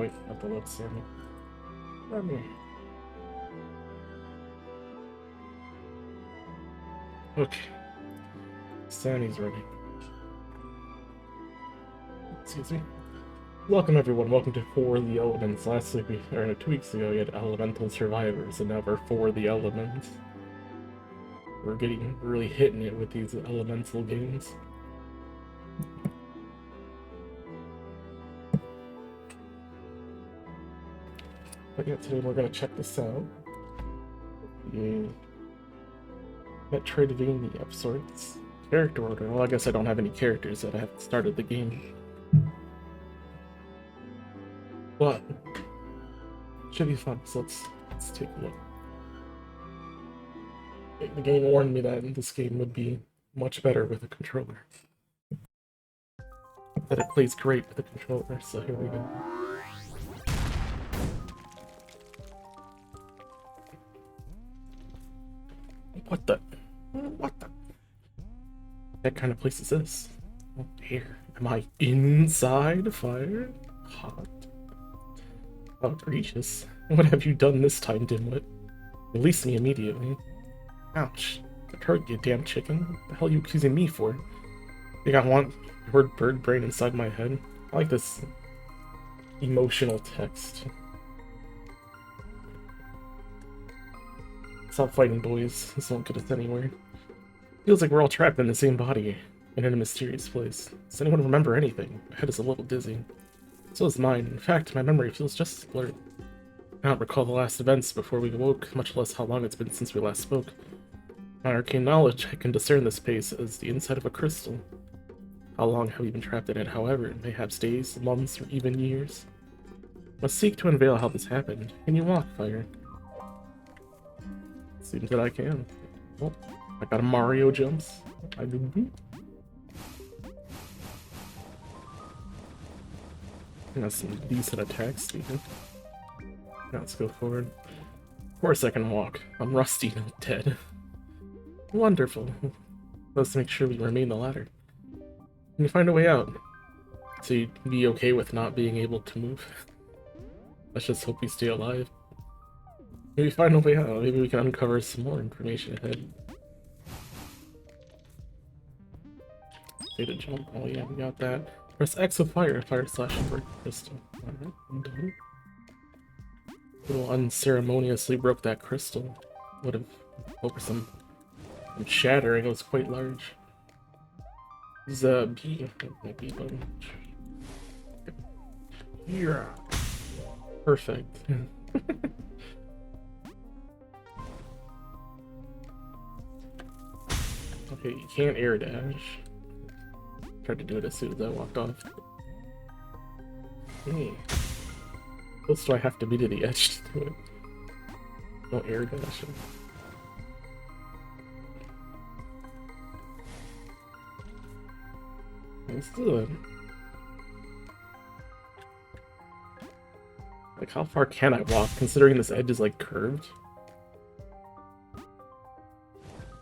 quite at the looks of me. Okay. Sandy's ready. Excuse me. Welcome everyone, welcome to For the Elements. Last week, or no, 2 weeks ago, we had Elemental Survivors, and now we're For the Elements. We're really hitting it with these elemental games. But yeah, today we're gonna check this out. The Metroidvania of sorts. Character order. Well, I guess I don't have any characters that I haven't started the game. But should be fun, so let's take a look. The game warned me that this game would be much better with a controller. That it plays great with a controller, so here we go. What the? What kind of place is this? Oh dear. Am I inside fire? Hot. Outrageous. What have you done this time, dimwit? Release me immediately. Ouch. That hurt, you damn chicken. What the hell are you accusing me for? Think I want your bird brain inside my head? I like this emotional text. Stop fighting, boys. This won't get us anywhere. Feels like we're all trapped in the same body and in a mysterious place. Does anyone remember anything? My head is a little dizzy. So is mine. In fact, my memory feels just as blurred. I don't recall the last events before we awoke, much less how long it's been since we last spoke. My arcane knowledge, I can discern this space as the inside of a crystal. How long have we been trapped in it, however? Perhaps days, months, or even years? Must seek to unveil how this happened. Can you walk, Fire? Seems that I can. Oh, I got a Mario jumps. I do. Got some decent attacks, Steven. Now let's go forward. Of course I can walk. I'm rusty, not dead. Wonderful. Let's make sure we remain the ladder. Can you find a way out? So you'd be okay with not being able to move? Let's just hope we stay alive. Maybe find a way out. Maybe we can uncover some more information ahead. Say to jump. Oh yeah, we got that. Press X of fire slash break crystal. Alright, I'm done. A little unceremoniously broke that crystal. Would have hoped for some shattering. It was quite large. This is a B. B button. Yeah. Perfect. Okay, you can't air dash. Tried to do it as soon as I walked off. Hey. How close do I have to be to the edge to do it? No air dashing. Let's do it. Like, how far can I walk, considering this edge is, like, curved?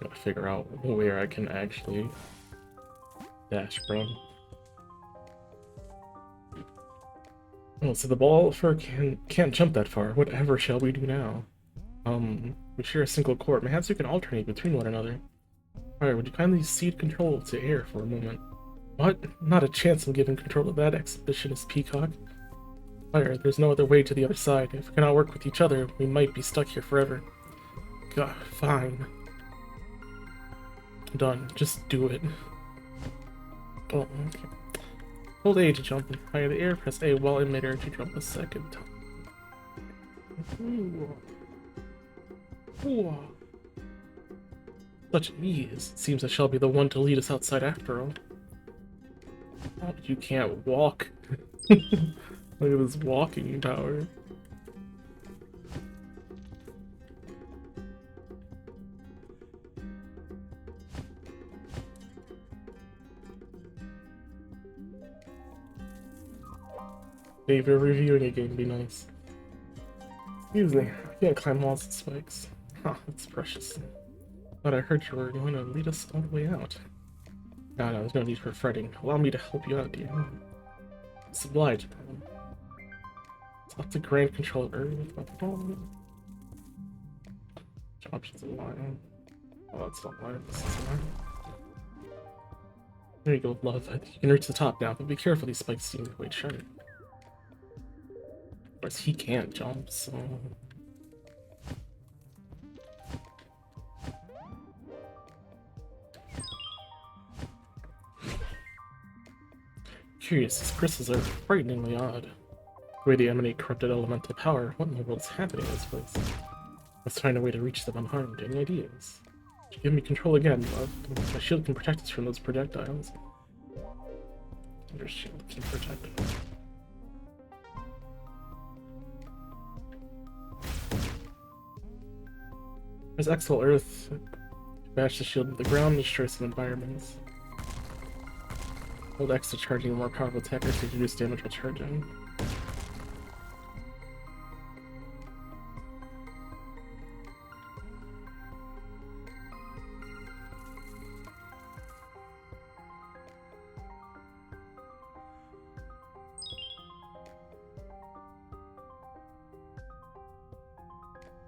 Gotta figure out where I can actually dash from. Oh, so the ball fur can't jump that far. Whatever shall we do now? We share a single court. Perhaps we can alternate between one another. Alright, would you kindly cede control to air for a moment? What? Not a chance I'm giving control of that exhibitionist peacock. Fire, there's no other way to the other side. If we cannot work with each other, we might be stuck here forever. God, fine. Done. Just do it. Oh, okay. Hold A to jump and fire the air. Press A while in midair to jump a second time. Ooh. Such ease. Seems I shall be the one to lead us outside after all. Oh, you can't walk. Look at this walking power. Hey, if you're reviewing a game, be nice. Excuse me, I can't climb walls and spikes. Huh, that's precious. But I heard you were going to lead us all the way out. No, there's no need for fretting. Allow me to help you out, dear. It's obliged, madam. Select a grand controller. Options in line. Oh, that's not line. This is line. There you go, love. You can reach the top now, but be careful, these spikes seem quite sharp. Of course, he can't jump, so... Curious, these crystals are frighteningly odd. The way they emanate corrupted elemental power. What in the world's happening in this place? Let's find a way to reach them unharmed. Any ideas? Give me control again, love. My shield can protect us from those projectiles. Your shield can protect us. There's Exile Earth. Bash the shield into the ground and destroy some environments. Hold X to charging a more powerful attacker to reduce damage while charging.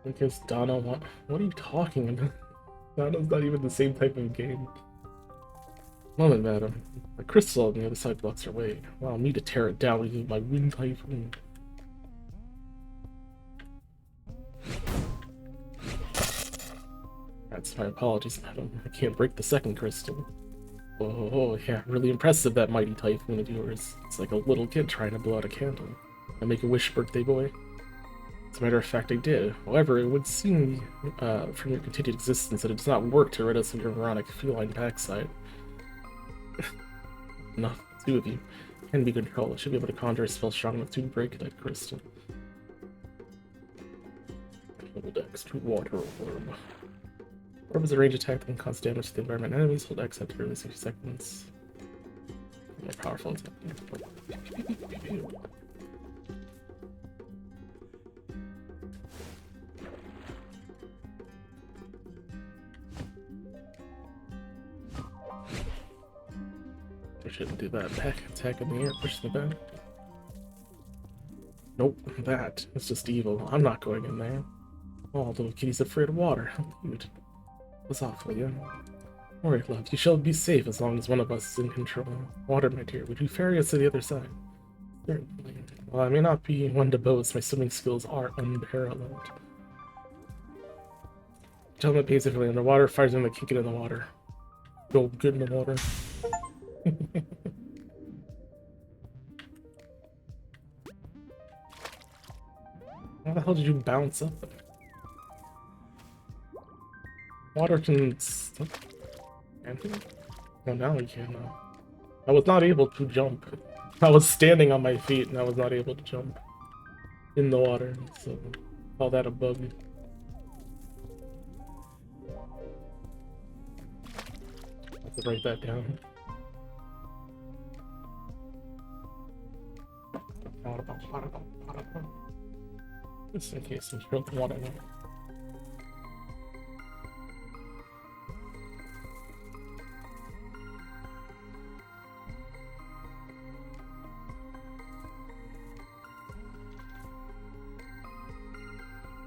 Because Donna, what are you talking about? Donna's not even the same type of game. Moment, madam. The crystal on the other side blocks our way. Allow me to tear it down using my wind typhoon. That's my apologies, madam. I can't break the second crystal. Oh, yeah, really impressive, that mighty typhoon of yours. It's like a little kid trying to blow out a candle. I make a wish, birthday boy. As a matter of fact, I did. However, it would seem from your continued existence that it does not work to rid us of your moronic feline backside. Enough, two of you can be controlled. I should be able to conjure a spell strong enough to break that crystal. Hold X to water orb. Orb is a range attack that can cause damage to the environment enemies. Hold X after every 60 seconds. More powerful attack. I shouldn't do that. Back attack in the air, push the back. Nope, that is just evil. I'm not going in there. Oh, little kitty's afraid of water. How cute. What's off with you? Alright, love, you shall be safe as long as one of us is in control. Water, my dear, would you ferry us to the other side? Certainly. While I may not be one to boast, my swimming skills are unparalleled. Tell them basically underwater, fires them to kick it in the water. Go good in the water. How the hell did you bounce up there? Water can stuck. Oh, now we can. I was not able to jump. I was standing on my feet and I was not able to jump in the water. So, call that a bug. I have to write that down. Just in case I'm sure the water.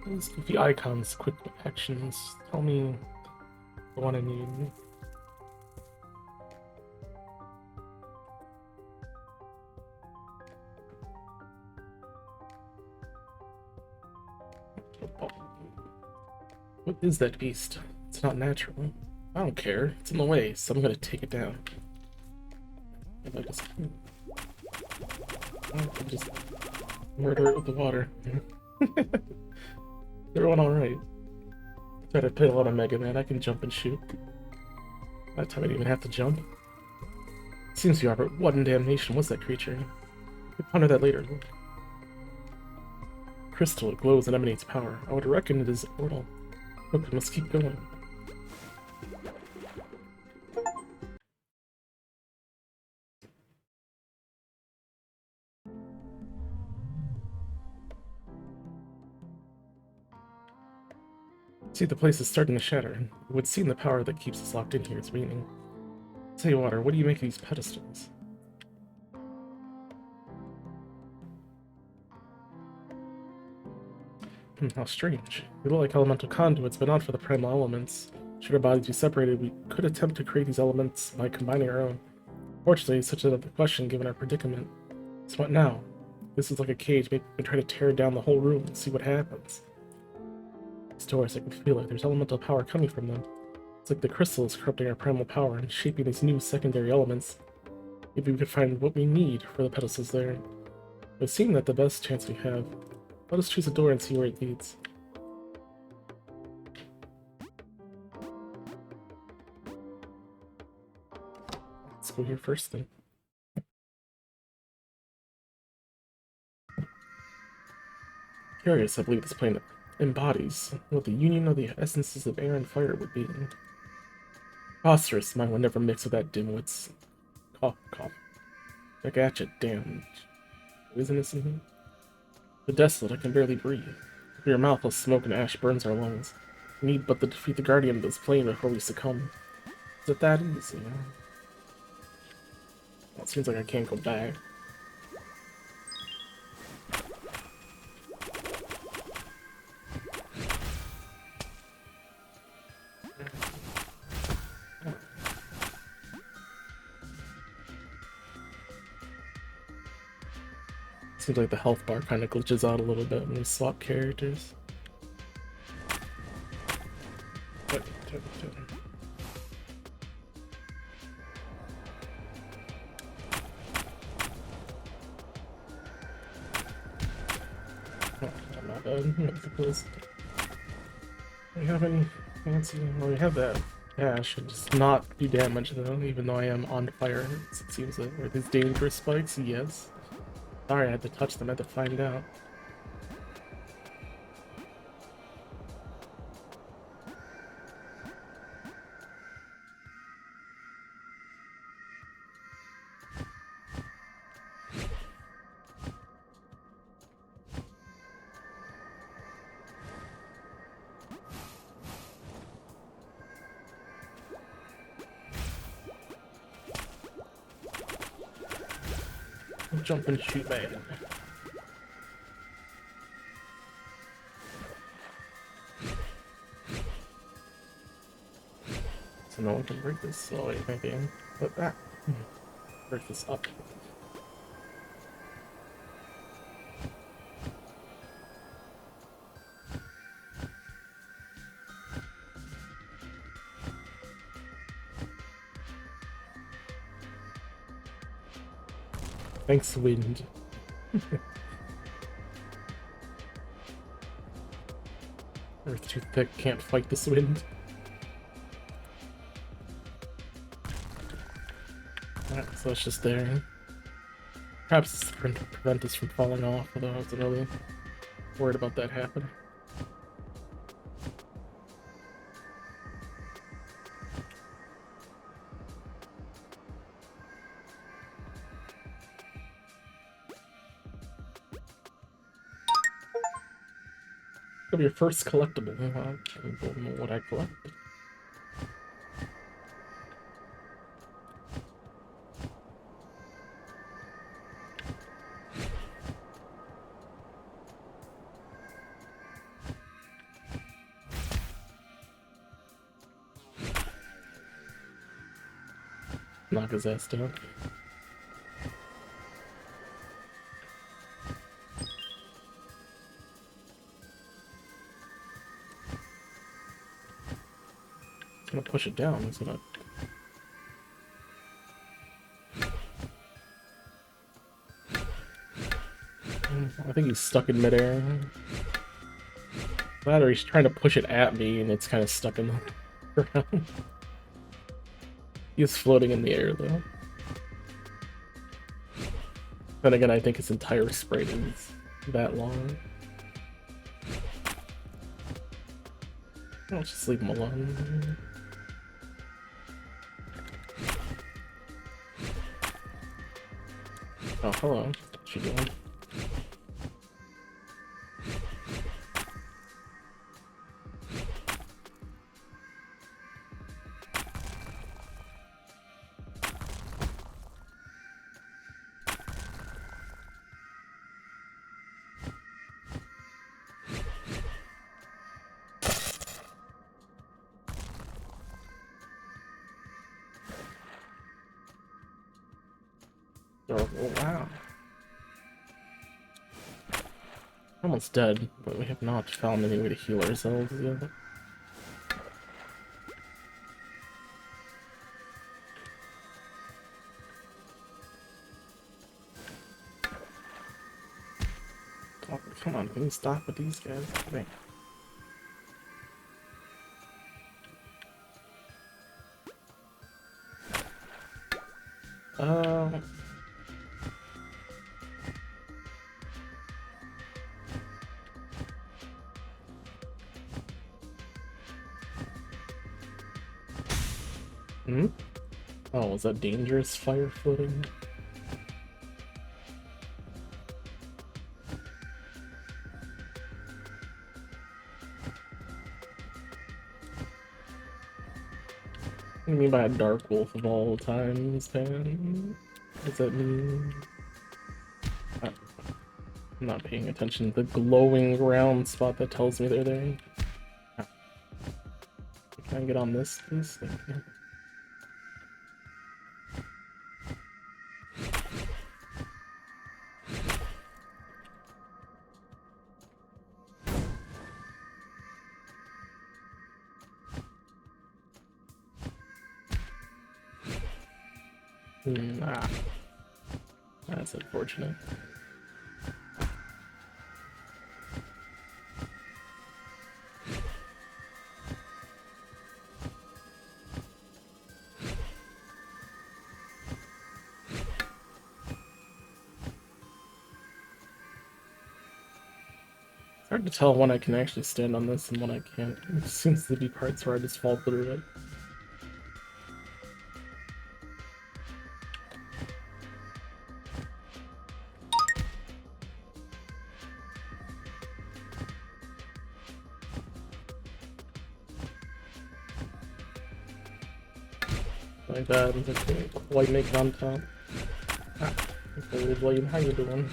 These goofy icons, quick actions, tell me the one I need. What is that beast? It's not natural. I don't care. It's in the way, so I'm gonna take it down. If I just murder it with the water. They're all alright. Try to play a lot of Mega Man. I can jump and shoot. That time I didn't even have to jump. Seems you are, but what in damnation was that creature? We'll ponder that later. Look. Crystal, it glows and emanates power. I would reckon it is immortal. Look, we must keep going. See, the place is starting to shatter. It would seem the power that keeps us locked in here is waning. Say, Water, what do you make of these pedestals? How strange. We look like elemental conduits, but not for the primal elements. Should our bodies be separated, we could attempt to create these elements by combining our own. Fortunately, it's such a question given our predicament. So what now? This is like a cage. Maybe we can try to tear down the whole room and see what happens. These doors, I can feel it. There's elemental power coming from them. It's like the crystal is corrupting our primal power and shaping these new secondary elements. Maybe we could find what we need for the pedestals there. It would seem that the best chance we have. Let us choose a door and see where it leads. Let's go here first then. Curious, I believe this planet embodies what the union of the essences of air and fire would be. Preposterous, mine would never mix with that dimwit's. Cough, cough. Back at you, damn. Isn't this in here? The desolate, I can barely breathe. Your mouth of smoke and ash burns our lungs. We need but to defeat the guardian of this plane before we succumb. Is it that easy? Well, it seems like I can't go back. Seems like the health bar kind of glitches out a little bit when we swap characters. Not bad. We have any fancy? Well, we have that dash. Should just not be damaged though, even though I am on fire. It seems that are these dangerous spikes? Yes. Sorry, I had to touch them. I had to find out. Jump and shoot, man. So no one can break this. So wait, maybe put that. Break this up. Thanks, wind. Earth too thick, can't fight this wind. Alright, so it's just there. Perhaps it's to prevent us from falling off, although I wasn't really worried about that happening. Of your first collectible. I don't know what I collect. Knock his ass down. Gonna push it down, isn't it? I think he's stuck in midair. That or he's trying to push it at me and it's kind of stuck in the ground. He's floating in the air though. Then again, I think his entire sprite is that long. I'll just leave him alone. Oh, hello. What you doing? Oh, wow. Almost dead, but we have not found any way to heal ourselves yet. Oh, come on, can you stop with these guys? Dang. Uh, hmm? Oh, was that dangerous fire floating? What do you mean by a dark wolf of all times, man? What does that mean? I'm not paying attention to the glowing round spot that tells me they're there. Can I get on this, please? Thank you. Ah, that's unfortunate. It's hard to tell when I can actually stand on this and when I can't. It seems to be parts where I just fall through it. Like that, and just white naked on top. Ah, okay, William, how you doing?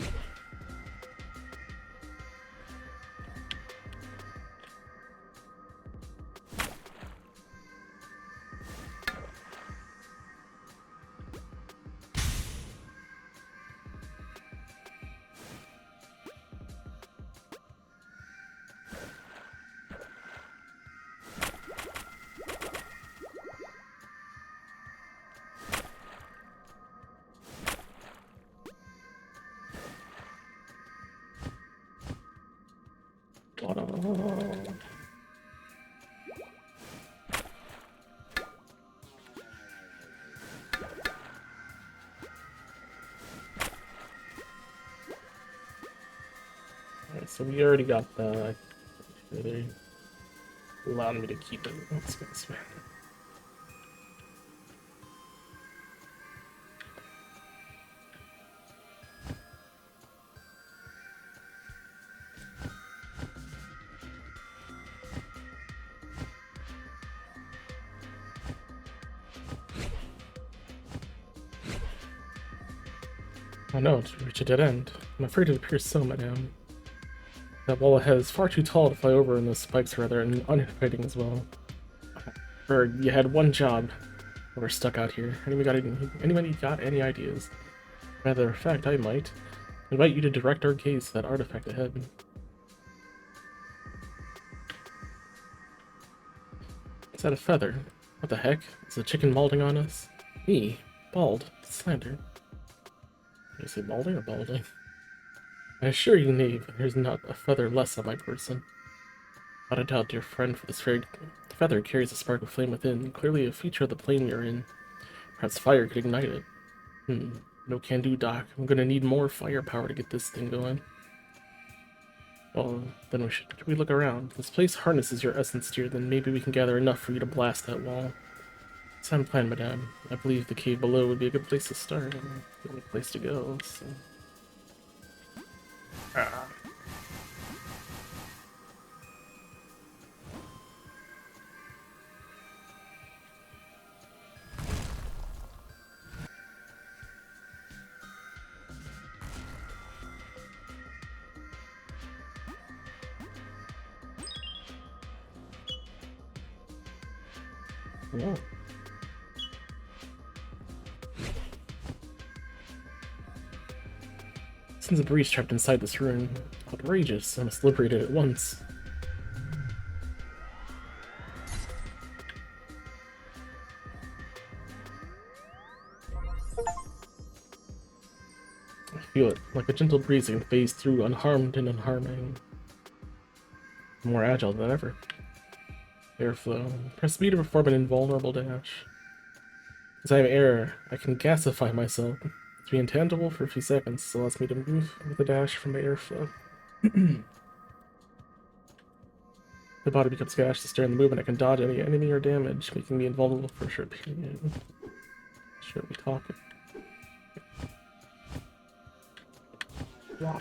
Alright, so we already got the. They allowed me to keep it. Let's go this way. Oh no, to reach a dead end. I'm afraid it appears so, madame. That wall ahead is far too tall to fly over, and the spikes are rather uninviting as well. Berg, you had one job. We're stuck out here. Anybody got any ideas? Matter of fact, I might invite you to direct our gaze to that artifact ahead. Is that a feather? What the heck? Is the chicken balding on us? Me? Bald? Slander. Did you say balding or balding? I assure you, knave, there's not a feather less on my person. Not a doubt, dear friend, for this very feather carries a spark of flame within, clearly a feature of the plane we are in. Perhaps fire could ignite it. No can do, Doc. I'm gonna need more firepower to get this thing going. Well, then should we look around? If this place harnesses your essence, dear, then maybe we can gather enough for you to blast that wall. Sound plan, madame. I believe the cave below would be a good place to start, and the only place to go, so... Ah. Yeah. Seems a breeze trapped inside this ruin. Outrageous. I must liberate it at once. I feel it. Like a gentle breeze I can phase through, unharmed and unharming. More agile than ever. Airflow. Press B to perform an invulnerable dash. As I am air, I can gasify myself. To be intangible for a few seconds allows me to move with a dash from the airflow. The body becomes gaseous during the movement. I can dodge any enemy or damage, making me invulnerable for a short period. Sure, we talking. Yeah.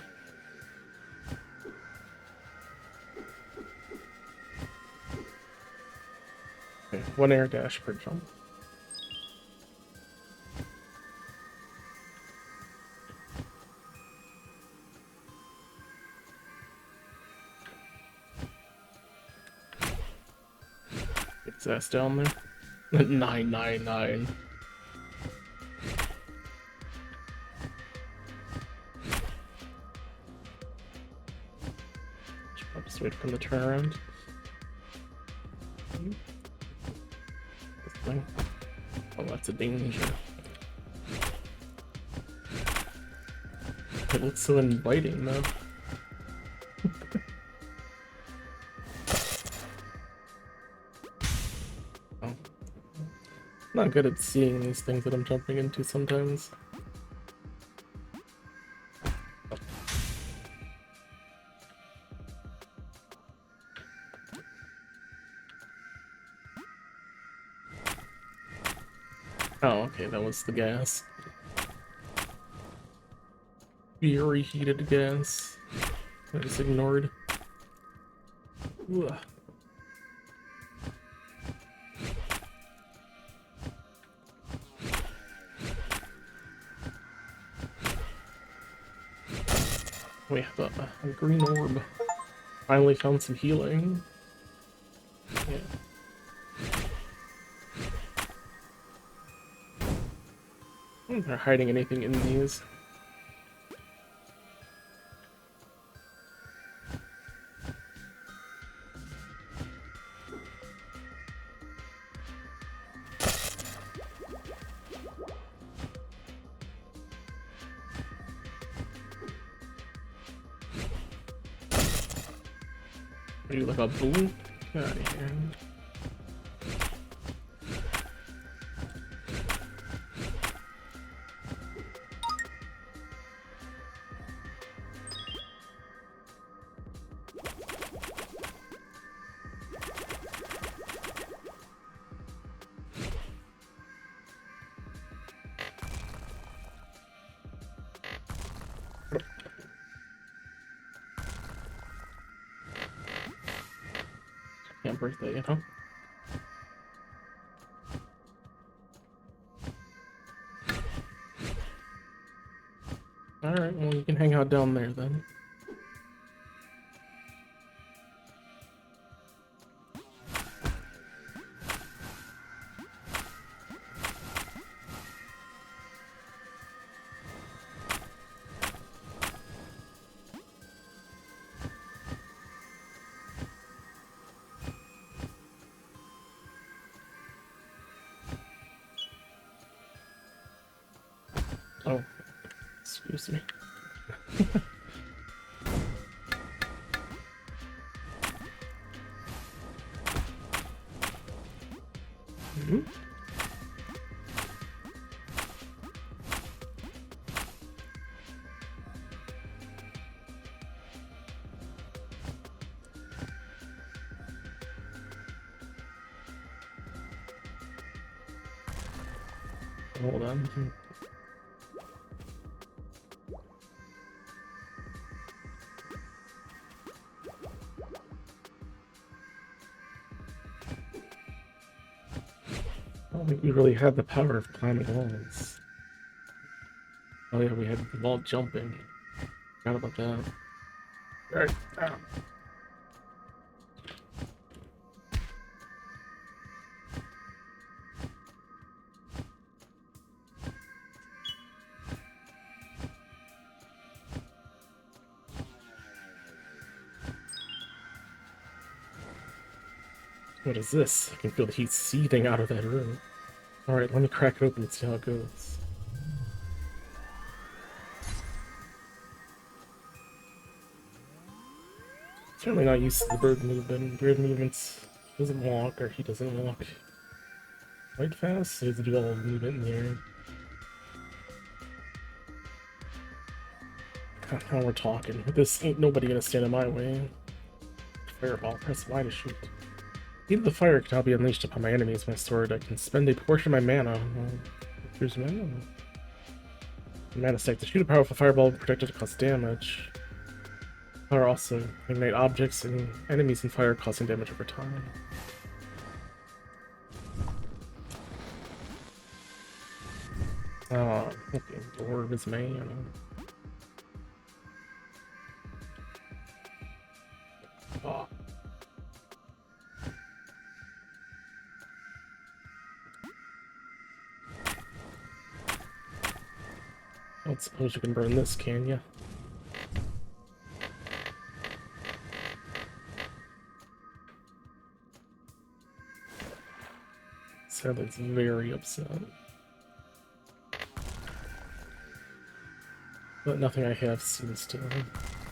Okay, 1 air dash per jump. Get his ass down there. 999. I'll just wait for him to turn around. This thing. Oh, that's a danger. It looks so inviting, though. Oh. I'm not good at seeing these things that I'm jumping into sometimes. Oh, okay, that was the gas. Very heated gas. I just ignored. Ugh. We have a green orb. Finally found some healing. Yeah. I don't think they're hiding anything in these. Are you like a balloon? Get out of here. Yeah, birthday, you know? Alright, well, you can hang out down there then. Oh, excuse me. Mhm. Hold on. I don't think we really had the power of climbing walls. Oh yeah, we had wall jumping. Forgot about that. Alright. Ow. What is this? I can feel the heat seething out of that room. Alright, let me crack it open and see how it goes. Certainly not used to the bird movement. Bird movements doesn't walk, or he doesn't walk quite fast. He doesn't do all the movement in the air. Now we're talking. With this, ain't nobody gonna stand in my way. Fireball, press Y to shoot. Heat of the fire can now be unleashed upon my enemies. My sword, I can spend a portion of my mana. Here's mana. Mana stack. To shoot a powerful fireball protected to cause damage. Fire also ignite objects and enemies in fire, causing damage over time. Okay, Orb is mana. Oh. I don't suppose you can burn this, can ya? Sadly's very upset. But nothing I have seems to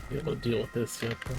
be able to deal with this yet, though.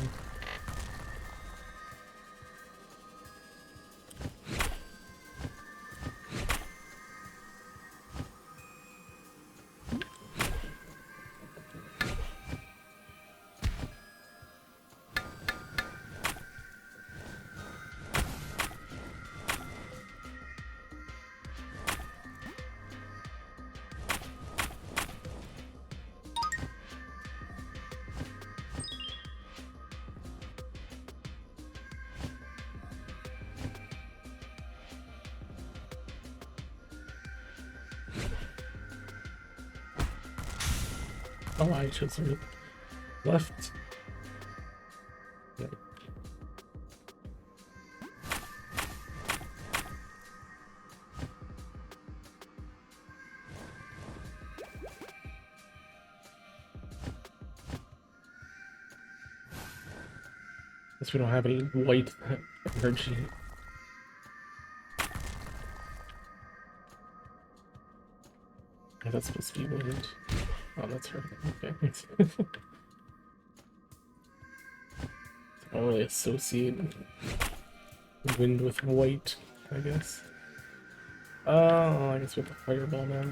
Oh, I chose it. Left. Yeah. Guess we don't have any white energy. Oh, that's supposed to be wind. Oh, that's her. Okay. I don't really associate wind with white, I guess. I guess with the fireball now.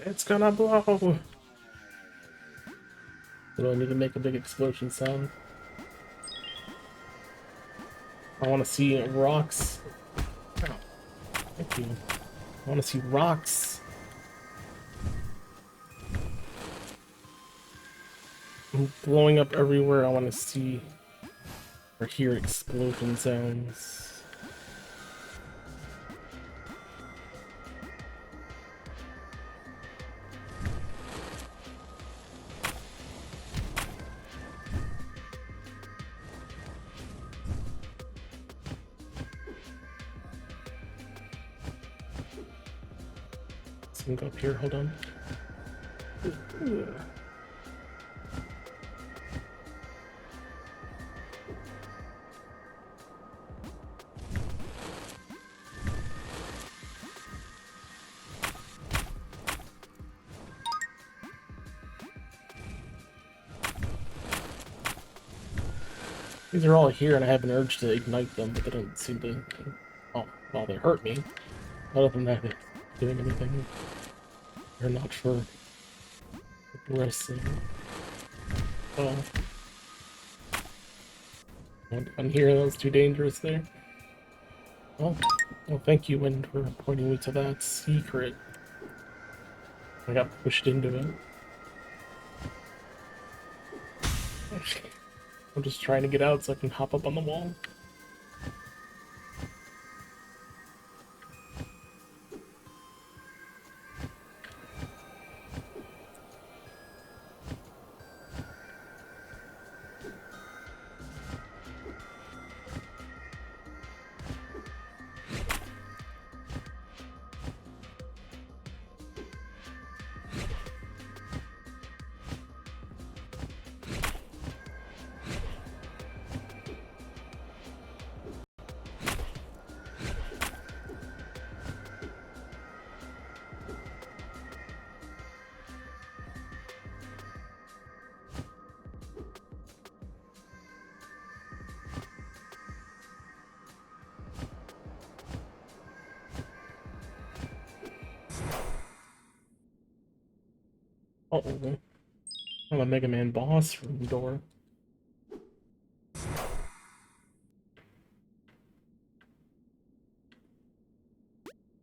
It's gonna blow! Do I need to make a big explosion sound? I want to see rocks. Oh, thank you. I want to see rocks. Blowing up everywhere. I want to see or hear explosion sounds. Let's go up here. Hold on. These are all here, and I have an urge to ignite them, but they don't seem to... Oh, well, they hurt me. Other than that, they're doing anything. They're not for progressing. Oh. On here, that was too dangerous there. Oh, well, thank you, Wind, for pointing me to that secret. I got pushed into it. I'm just trying to get out so I can hop up on the wall. Uh-oh. I'm a Mega Man boss room door.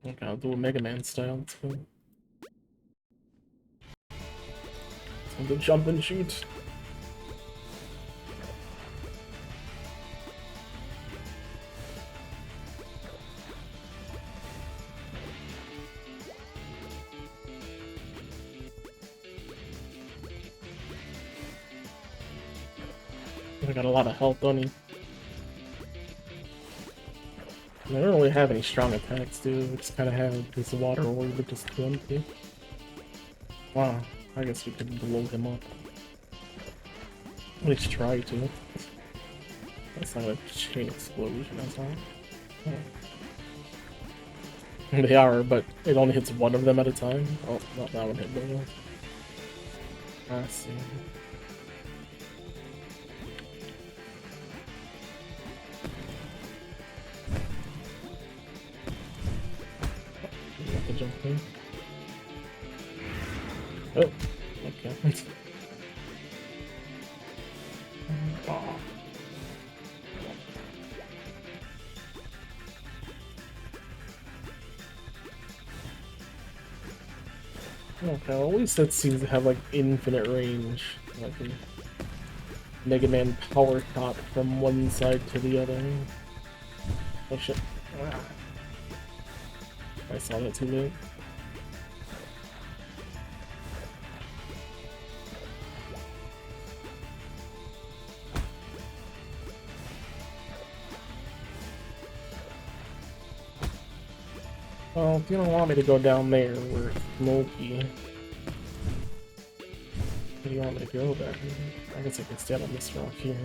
Okay, I'll do a Mega Man style. Let's go. Time to jump and shoot. I got a lot of health on you. I don't really have any strong attacks, dude. I just kind of have this water orb that just empty. Wow, I guess we could blow him up. At least try to. That's not a chain explosion, that's all. Oh. They are, but it only hits one of them at a time. Oh, not that one hit both. I see. You have to jump in. Oh, okay. Oh. Okay, well, at least that seems to have like infinite range. Like a Mega Man power shot from one side to the other. Oh shit. Ah. I saw that too late. Well, if you don't want me to go down there where it's smoky, where do you want me to go then? I guess I can stand on this rock here.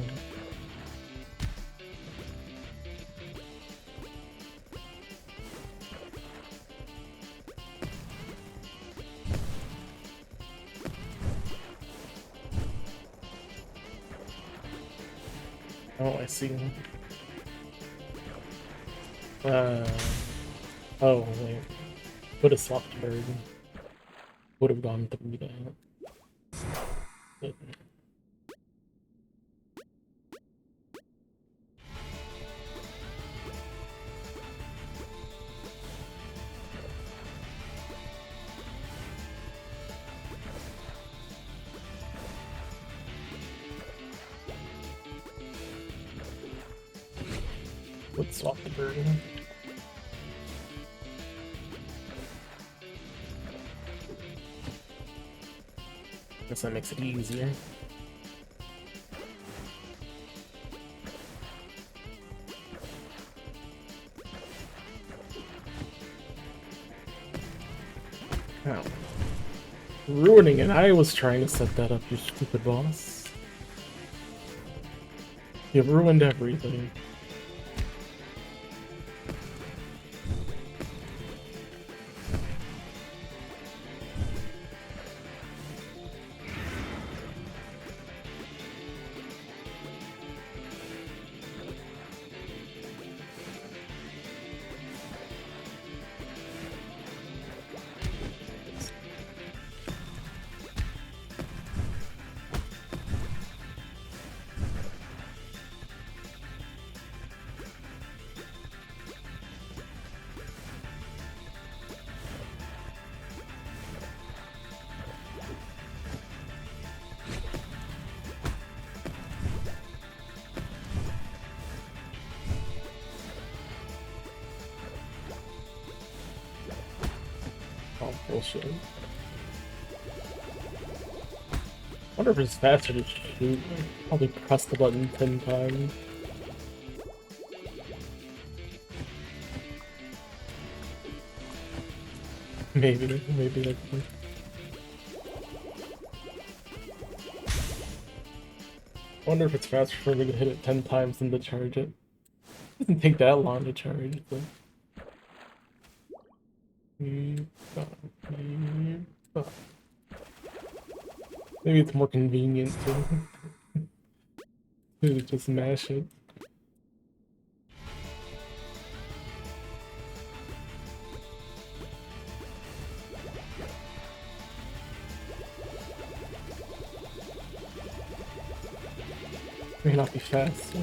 Oh, I see. Oh, wait. Would have swapped bird. Would have gone through that. But... would swap the bird. Guess that makes it easier. Ow. Ruining it. I was trying to set that up, you stupid boss. You've ruined everything. bullshit. Wonder if it's faster to shoot. Probably press the button 10 times. Maybe that's it. Wonder if it's faster for me to hit it 10 times than to charge it. It doesn't take that long to charge, but... Maybe it's more convenient to just mash it. May not be fast. So.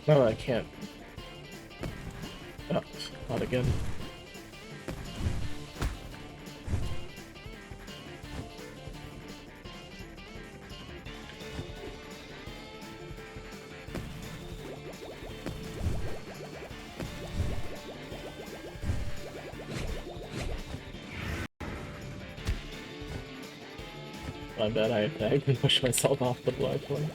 No, I can't. Oh, not again. My bad, I tagged and pushed myself off the black one.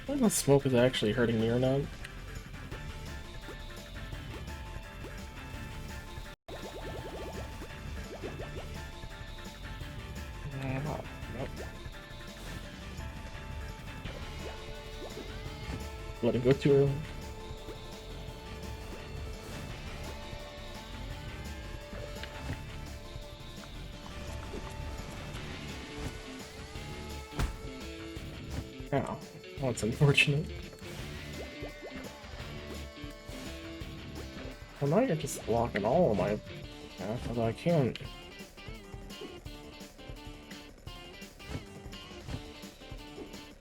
I don't know if smoke is actually hurting me or not. Let it go too early. Ow. Oh, it's unfortunate. Well, now you're just blocking all of my path, although I can't.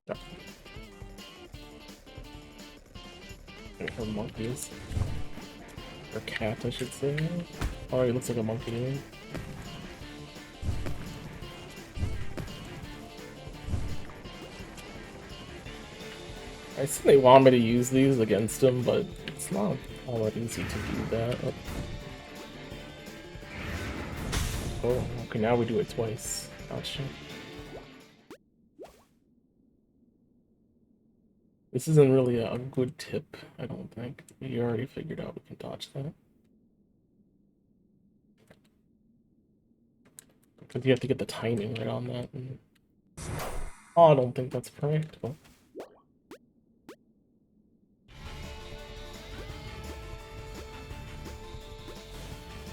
Oh. Or monkeys. Or cat, I should say. Oh, he looks like a monkey to me. I assume they want me to use these against him, but it's not all that easy to do that. Oh, okay, now we do it twice. Gotcha. This isn't really a good tip, I don't think. You already figured out we can dodge that. Because you have to get the timing right on that. And... Oh, I don't think that's practical.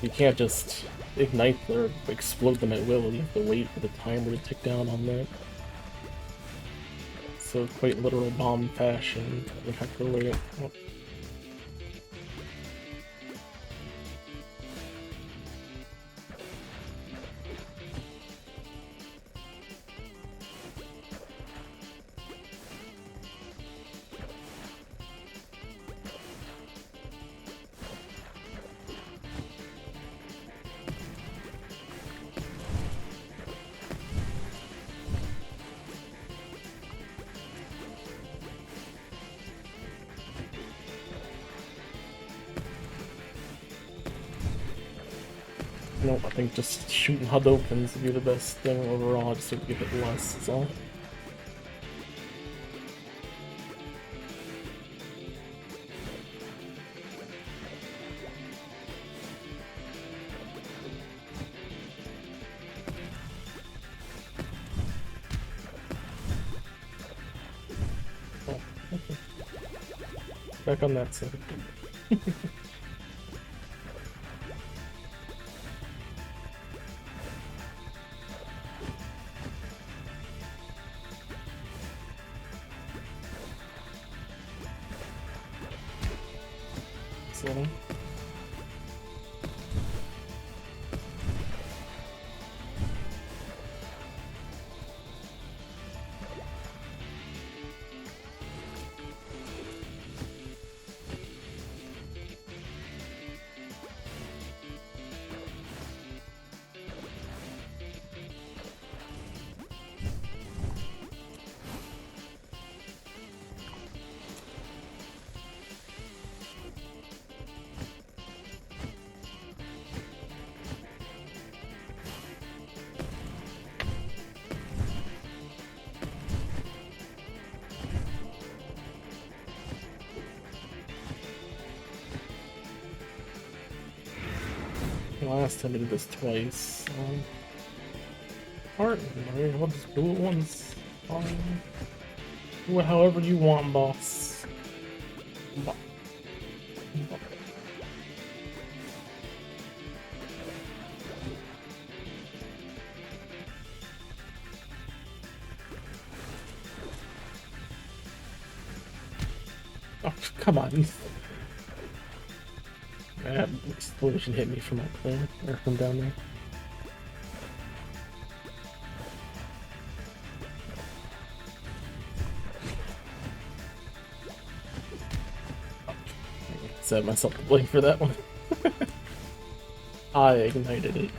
You can't just ignite or explode them at will. You have to wait for the timer to tick down on that. So quite literal bomb fashion. You have to wait. Oh. No, I think just shooting Hadokens would be the best thing overall, just so we get hit less, that's all. Oh, okay. Back on that side. Setting. last time I did this twice. Alright, I'll just do it once. Do it however you want, boss. Oh, come on. That explosion hit me from up there, or from down there. Set myself to blame for that one. I ignited it.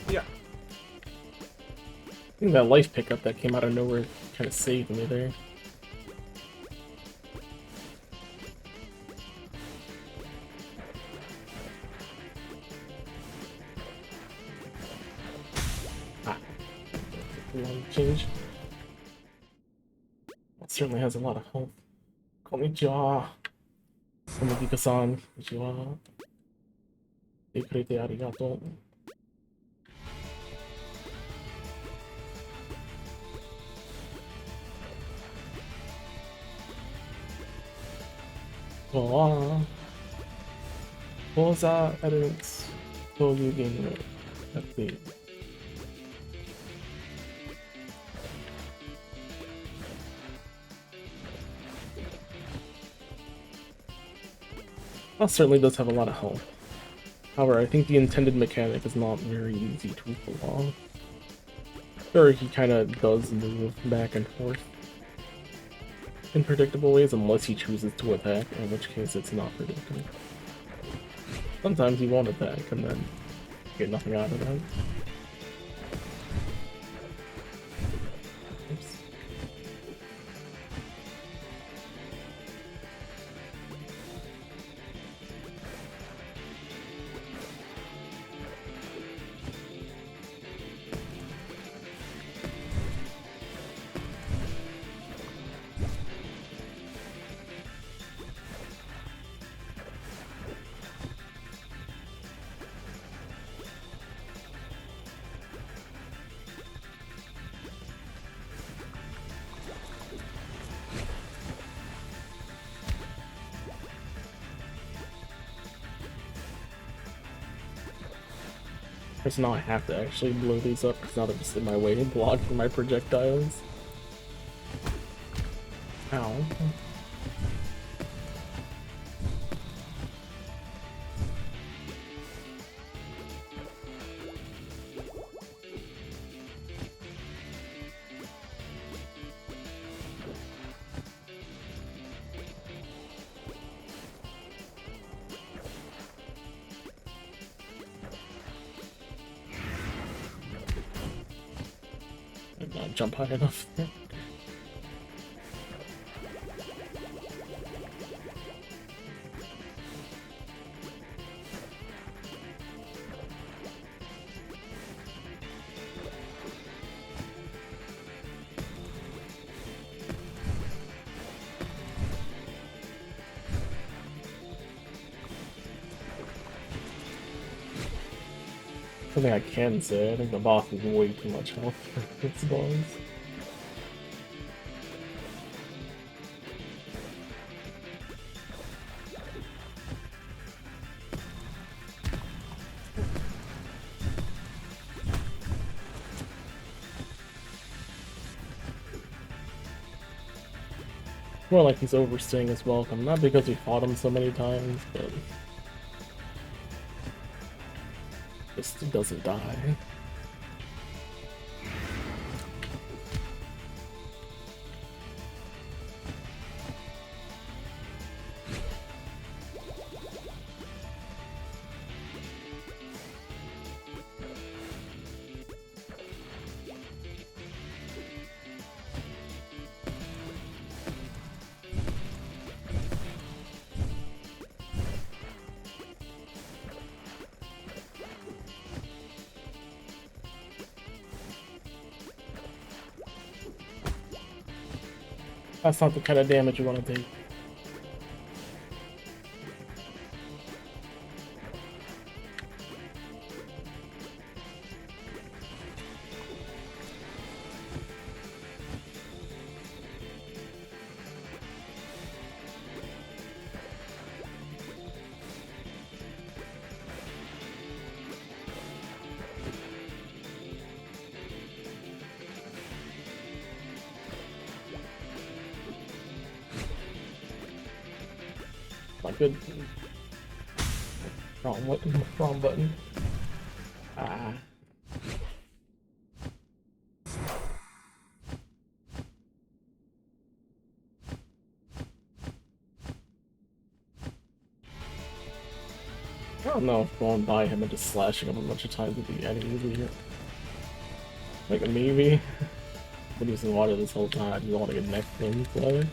Yeah. I think that life pickup that came out of nowhere kind of saved me there. Change. It certainly has a lot of health. Konnichiwa. Samudika-san. Konnichiwa. 来てくれてありがとう。講座あるそういうゲームをやっている。That certainly does have a lot of health. However, I think the intended mechanic is not very easy to pull off. Sure, he kind of does move back and forth in predictable ways unless he chooses to attack, in which case it's not predictable. Sometimes he won't attack and then get nothing out of that. Oops. So now I have to actually blow these up because now they're just in my way, blocking my projectiles. Ow. Not jump high enough. Something I can say, I think the boss is way too much health for its boss. More like he's overstaying his welcome, not because we fought him so many times, but just he doesn't die. That's not the kind of damage you want to take. Not good. Wrong button. Wrong button. Ah. I don't know if going by him and just slashing him a bunch of times would be any easier. Like maybe. Been using water this whole time. You don't want to get neck things flowing.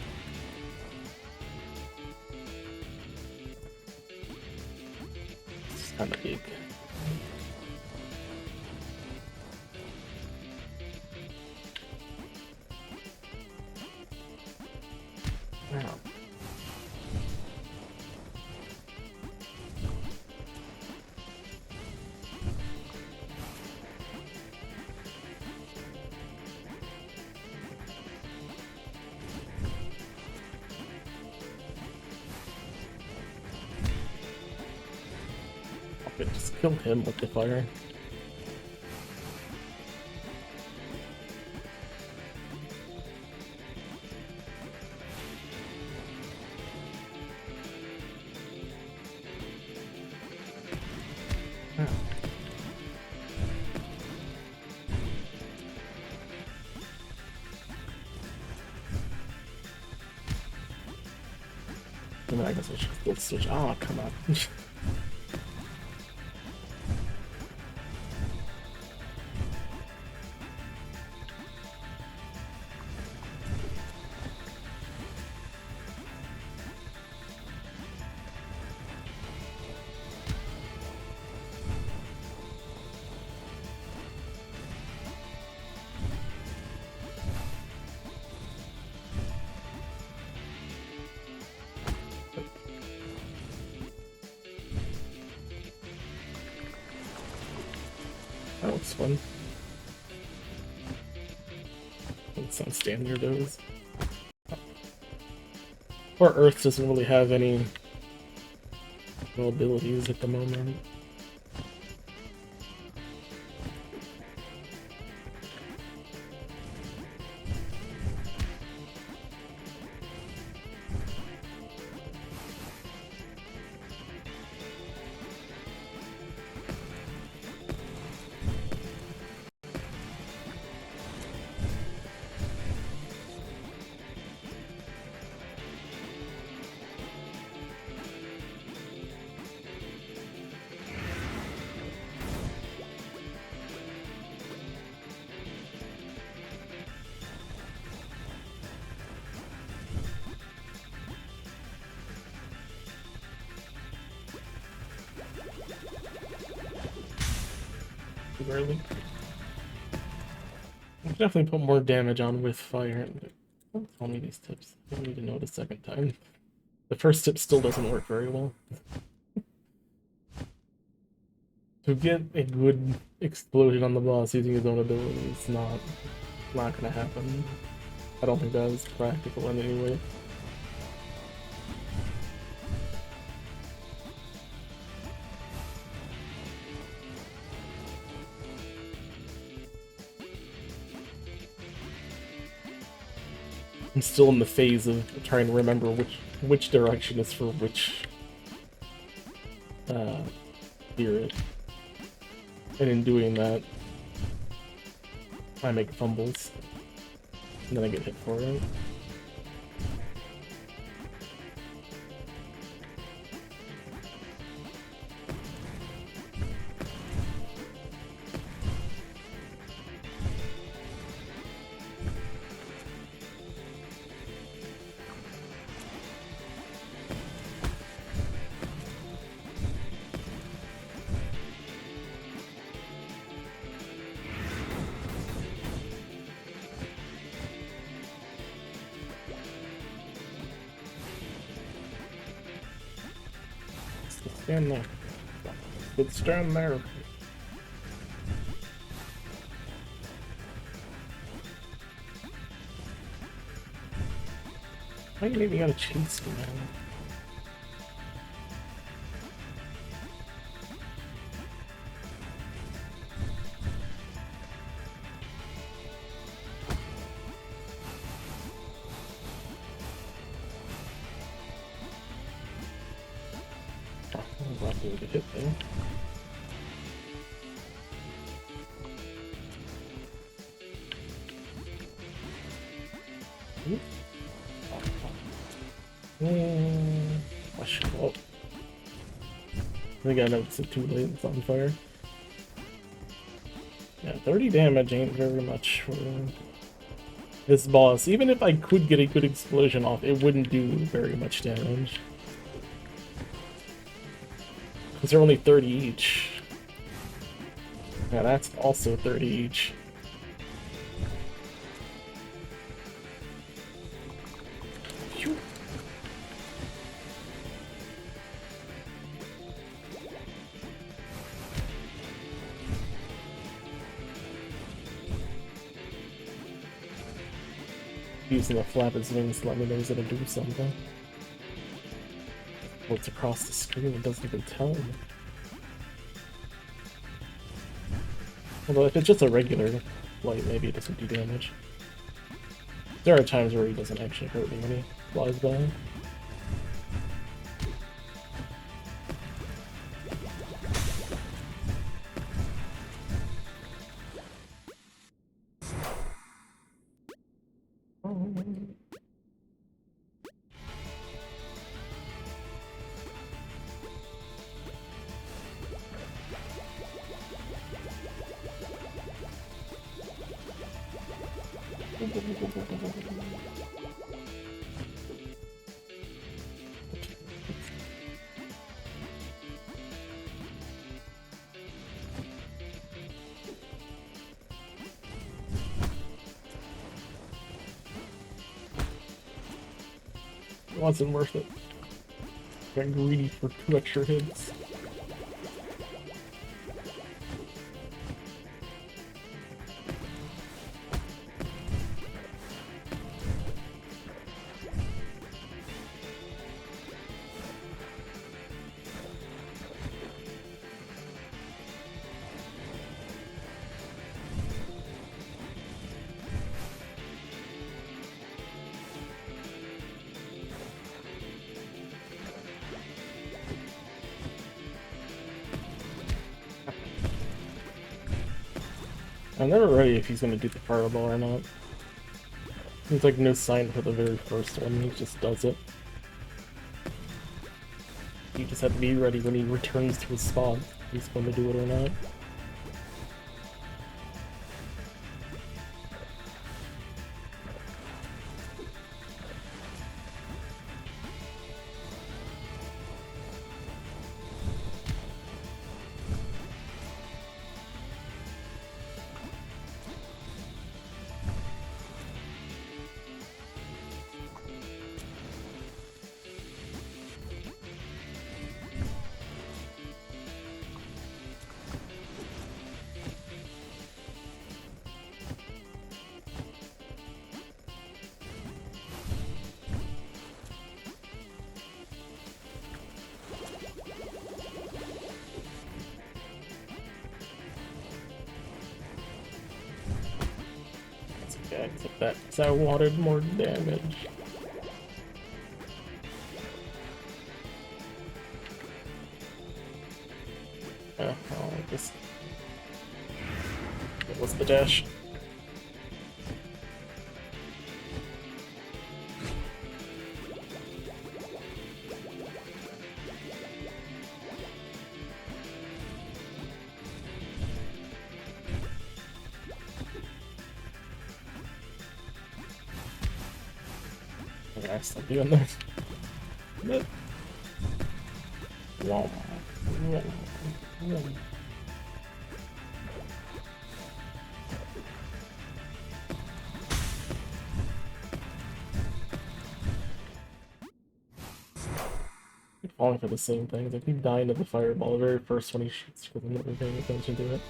It's kind of big. Wow. Okay, just kill him with the fire. I mean, I guess I should build switch. Oh, come on. That looks fun. It's on standard those. Or Earth doesn't really have any abilities at the moment. Too early. I should definitely put more damage on with fire. Don't tell me these tips. I don't need to know it a second time. The first tip still doesn't work very well. To get a good explosion on the boss using his own ability is not gonna happen. I don't think that is practical in any way. I'm still in the phase of trying to remember which direction is for which spirit. And in doing that, I make fumbles. And then I get hit for it. Just stand there. Just stand there. Why you even gotta chase me, man? Oh, I'm glad we get hit there. I should go. I think I noticed it too late, it's on fire. Yeah, 30 damage ain't very much for this boss. Even if I could get a good explosion off, it wouldn't do very much damage. Because they're only 30 each. Yeah, that's also 30 each. Phew. Using a flap his wings to let me know he's gonna do something. What's across the screen, it doesn't even tell me. Although if it's just a regular light, maybe it doesn't do damage. There are times where he doesn't actually hurt me when he flies by. It wasn't worth it. Got greedy for 2 extra hits. I'm never ready if he's gonna do the fireball or not. There's like no sign for the very first one, he just does it. You just have to be ready when he returns to his spawn, if he's going to do it or not. Yeah, except that, because I wanted more damage. Oh, I guess it was the dash. Nice, I'm doing this. Wow. falling for the same things. I keep dying to the fireball the very first one he shoots because I'm never paying attention to it.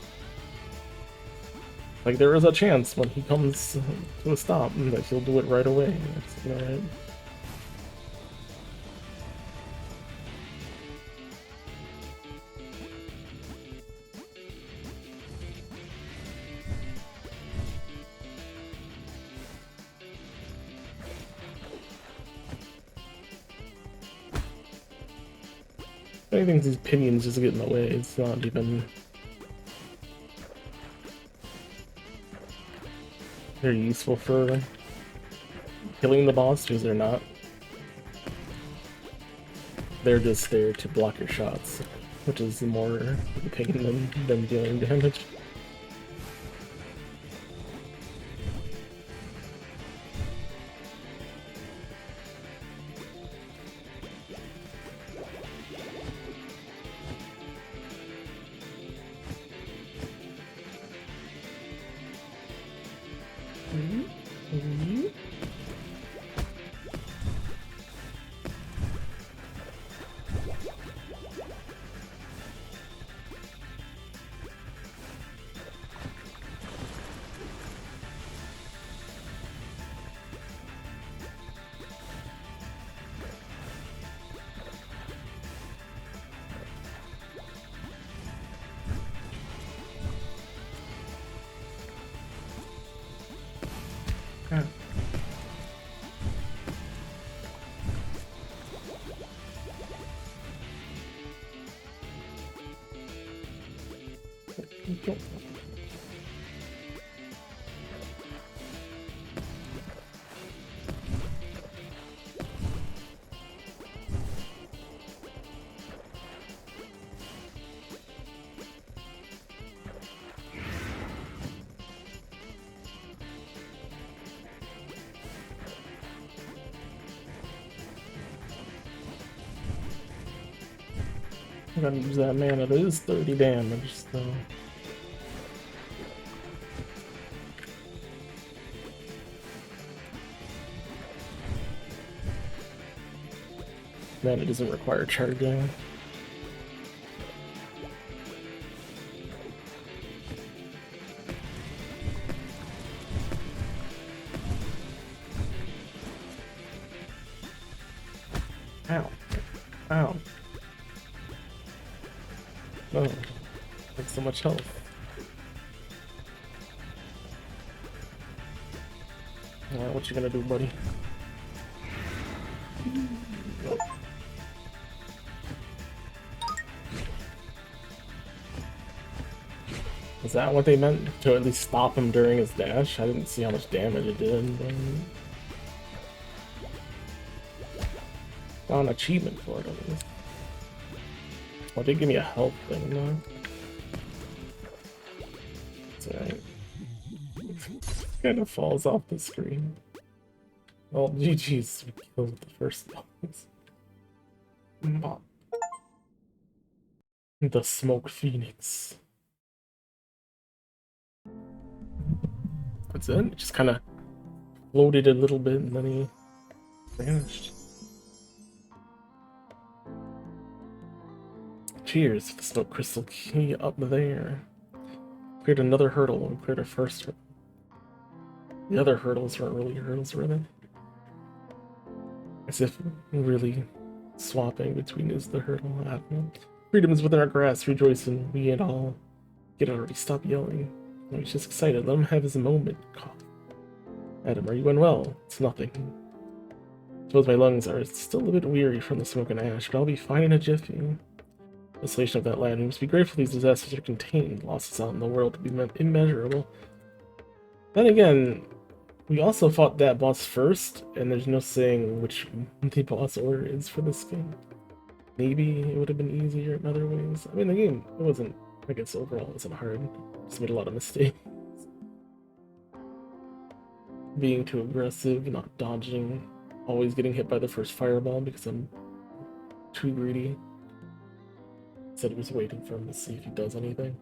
Like, there is a chance when he comes to a stop that he'll do it right away. It's, you know, right? I think these pinions just get in the way. It's not even very useful for killing the boss because they're not. They're just there to block your shots, which is more pain than them dealing damage. Yeah. I'm gonna use that mana. It is 30 damage, so. Mana doesn't require charging. Ow. Ow. Oh, that's so much health. Alright, what you gonna do, buddy? Is that what they meant? To at least stop him during his dash? I didn't see how much damage it did. But... got an achievement for it, at least. Oh, it did give me a health thing, though. It's alright. Kind of falls off the screen. Well, GG's, we killed the first boss. The Smoke Phoenix. That's it? It just kind of floated a little bit and then he vanished. Cheers for the Smoke Crystal Key up there. Cleared another hurdle when we cleared our first hurdle. The other hurdles weren't really hurdles, were they? As if really swapping between is the hurdle. I don't know. Freedom is within our grasp, rejoicing. We and all get already. Stop yelling. He's just excited. Let him have his moment. Cough. Adam, are you unwell? It's nothing. I suppose my lungs are still a bit weary from the smoke and ash, but I'll be fine in a jiffy. Isolation of that land. We must be grateful these disasters are contained. Losses out in the world would be immeasurable. Then again, we also fought that boss first, and there's no saying which the boss order is for this game. Maybe it would have been easier in other ways. I mean, the game, it wasn't, I guess overall, it wasn't hard. Just made a lot of mistakes. Being too aggressive, not dodging, always getting hit by the first fireball because I'm too greedy. Said he was waiting for him to see if he does anything.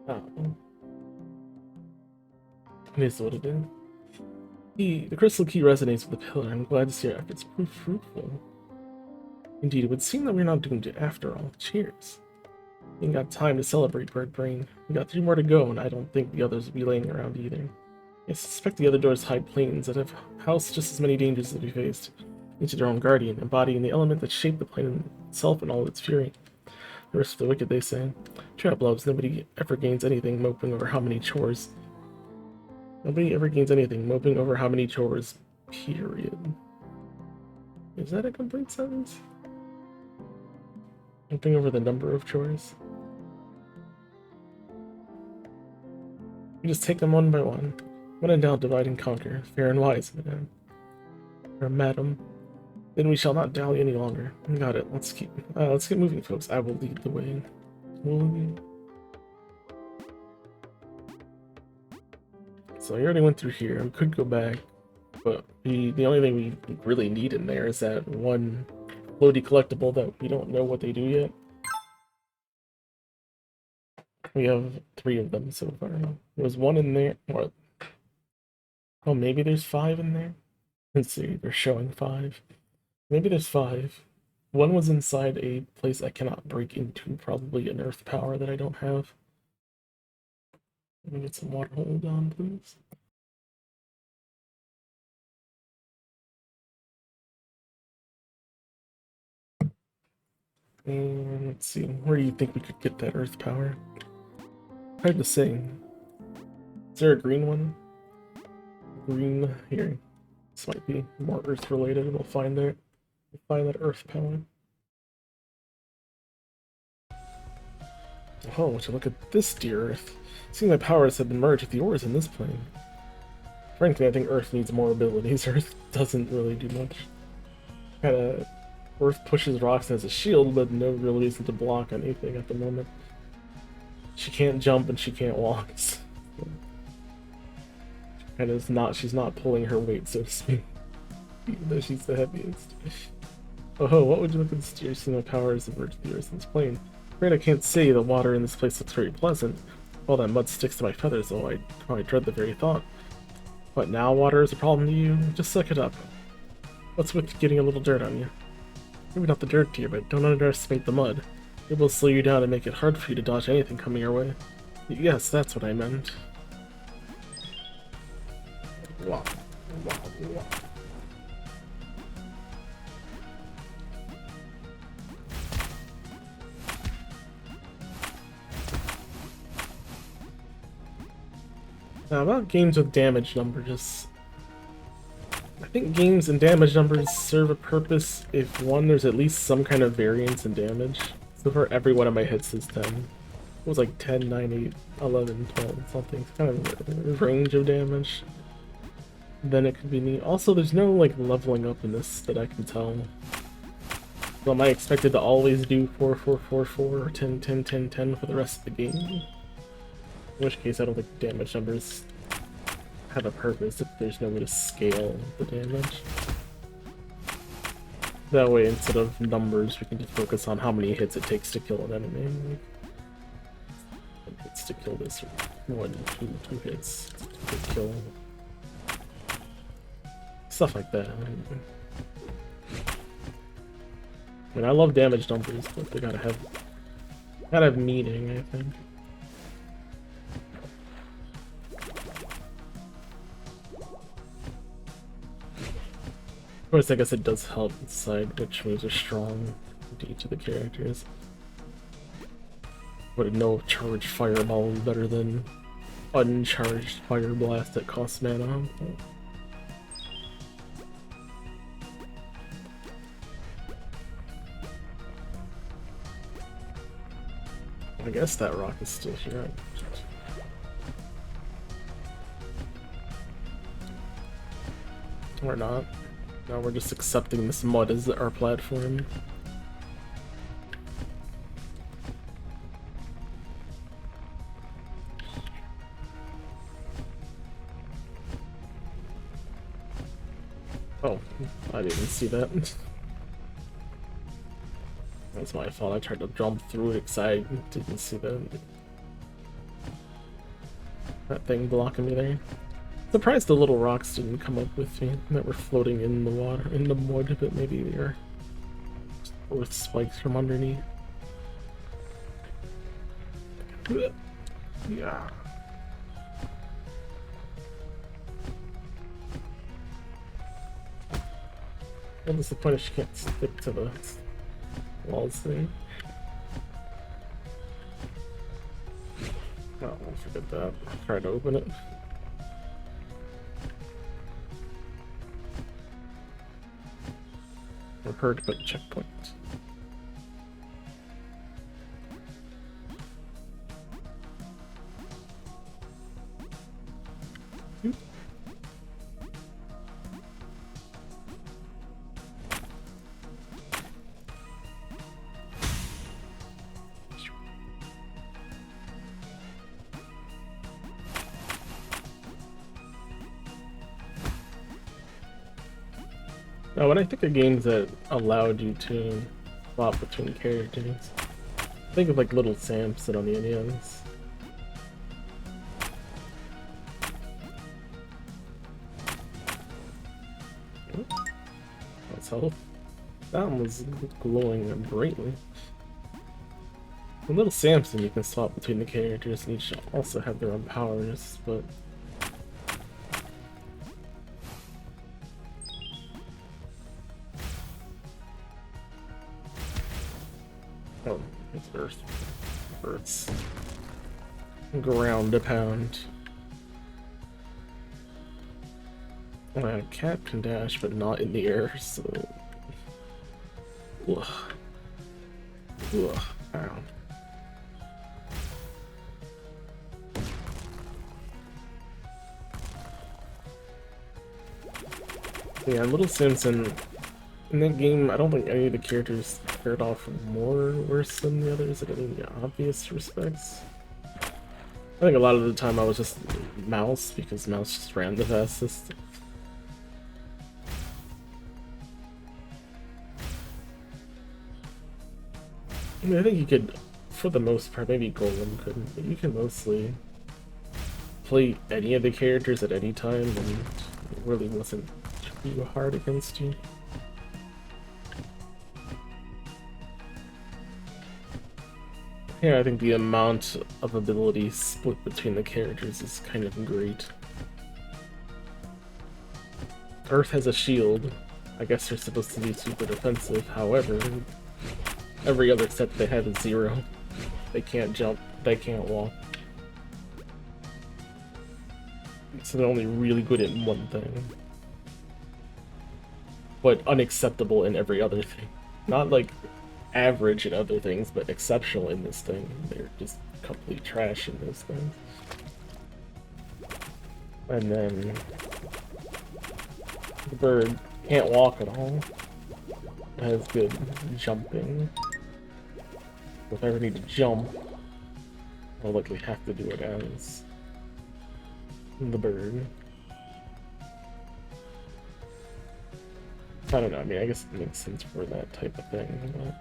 I don't know. It is what it is. The crystal key resonates with the pillar. I'm glad to see our efforts prove fruitful. Indeed, it would seem that we're not doomed after all. Cheers. We ain't got time to celebrate, Bird Brain. We got 3 more to go, and I don't think the others will be laying around either. I suspect the other doors hide planes that have housed just as many dangers as we faced, each their own guardian, embodying the element that shaped the plane itself in all its fury. The rest of the wicked, they say. Trap loves, nobody ever gains anything moping over how many chores. Nobody ever gains anything moping over how many chores, period. Is that a complete sentence? Moping over the number of chores? We just take them one by one. When in doubt, divide and conquer. Fair and wise, madam. Or madam. Then we shall not dally any longer. Got it. Let's get moving, folks. I will lead the way. So I already went through here. We could go back, but the only thing we really need in there is that one floaty collectible that we don't know what they do yet. We have 3 of them so far. There was 1 in there. What? Oh, maybe there's 5 in there? Let's see, they're showing 5. Maybe there's 5. 1 was inside a place I cannot break into, probably an earth power that I don't have. Let me get some water. Hold on, please. And let's see, where do you think we could get that earth power? Hard to say. Is there a green one? Green here. This might be more earth related. We'll find it. We'll find that earth power. Oh, would you look at this dear earth. Seeing my powers have been merged with the ores in this plane. Frankly, I think Earth needs more abilities. Earth doesn't really do much. Kinda, Earth pushes rocks as a shield, but no real reason to block anything at the moment. She can't jump and she can't walk. And she's not pulling her weight, so to speak. Even though she's the heaviest. Oh, what would you look at this dear? Seeing my powers have merged the Earth in this plane. Afraid I can't say the water in this place looks very pleasant. All that mud sticks to my feathers, though I probably dread the very thought. What now, water is a problem to you? Just suck it up. What's with getting a little dirt on you? Maybe not the dirt, dear, but don't underestimate the mud. It will slow you down and make it hard for you to dodge anything coming your way. Yes, that's what I meant. Wow. Wow. Wow. Now, about games with damage numbers, I think games and damage numbers serve a purpose if, one, there's at least some kind of variance in damage. So far, every one of my hits is 10. It was like 10, 9, 8, 11, 12, something. It's kind of a range of damage. Then it could be neat. Also, there's no, like, leveling up in this that I can tell. So am I expected to always do 4, 4, 4, 4, or 10, 10, 10, 10 for the rest of the game? In which case, I don't think damage numbers have a purpose if there's no way to scale the damage. That way, instead of numbers, we can just focus on how many hits it takes to kill an enemy. Like, hits to kill this, or 1, 2 hits to kill. Stuff like that. I mean, I love damage numbers, but they gotta have meaning, I think. Of course, I guess it does help decide which moves are strong to each of the characters. But no charged fireball is better than uncharged fire blast that costs mana. I guess that rock is still here. Or not. Now we're just accepting this mud as our platform. Oh, I didn't see that. That's my fault. I tried to jump through it because I didn't see that thing blocking me there. Surprised the little rocks didn't come up with me that were floating in the water, in the mud, but maybe they're with spikes from underneath. Yeah. I'm disappointed she can't stick to the walls thing. Oh, I'll forget that. Try to open it. Or her to put a checkpoint. Now, when I think of games that allowed you to swap between characters, I think of like Little Samson on the NES. That's health. That one was glowing brightly. In Little Samson, you can swap between the characters and each also have their own powers, but oh, it's Earth. Earth's ground to pound. Cat can dash, but not in the air, so. Ugh. Ugh. Ow. Yeah, Little Samson. In that game, I don't think any of the characters fared off more worse than the others in any obvious respects. I think a lot of the time I was just Mouse, because Mouse just ran the fastest. I mean, I think you could, for the most part, maybe Golem couldn't, but you can mostly play any of the characters at any time, and it really wasn't too hard against you. Yeah, I think the amount of ability split between the characters is kind of great. Earth has a shield. I guess they're supposed to be super defensive, however, every other set they have is 0. They can't jump, they can't walk. So they're only really good at one thing. But unacceptable in every other thing. Not like average in other things, but exceptional in this thing. They're just complete trash in those things. And then the bird can't walk at all. It has good jumping. If I ever need to jump, I'll likely have to do it as the bird. I don't know, I mean, I guess it makes sense for that type of thing, but...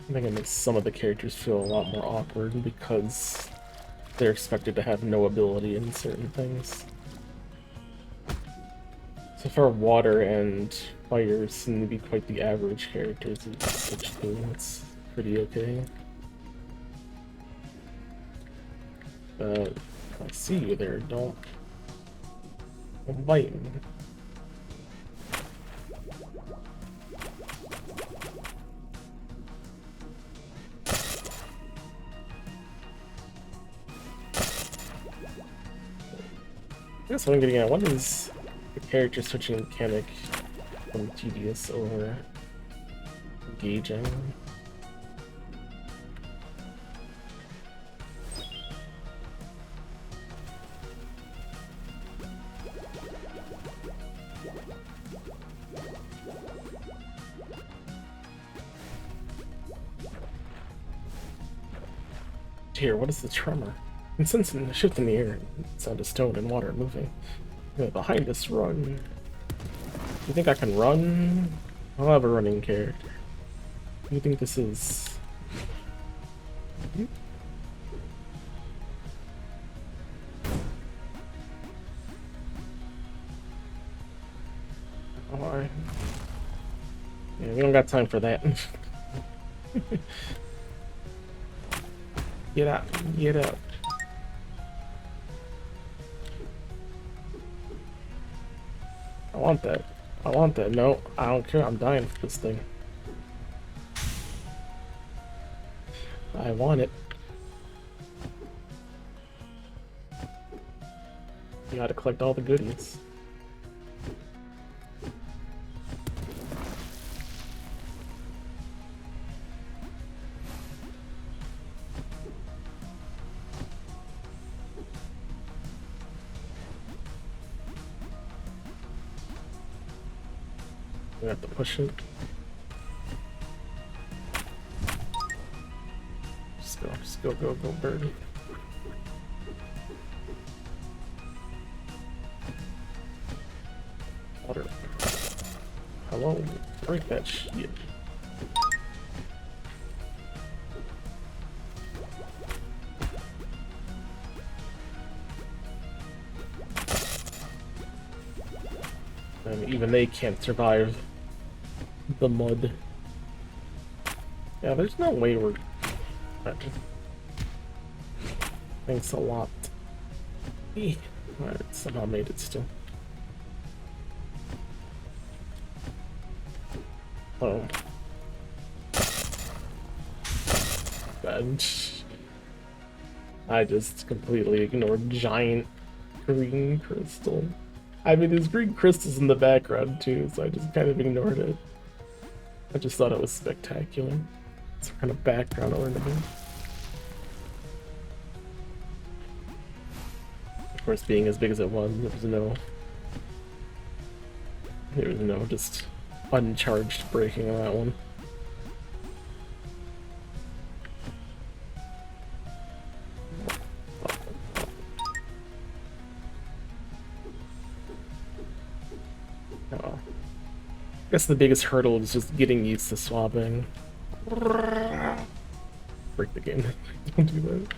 I think it makes some of the characters feel a lot more awkward because they're expected to have no ability in certain things. So far, water and fire seem to be quite the average characters in Switch 2. It's pretty okay. I see you there, don't bite me. That's what I'm getting at. What is the character switching mechanic from tedious or engaging? Here, what is the tremor? And sensing a shift in the air, sound of stone and water moving. Yeah, behind us, run. You think I can run? I'll have a running character. What do you think this is? Alright. Yeah, we don't got time for that. Get out. Get out. I want that. I want that. No, I don't care. I'm dying for this thing. I want it. You gotta collect all the goodies. We have to push it. Just go, bird. Water. Hello, break that shit. And even they can't survive the mud. Yeah, there's no way we're... Thanks a lot. Alright, somehow made it still. Oh. Bad. I just completely ignored giant green crystal. I mean, there's green crystals in the background too, so I just kind of ignored it. I just thought it was spectacular. It's kind of background ornament. Of course, being as big as it was, there was no just uncharged breaking on that one. Oh. I guess the biggest hurdle is just getting used to swapping. Break the game. Don't do that.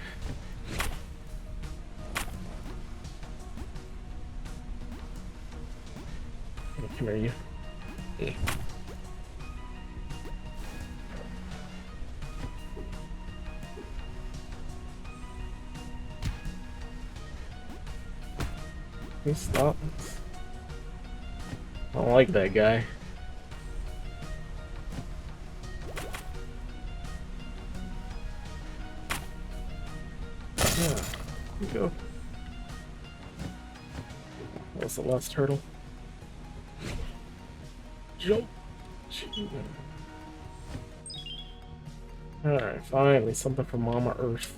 Come here, you. Yeah. He stopped. I don't like that guy. Yeah, here you go. That's the last turtle. Jump! Alright, finally something from Mama Earth.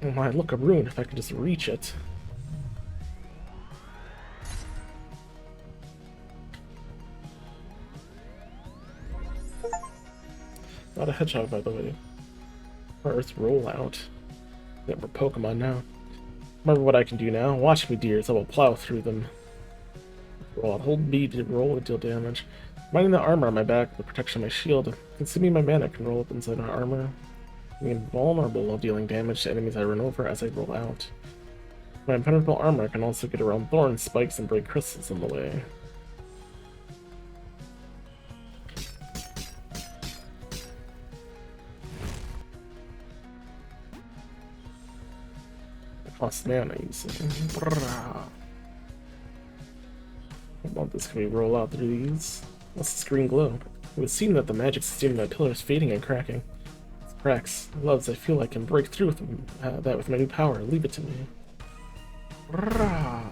Oh my, look, a rune, if I could just reach it. Not a hedgehog, by the way. Earth rollout. Yeah, we're Pokemon now. Remember what I can do now? Watch me, dears. I will plow through them. Roll out. Hold B to roll and deal damage. Reminding the armor on my back, the protection of my shield. Consuming my mana can roll up inside my armor. Being invulnerable while dealing damage to enemies I run over as I roll out. My impenetrable armor can also get around thorns, spikes, and break crystals in the way. Cost mana, you see. I want this. Can we roll out through these? What's the screen glow? It would seem that the magic sustaining my pillar is fading and cracking. It's cracks. Loves, I feel I can break through with that with my new power. Leave it to me. Oh,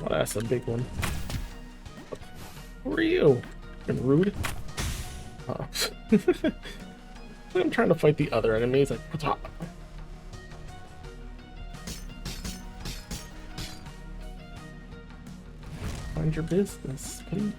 that's a big one. Who are you? Been rude? Oh. I'm trying to fight the other enemies. Like, what's up? Mind your business, please.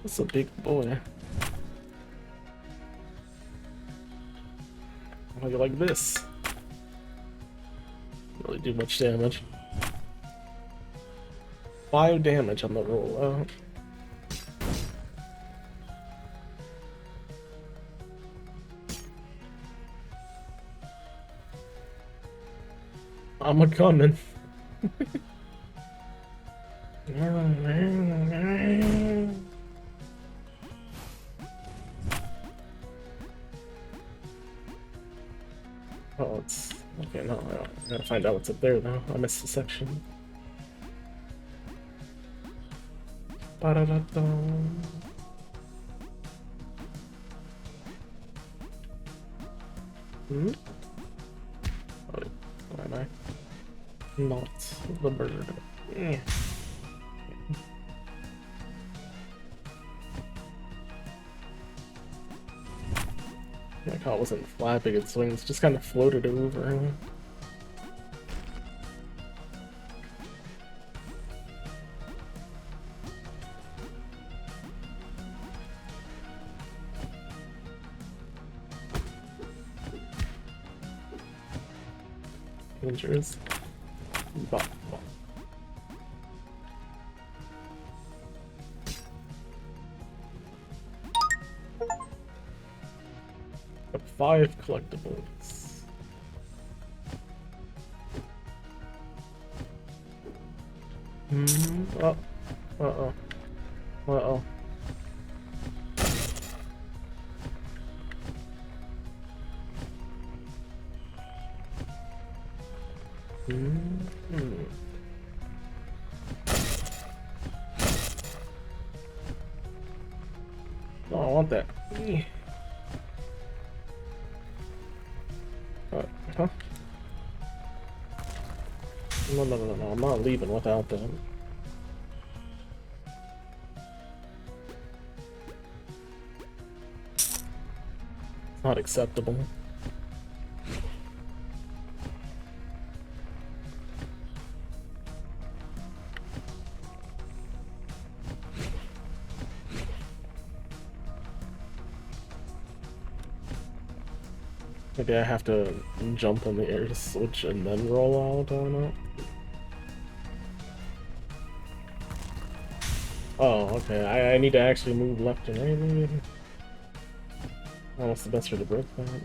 That's a big boy. How you like this? Really do much damage. 5 damage on the rollout. I'm a coming. Oh, it's okay. No, I gotta find out what's up there though. I missed the section. Ba-da-da-da. Hmm? Oh, where am I? Not the bird. Eh. Like how it wasn't flapping its wings, just kind of floated over. Dangerous. But, got 5 collectibles. Oh. Uh-oh. Uh-oh. Oh, I want that. Huh? No, I'm not leaving without them. It's not acceptable. Maybe I have to jump in the air to switch and then roll out on it. Oh, okay. I need to actually move left and right, maybe? Oh, what's the best way to break that?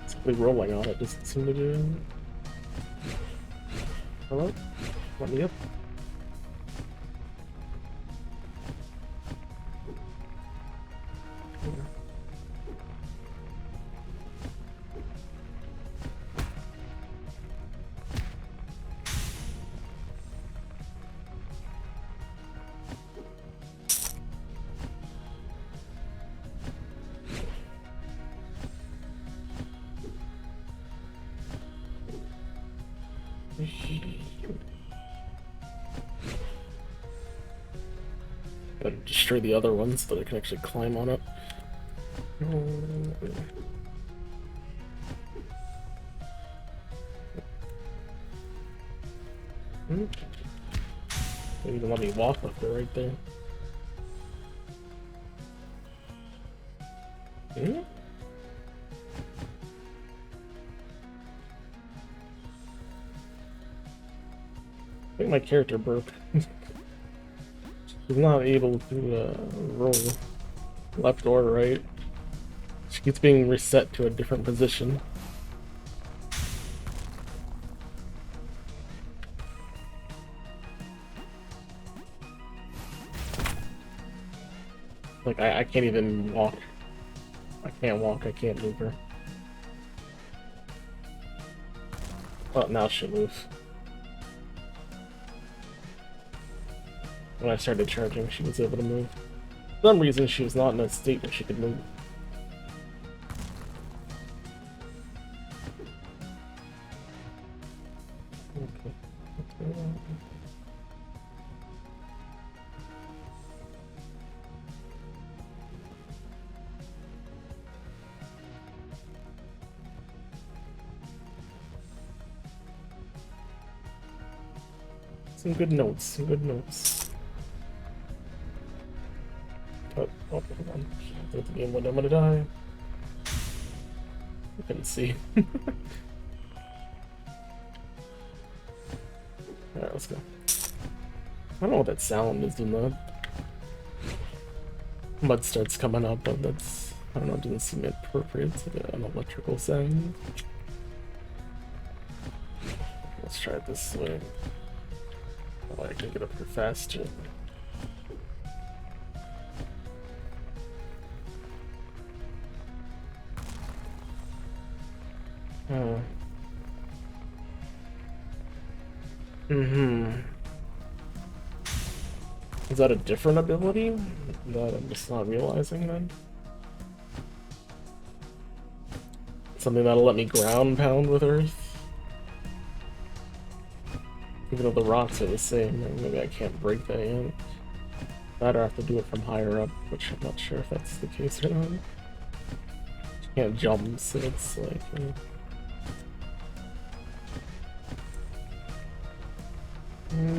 Simply rolling on it doesn't seem to do it. Hello? Let me up. Gotta destroy the other ones so that I can actually climb on it. They even let me walk up there right there. I think my character broke. She's not able to roll left or right. She keeps being reset to a different position. Like, I can't even walk. I can't walk, I can't move her. Oh, now she'll move. When I started charging, she was able to move. For some reason, she was not in a state where she could move. Okay. Some good notes, some good notes. Oh, hold on. I think the game when I'm gonna die. I couldn't see. Alright, let's go. I don't know what that sound is when the mud starts coming up, but that's, I don't know, it doesn't seem appropriate. It's like an electrical sound. Let's try it this way. Oh, I can get up here faster. Oh. Is that a different ability that I'm just not realizing then? Something that'll let me ground pound with earth? Even though the rocks are the same, maybe I can't break that yet. That or I have to do it from higher up, which I'm not sure if that's the case or not. You can't jump, so it's like...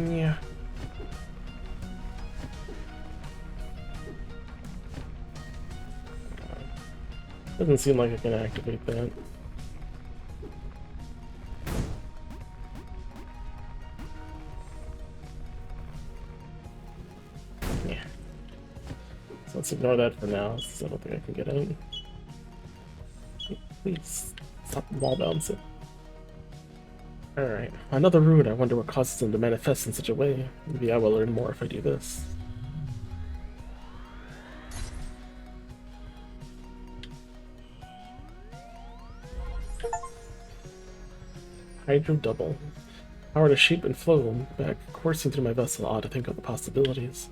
yeah. Doesn't seem like I can activate that. Yeah. So let's ignore that for now, since I don't think I can get out. Please, stop the wall bouncing. Alright, another rune. I wonder what causes them to manifest in such a way. Maybe I will learn more if I do this. Hydro Double. Power to shape and flow back, coursing through my vessel. Odd to think of the possibilities.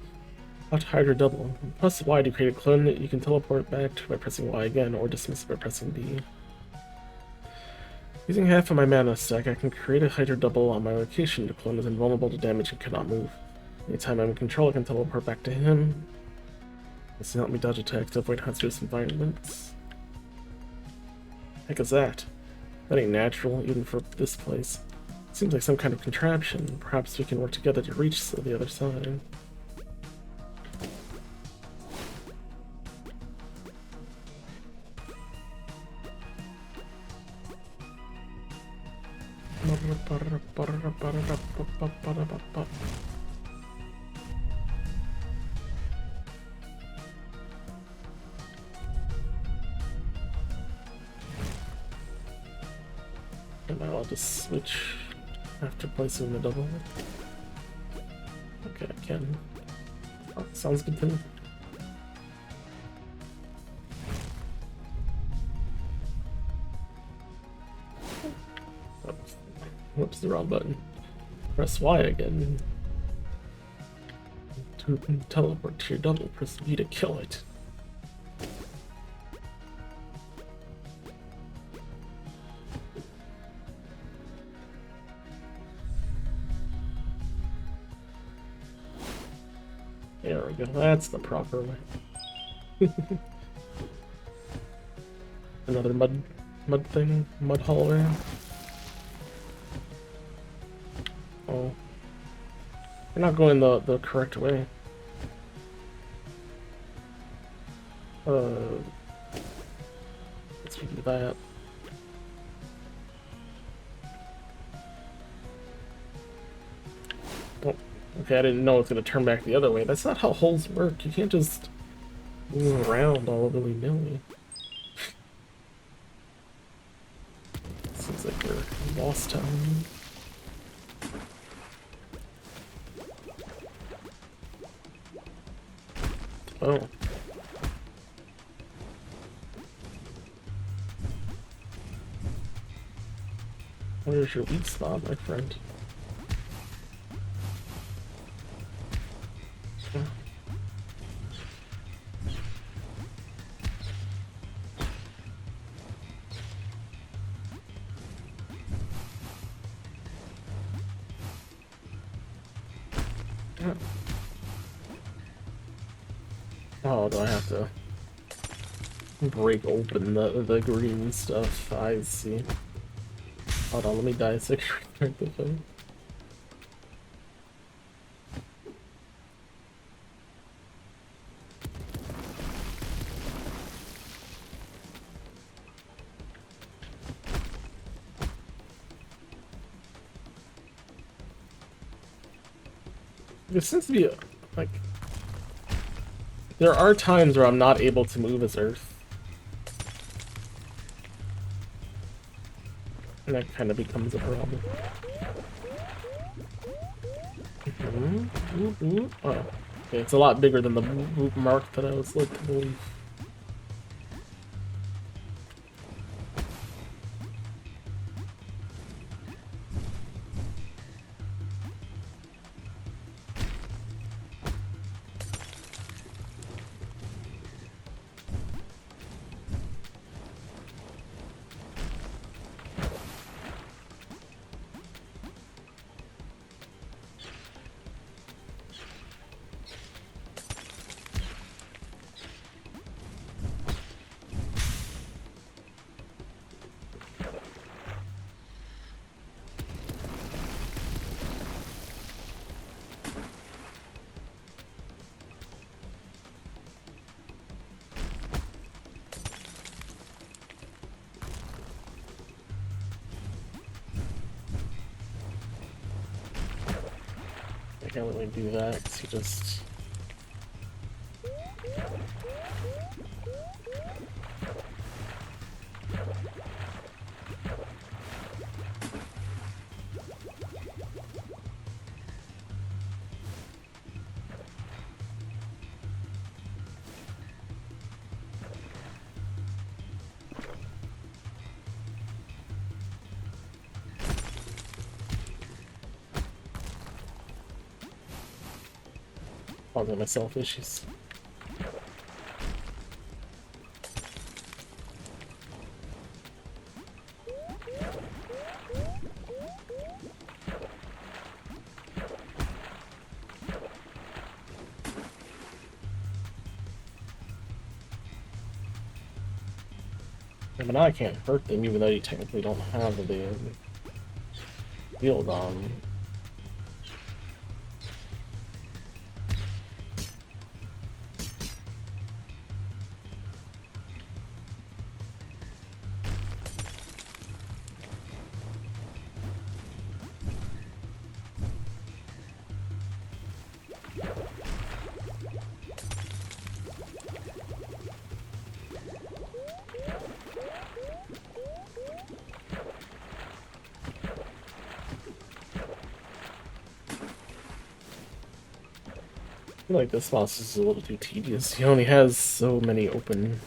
Hot Hydro Double. Press Y to create a clone that you can teleport back to by pressing Y again, or dismiss it by pressing B. Using half of my mana stack, I can create a Hydro Double on my location. The clone is invulnerable to damage and cannot move. Anytime I'm in control, I can teleport back to him. This will help me dodge attacks to avoid hazardous environments. Heck is that? That ain't natural, even for this place. Seems like some kind of contraption. Perhaps we can work together to reach the other side. And now I'll just switch after placing the double. Okay, I can. Oh, sounds good to me. Oops. Whoops, the wrong button. Press Y again. To teleport to your double, press V to kill it. There we go, that's the proper way. Another mud thing, mud hallway. Oh. We're not going the correct way. Let's do that. Oh, okay, I didn't know it's gonna turn back the other way. That's not how holes work. You can't just move around all willy-nilly. Seems like we're lost town. Oh. Where's your weak spot, my friend? Oh, do I have to break open the green stuff? I see. Hold on, let me dissect the thing. There seems to be, like... There are times where I'm not able to move as Earth. And that kind of becomes a problem. Oh, okay, it's a lot bigger than the mark that I was led to believe. I can't really do that because he just... causing myself issues. Yeah, but now I can't hurt them even though you technically don't have the shield on. I feel like this boss is a little too tedious. He only has so many open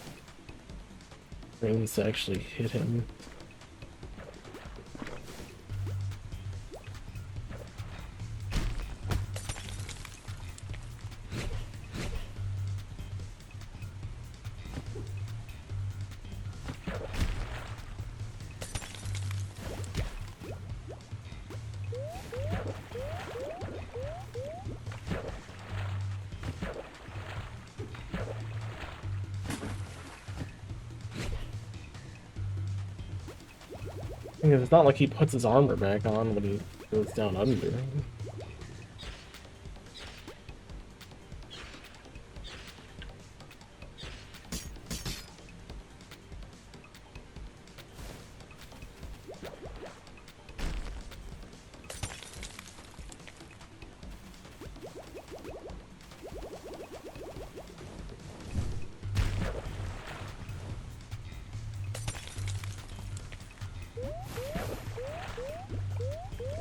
rings to actually hit him. Because it's not like he puts his armor back on when he goes down under.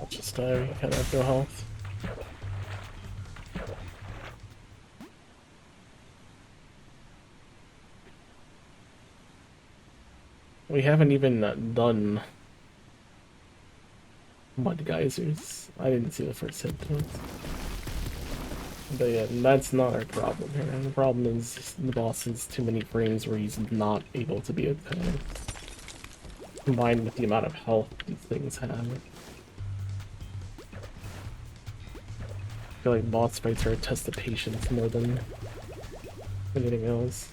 Just die, kind of have no health. We haven't even done mud geysers. I didn't see the first hit to it. But yeah, that's not our problem here. The problem is the boss has too many frames where he's not able to be attacked. Combined with the amount of health these things have. I feel like boss fights are a test of patience more than anything else.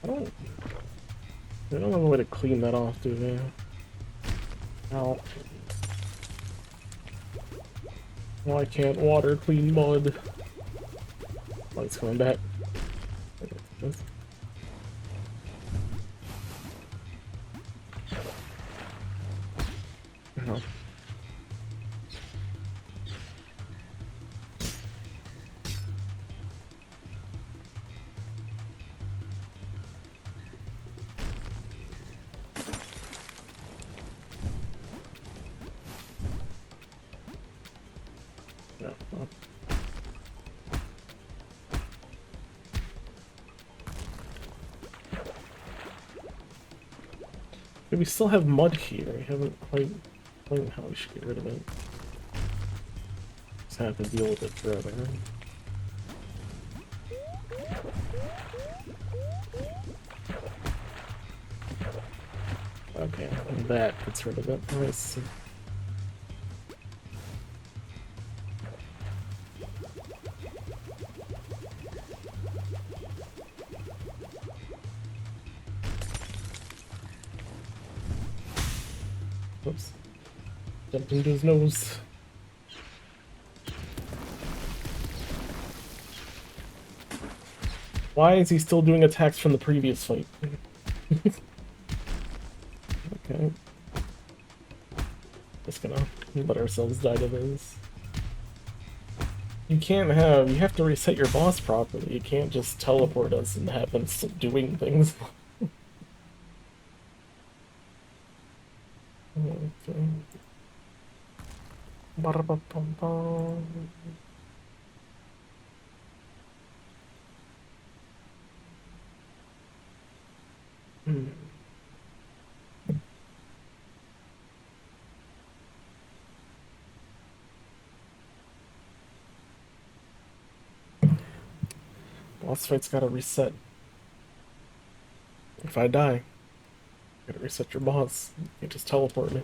I don't have a way to clean that off, do they? Ow. Why can't water clean mud? Light's coming back. No. No. We still have mud here. We haven't quite learned how we should get rid of it. Just have to deal with it forever. Okay, that gets rid of it. Nice. Oops. Jumped into his nose. Why is he still doing attacks from the previous fight? Okay. Just gonna let ourselves die to this. You have to reset your boss properly. You can't just teleport us and have them doing things. Okay. Ba-da-ba-bum-bum. Boss fight's gotta reset. If I die, you gotta reset your boss. You can't just teleport me.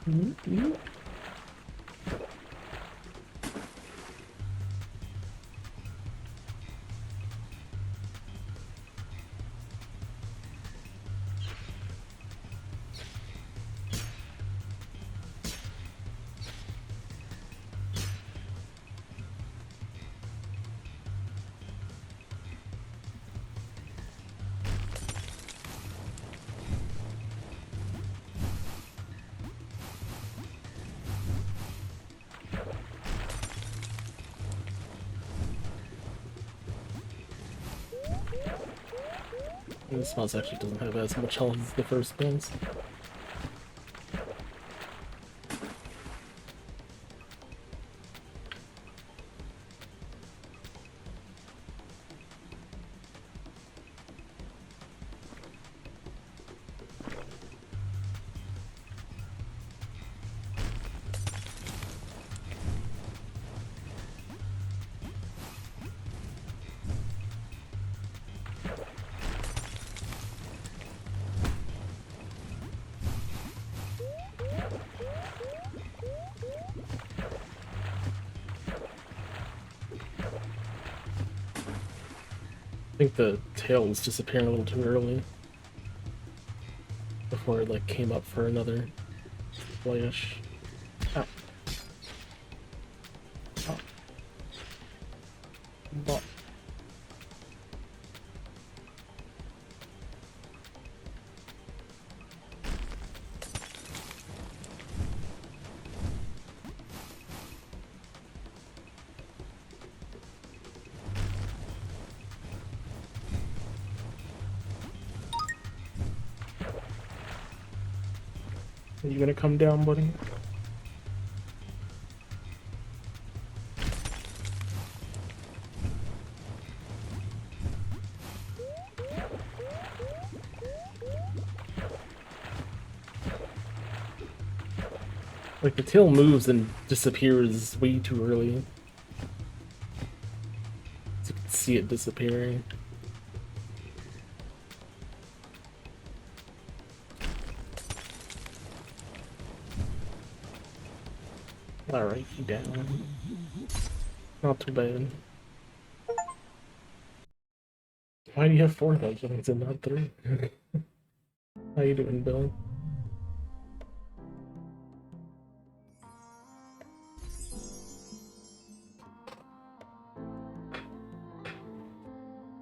Mm-hmm. This boss actually doesn't have as much health as the first boss. I think the tail was disappearing a little too early before it like came up for another flash. Ow. Ow. But Are you gonna come down, buddy? Like, the tail moves and disappears way too early. So you can see it disappearing. Alright, you down. Not too bad. Why do you have 4 dungeons and not 3? How you doing, Bill?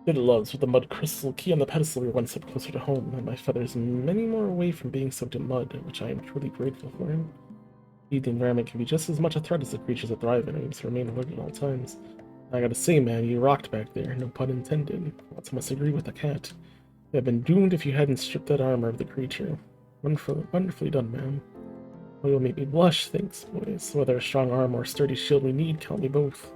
Good loves with the mud crystal key on the pedestal. We're one step closer to home, and my feathers many more away from being soaked in mud, which I am truly grateful for. Indeed, the environment can be just as much a threat as the creatures that thrive in it. We must remain alert at all times. I gotta say, man, you rocked back there. No pun intended. Lots must agree with the cat. You have been doomed if you hadn't stripped that armor of the creature. Wonderfully done, man. Oh, you'll make me blush, thanks, boys. Whether a strong arm or a sturdy shield we need, count me both.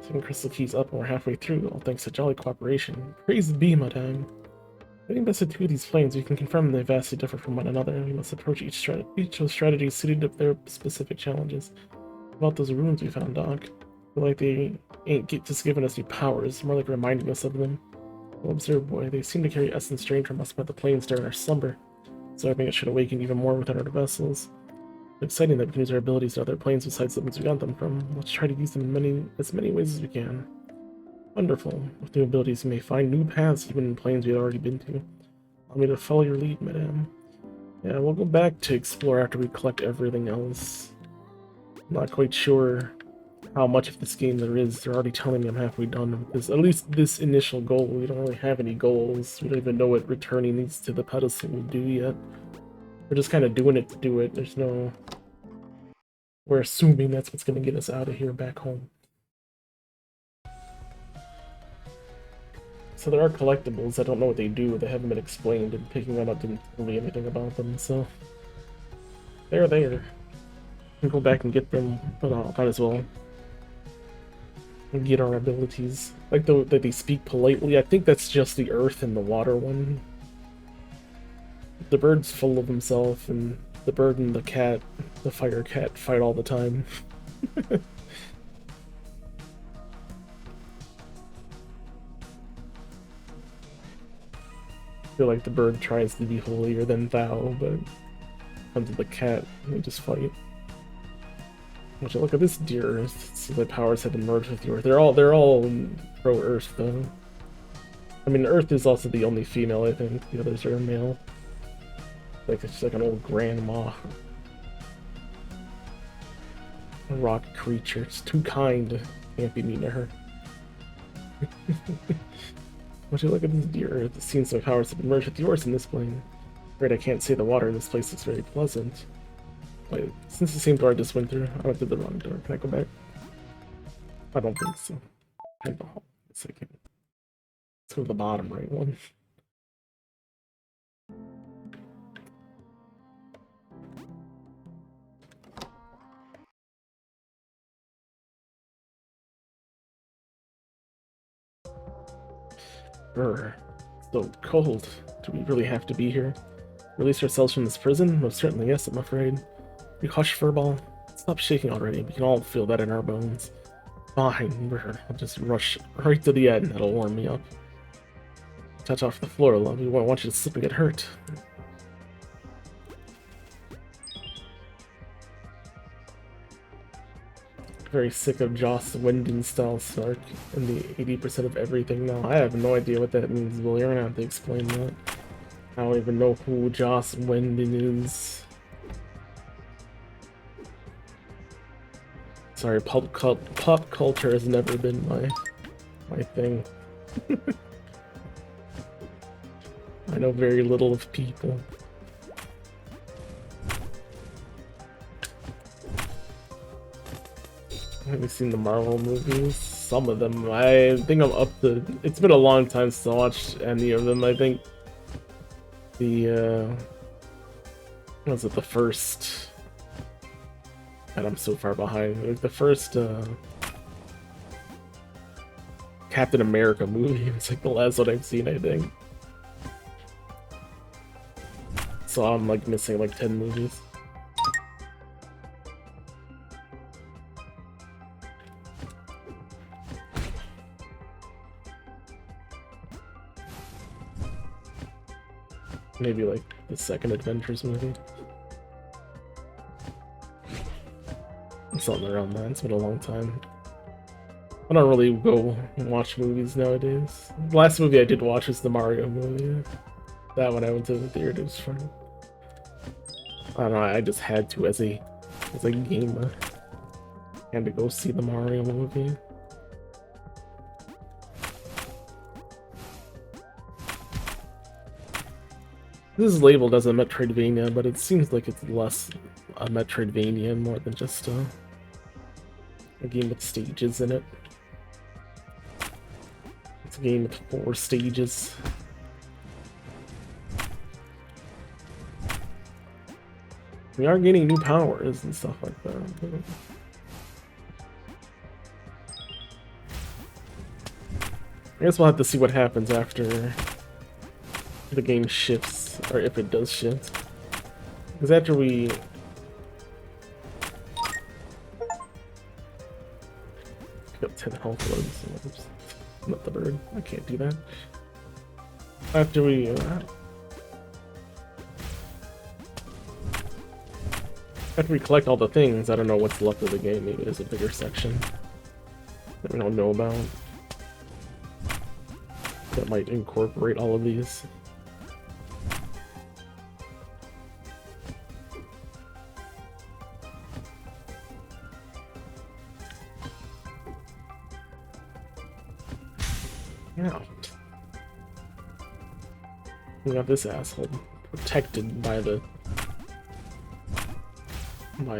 7 crystal keys up and we're halfway through, all thanks to jolly cooperation. Praise be, madame. Getting best of 2 of these planes, we can confirm they vastly differ from one another. We must approach each of strategies suited to their specific challenges. About those runes we found, Doc. I feel like they ain't just giving us new powers, more like reminding us of them. Well observed, boy. They seem to carry essence drained from us by the planes during our slumber, so I think it should awaken even more within our vessels. It's exciting that we can use our abilities to other planes besides the ones we got them from. Let's try to use them in as many ways as we can. Wonderful. With new abilities, we may find new paths even in planes we've already been to. Allow me to follow your lead, madame. Yeah, we'll go back to explore after we collect everything else. I'm not quite sure how much of this game there is. They're already telling me I'm halfway done, because at least this initial goal, we don't really have any goals. We don't even know what returning these to the pedestal will do yet. We're just kind of doing it to do it. There's no... We're assuming that's what's going to get us out of here back home. So there are collectibles. I don't know what they do. They haven't been explained, and picking them up didn't tell me anything about them, so... They're there. We can go back and get them, but might as well. And get our abilities. Like that they speak politely. I think that's just the earth and the water one. The bird's full of himself, and the bird and the cat, the fire cat, fight all the time. I feel like the bird tries to be holier than thou, but comes to the cat, and they just fight. Would you look at this dear Earth? So the powers have been merged with yours. They're all pro Earth though. I mean, Earth is also the only female. I think the others are male. Like it's like an old grandma. A rock creature. It's too kind. Can't be mean to her. Would you look at this dear Earth? It seems my powers have been merged with yours in this plane. Afraid I can't see the water in this place. Looks very pleasant. Wait, since the same door I just went through, I went through the wrong door. Can I go back? I don't think so. Let's go to the bottom right one. Brr. So cold. Do we really have to be here? Release ourselves from this prison? Most certainly yes, I'm afraid. You hush, Furball. Stop shaking already. We can all feel that in our bones. Fine, I'll just rush right to the end. That'll warm me up. Touch off the floor, love. We won't want you to slip and get hurt. Very sick of Joss Whedon style Stark and the 80% of everything now. I have no idea what that means, Will. You're gonna have to explain that. I don't even know who Joss Whedon is. Sorry, pop culture has never been my thing. I know very little of people. Have you seen the Marvel movies? Some of them. I think I'm up to... It's been a long time since I watched any of them. I think The was it the first? And I'm so far behind. Like the first Captain America movie. It's like the last one I've seen, I think. So I'm like missing like 10 movies. Maybe like the second Adventures movie. Something around that. It's been a long time. I don't really go watch movies nowadays. The last movie I did watch was the Mario movie. That one I went to the theaters for. I don't know, I just had to as a gamer. I had to go see the Mario movie. This is labeled as a Metroidvania, but it seems like it's less a Metroidvania and more than just a game with stages in it. It's a game with 4 stages. We are getting new powers and stuff like that. I guess we'll have to see what happens after the game shifts, or if it does shift. Because after we... Got 10 health loads. Not the bird. I can't do that. After we... after we collect all the things, I don't know what's left of the game. Maybe there's a bigger section that we don't know about that might incorporate all of these. Yeah. We got this asshole protected by the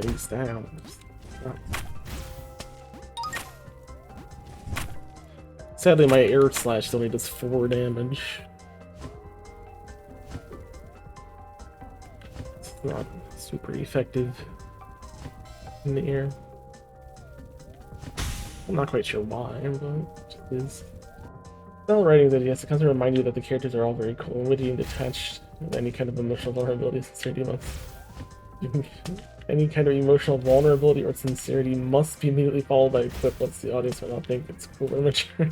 these stabs. Oh. Sadly, my air slash only does 4 damage. It's not super effective in the air. I'm not quite sure why, but it is. Spell writing that yes, it comes to remind you that the characters are all very cool, witty, and detached with any kind of emotional vulnerability, sincerity any kind of emotional vulnerability or sincerity must be immediately followed by a clip once the audience will not think it's cool or mature.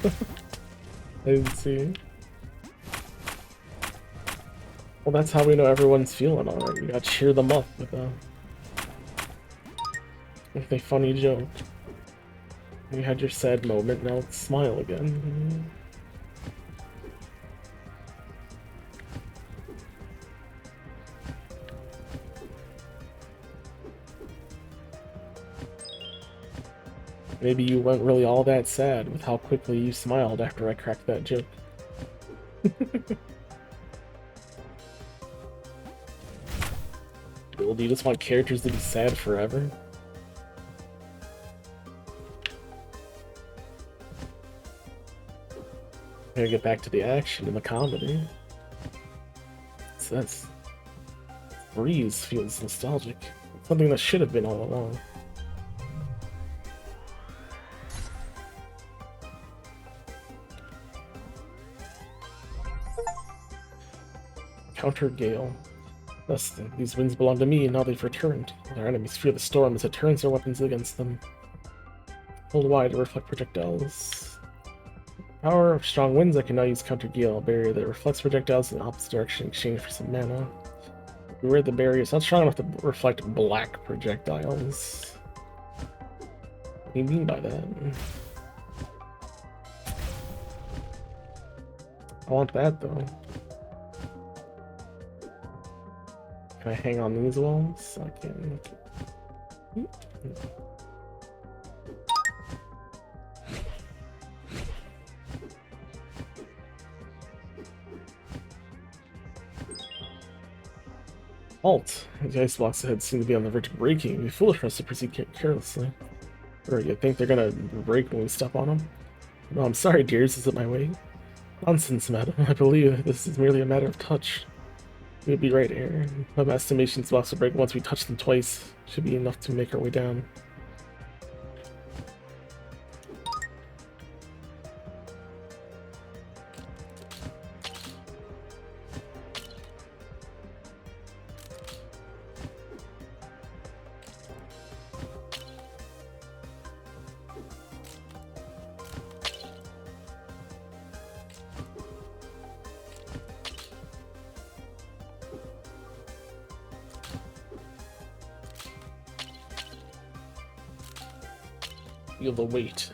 I didn't see. Well, that's how we know everyone's feeling alright. We gotta cheer them up with a funny joke. You had your sad moment, now let's smile again. Maybe you weren't really all that sad with how quickly you smiled after I cracked that joke. Bill, do you just want characters to be sad forever? Gotta get back to the action and the comedy. It says Breeze feels nostalgic. Something that should have been all along. Counter Gale. Thus, these winds belong to me, and now they've returned. Their enemies fear the storm as it turns their weapons against them. Hold wide to reflect projectiles. Power of strong winds, I can now use Counter Gale, a barrier that reflects projectiles in the opposite direction in exchange for some mana. Beware the barrier is not strong enough to reflect black projectiles. What do you mean by that? I want that, though. Can I hang on these walls? I can. Halt! The ice blocks ahead seem to be on the verge of breaking. It'd be foolish for us to proceed carelessly. Or you think they're gonna break when we step on them? No, I'm sorry, dears. Is it my way? Nonsense, madam. I believe this is merely a matter of touch. We'll be right here. My estimations blocks will break once we touch them twice. Should be enough to make our way down. Feel the weight.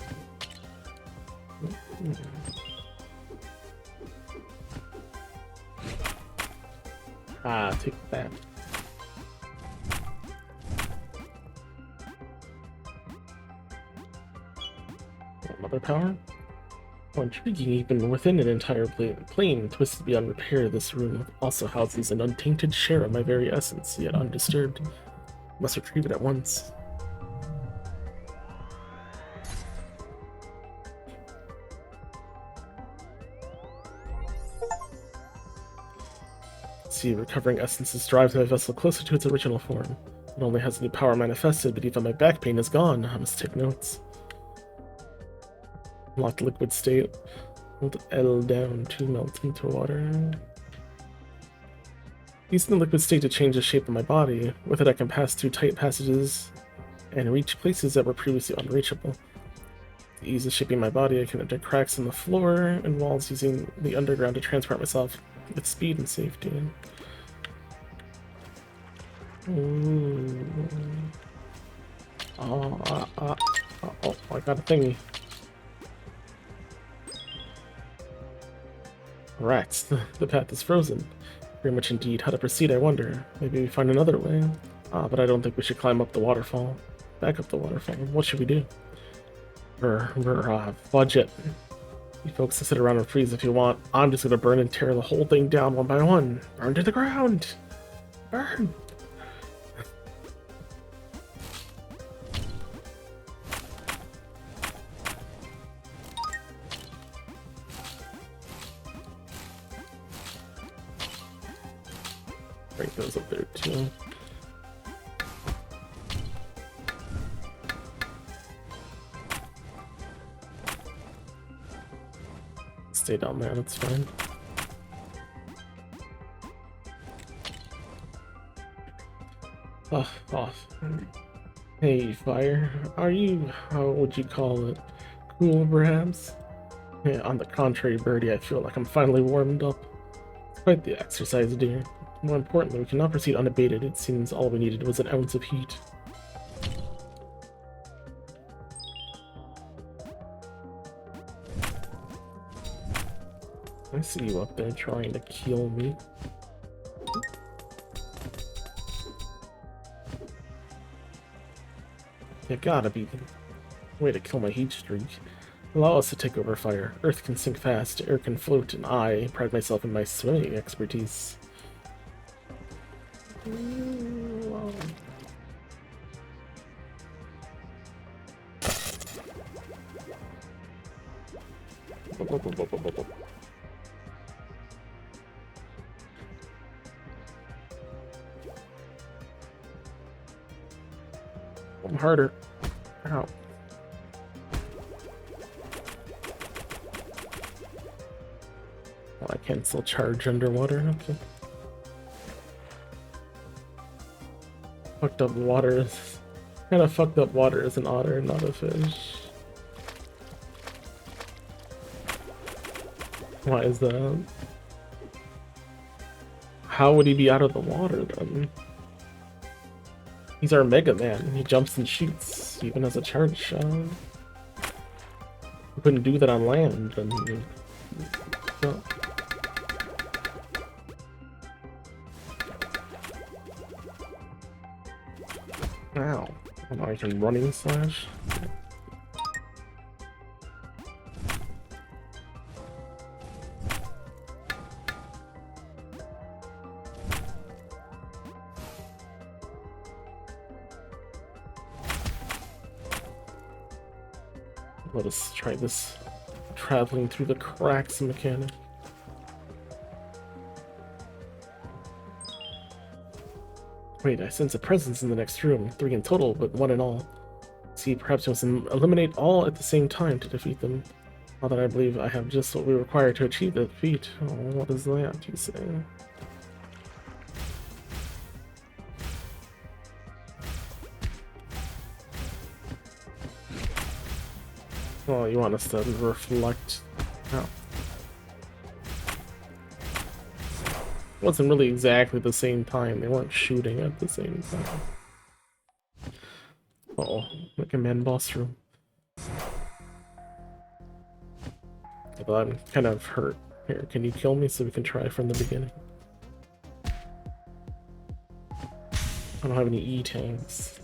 Ah, take that. Mother power? Oh, intriguing, even within an entire plane twisted beyond repair, this room also houses an untainted share of my very essence, yet undisturbed. Must retrieve it at once. See, recovering essences drives my vessel closer to its original form. It only has new power manifested, but even my back pain is gone. I must take notes. Locked liquid state. Hold L down to melt into water. Using the liquid state to change the shape of my body. With it I can pass through tight passages and reach places that were previously unreachable. To ease the shaping of my body, I can enter cracks in the floor and walls using the underground to transport myself with speed and safety. Ooh. Oh, I got a thingy. Rats, the path is frozen. Very much indeed. How to proceed, I wonder. Maybe we find another way. But I don't think we should climb up the waterfall. Back up the waterfall. What should we do? We're budget. You folks can sit around and freeze if you want. I'm just gonna burn and tear the whole thing down one by one. Burn to the ground! Burn! Break those up there too. Stay down there, that's fine. Off. Hey, fire. Are you, how would you call it, cool perhaps? Yeah, on the contrary, Birdie, I feel like I'm finally warmed up. Quite the exercise, dear. More importantly, we cannot proceed unabated. It seems all we needed was an ounce of heat. I see you up there trying to kill me. You gotta be the way to kill my heat streak. Allow us to take over fire. Earth can sink fast, air can float, and I pride myself in my swimming expertise. I'm harder. Ow. Oh, I can still charge underwater. Okay. Fucked up water is kind of fucked up water is an otter, not a fish. Why is that? How would he be out of the water then? He's our Mega Man. He jumps and shoots, even as a charge shot. We couldn't do that on land. And ow! Oh, I can running slash. Let us try this traveling through the cracks mechanic. Wait, I sense a presence in the next room. 3 in total, but 1 in all. See, perhaps we must eliminate all at the same time to defeat them. Now that I believe I have just what we require to achieve the feat. Oh, what is that, you say? Oh, you want us to reflect? Oh. It wasn't really exactly the same time. They weren't shooting at the same time. Uh-oh, like a man boss room. But I'm kind of hurt. Here, can you kill me so we can try from the beginning? I don't have any E-tanks.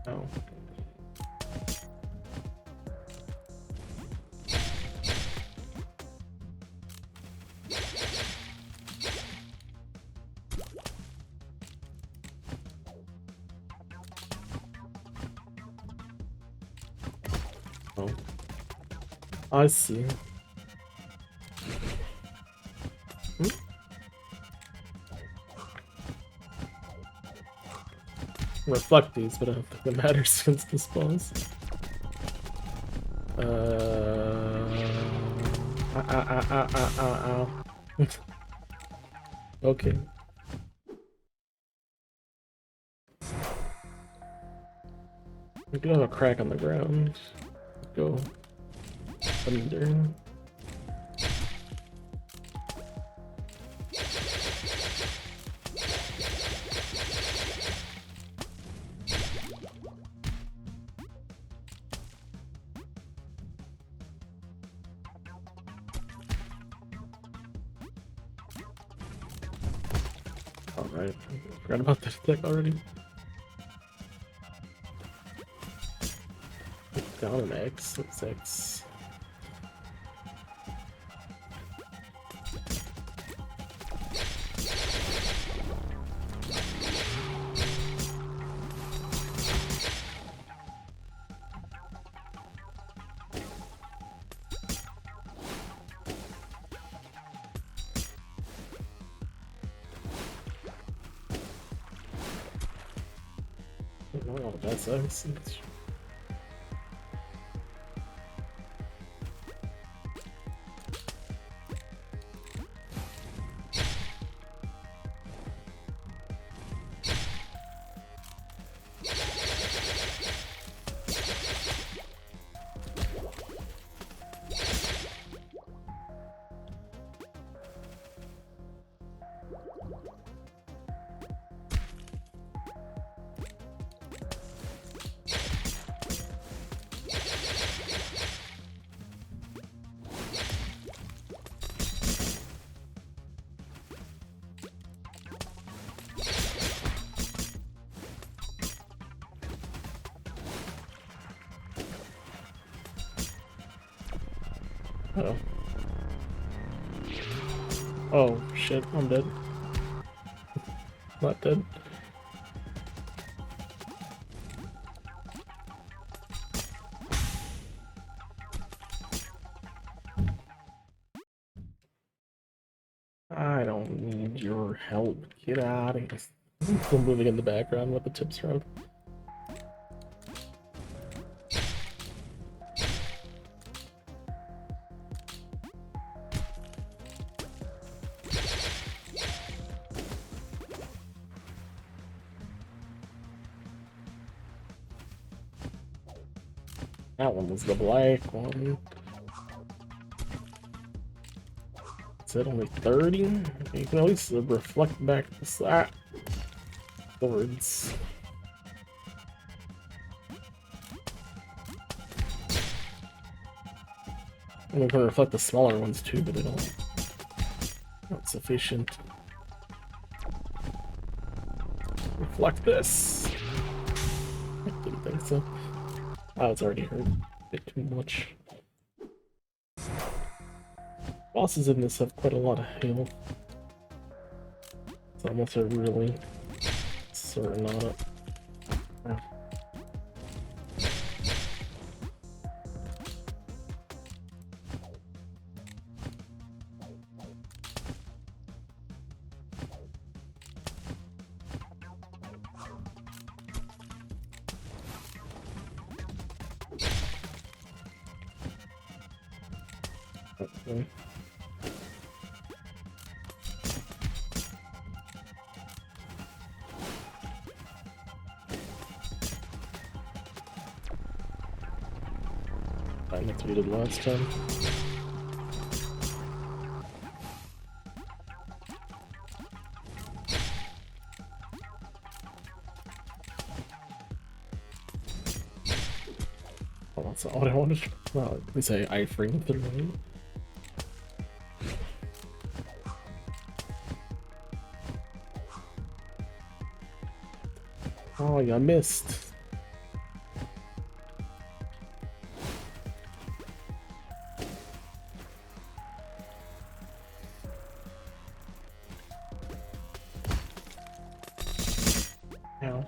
Oh. Oh. I see. Hmm? Reflect these, but I don't think it matters since this boss. Okay. We do have a crack on the ground. Go under. Alright, forgot about that attack already. Down an X, that's X. Oh, that's X. Uh-oh. Oh, shit, I'm dead. Not dead. I don't need your help. Get out of here. I'm still moving in the background with the tips from. That one was the black one. Is it only 30? You can at least reflect back the slap swords. And we can reflect the smaller ones too, but they don't. Not sufficient. Reflect this. I didn't think so. Oh, it's already hurt a bit too much. Bosses in this have quite a lot of health. It's almost a really certain on it. Oh. Okay. Fine, that's what we did last time. Oh, that's not what I wanted. Well, at least I framed through it. Oh, you missed. Ow.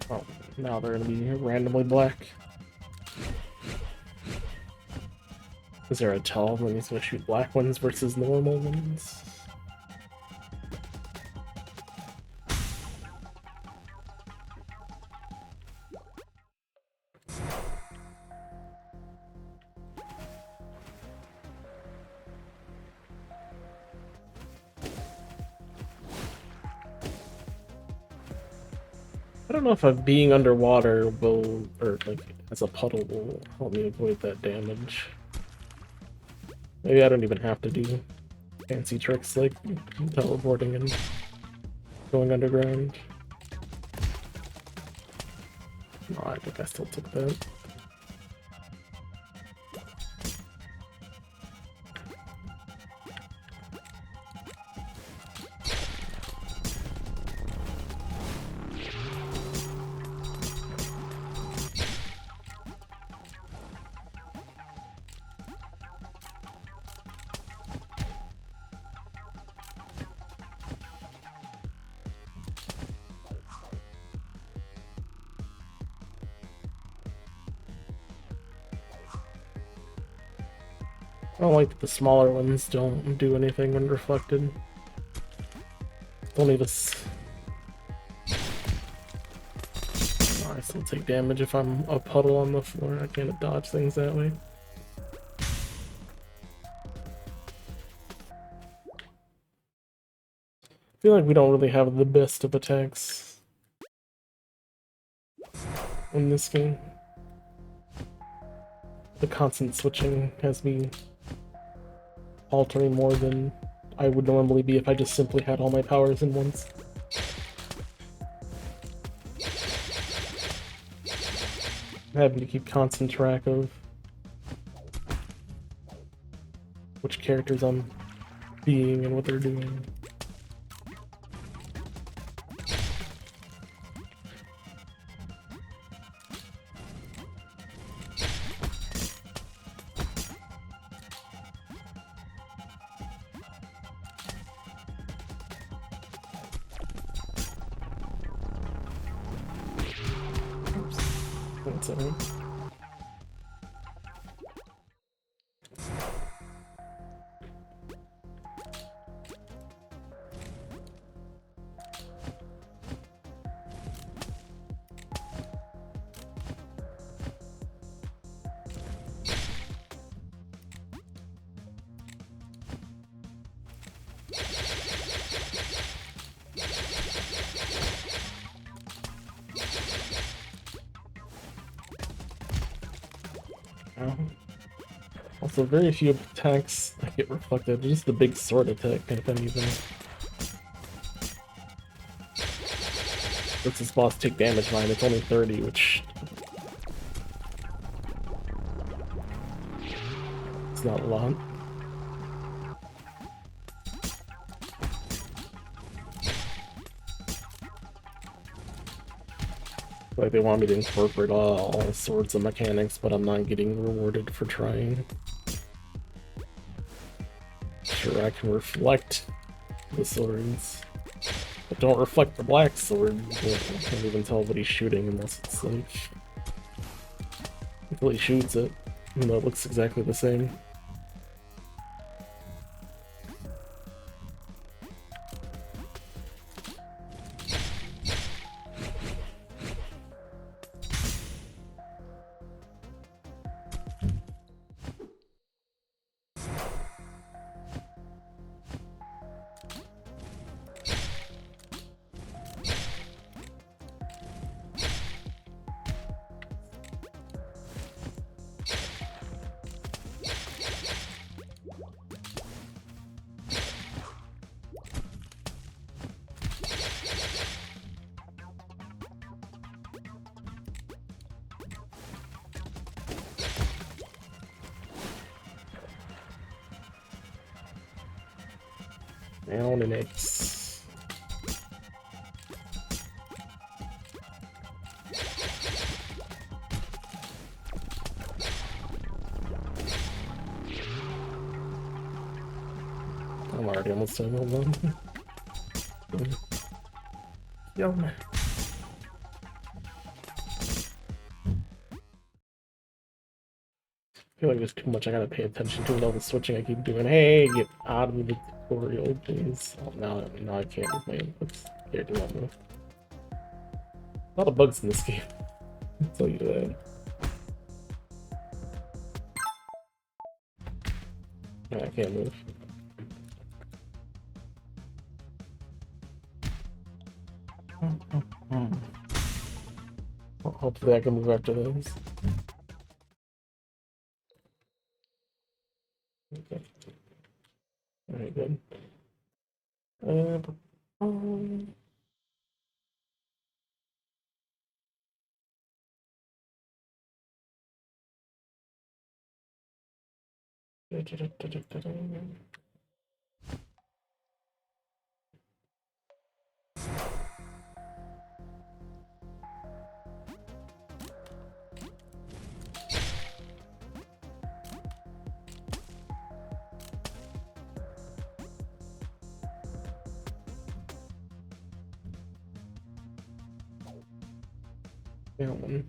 Oh, now they're gonna be randomly black. Is there a tell when he's gonna shoot black ones versus normal ones? I don't know if being underwater will, or like as a puddle, will help me avoid that damage. Maybe I don't even have to do fancy tricks like teleporting and going underground. No, I think I still took that. I don't like that the smaller ones don't do anything when reflected. Only this. Oh, I still take damage if I'm a puddle on the floor. I can't dodge things that way. I feel like we don't really have the best of attacks in this game. The constant switching has me altering more than I would normally be if I just simply had all my powers in once. Having to keep constant track of which characters I'm being and what they're doing. That's alright. Also, very few attacks that get reflected. Just the big sword attack, if anything. Lets this boss take damage line. It's only 30, which it's not a lot. Like they want me to incorporate all sorts of mechanics, but I'm not getting rewarded for trying. Sure, I can reflect the swords. that don't reflect the black sword. You can't even tell what he's shooting unless it's like until he shoots it, even though it looks exactly the same. Down and X. I'm already almost done. Hold on. Yum. I feel like there's too much I gotta pay attention to with all the switching I keep doing. Hey, get out of the tutorial, please. Oh, now I can't move my inputs. Here, do not move. A lot of bugs in this game. I'll tell you that. No, I can't move. Well, hopefully I can move after this. Okay. Alright, good. Yeah, one.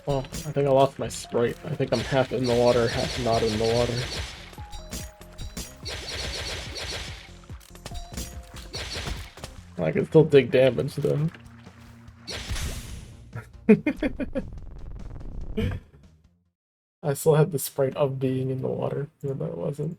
Oh, I think I lost my sprite. I think I'm half in the water, half not in the water. I can still take damage though. I still had the sprite of being in the water, even though it wasn't.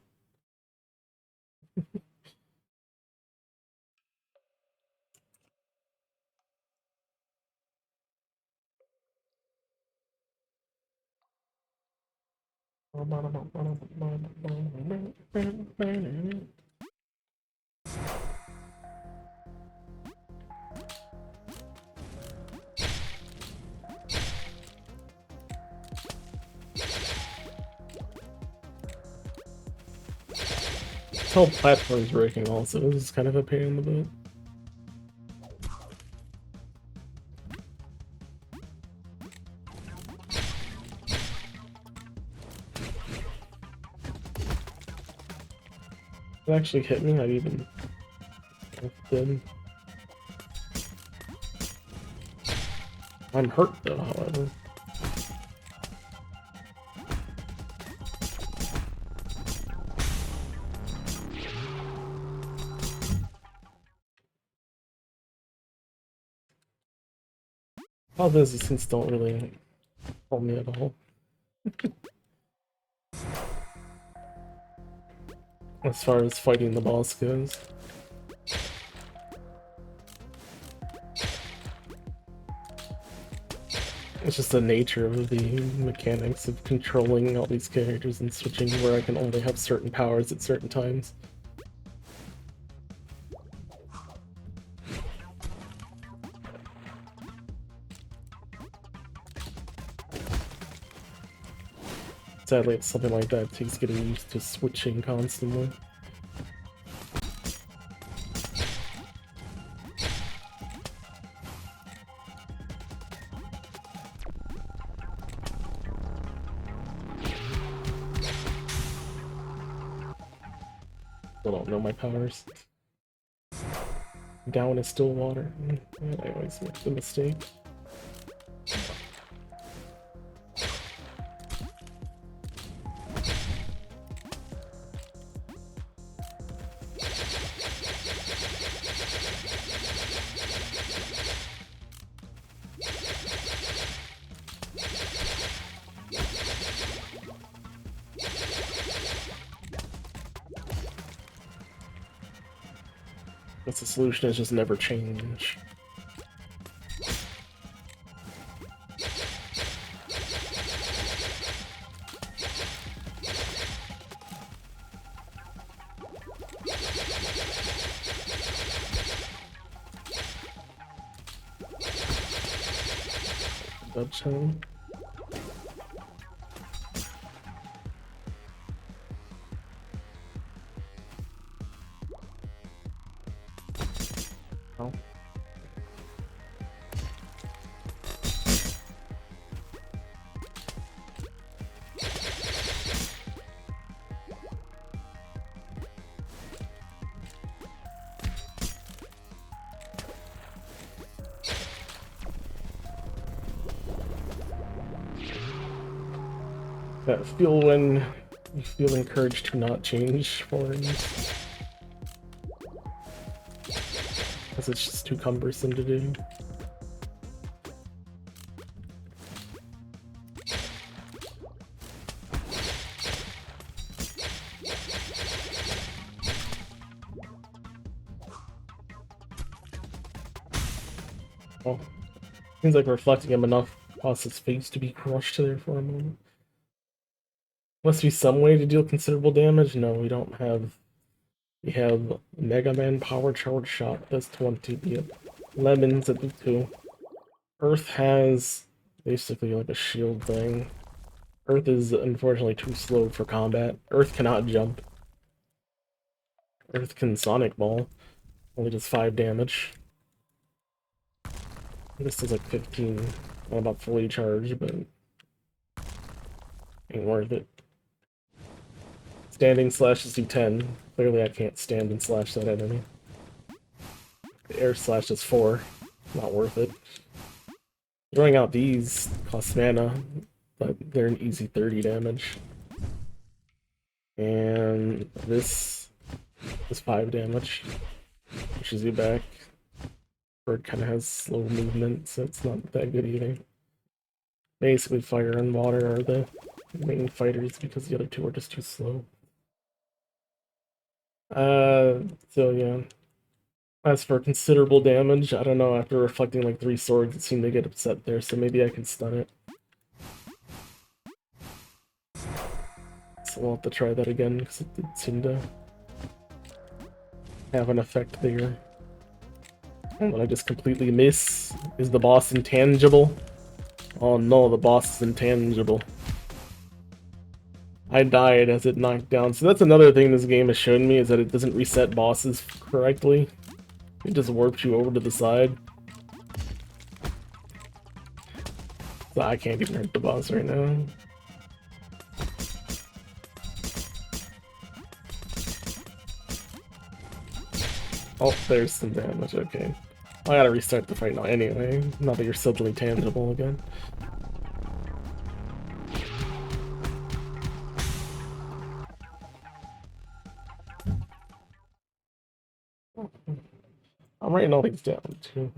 This whole platform's breaking also. This is kind of a pain in the butt. It actually hit me, not even did. I'm hurt though, however. All those things don't really help me at all. As far as fighting the boss goes. It's just the nature of the mechanics of controlling all these characters and switching where I can only have certain powers at certain times. Sadly, it's something like that. It takes getting used to switching constantly. Still don't know my powers. Down is still water. I always make the mistake. That's the solution, is just never change. Dodge him. Oh. That feel when you feel encouraged to not change forms. Because it's just too cumbersome to do. Oh. Seems like reflecting him enough caused his face to be crushed there for a moment. Must be some way to deal considerable damage? No, we don't have. We have Mega Man Power Charge Shot, does 20. We have Lemons that do 2. Earth has basically like a shield thing. Earth is unfortunately too slow for combat. Earth cannot jump. Earth can Sonic Ball, only does 5 damage. This does like 15. Not about fully charged, but ain't worth it. Standing slashes do 10. Clearly I can't stand and slash that enemy. The air slash is 4. Not worth it. Throwing out these costs mana, but they're an easy 30 damage. And this is 5 damage. Pushes you back. Bird kind of has slow movement, so it's not that good either. Basically, fire and water are the main fighters because the other two are just too slow. So yeah. As for considerable damage, I don't know, after reflecting like 3 swords, it seemed to get upset there, so maybe I can stun it. So we'll have to try that again, because it did seem to have an effect there. And what I just completely miss is the boss intangible. Oh no, the boss is intangible. I died as it knocked down. So that's another thing this game has shown me, is that it doesn't reset bosses correctly. It just warps you over to the side. So I can't even hurt the boss right now. Oh, there's some damage, okay. I gotta restart the fight now anyway, now that you're suddenly tangible again. I'm writing all these down too.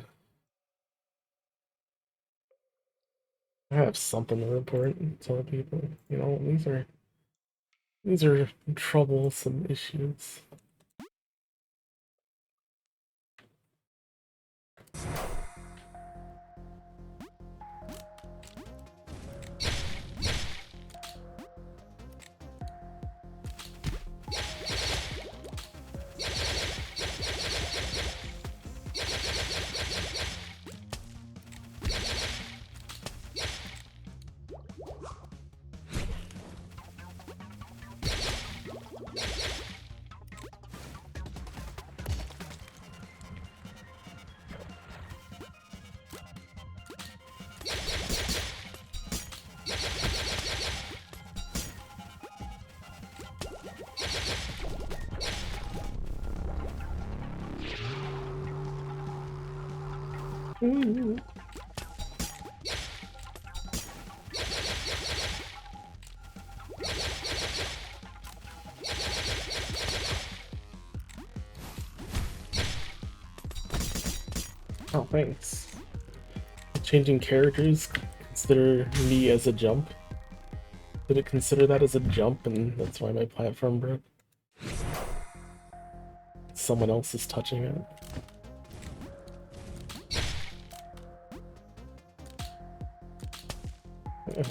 have something to report and tell people. You know, these are troublesome issues. Mm. Oh, thanks. Changing characters, consider me as a jump. Did it consider that as a jump, and that's why my platform broke? Someone else is touching it. Oh.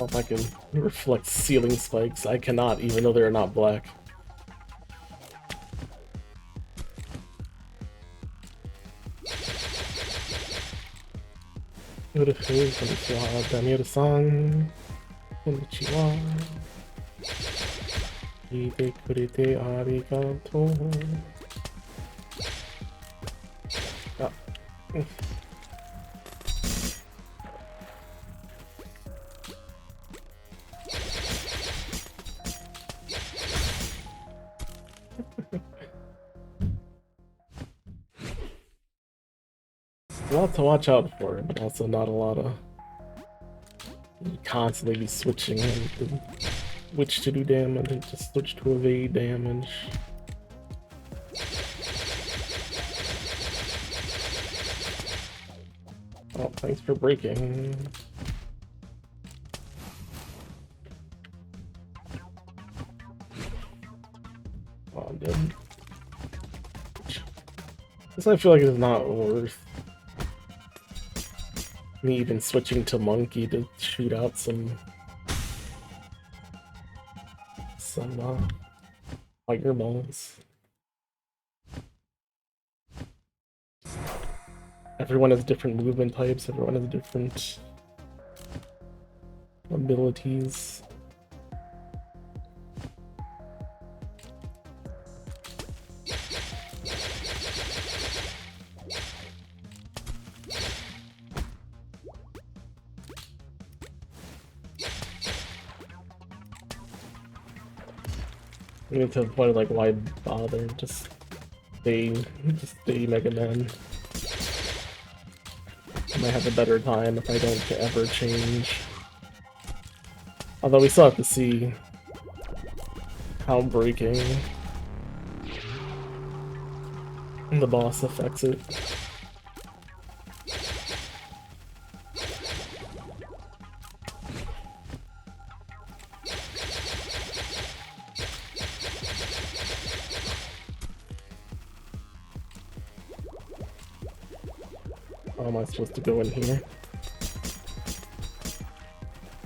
If I can reflect ceiling spikes, I cannot, even though they're not black. Beautiful, konnichiwa, Daniel-san. Konnichiwa. Ite kurete arigato. Ah. A lot to watch out for, but also not a lot of constantly be switching which to do damage and just switch to evade damage. Oh, thanks for breaking. Oh, I'm dead. This I feel like it's not worth me even switching to monkey to shoot out some fireballs. Everyone has different movement types, everyone has different abilities. Even to the point of like, why bother? Just stay Mega Man. I might have a better time if I don't ever change. Although we still have to see how breaking the boss affects it. How am I supposed to go in here?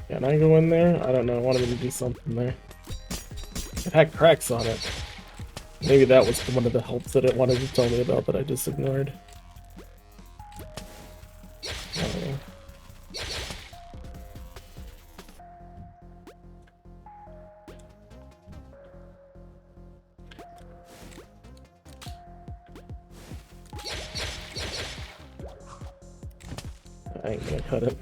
Can I go in there? I don't know. I wanted me to do something there. It had cracks on it. Maybe that was one of the helps that it wanted to tell me about that I just ignored. I don't know. I ain't gonna cut it.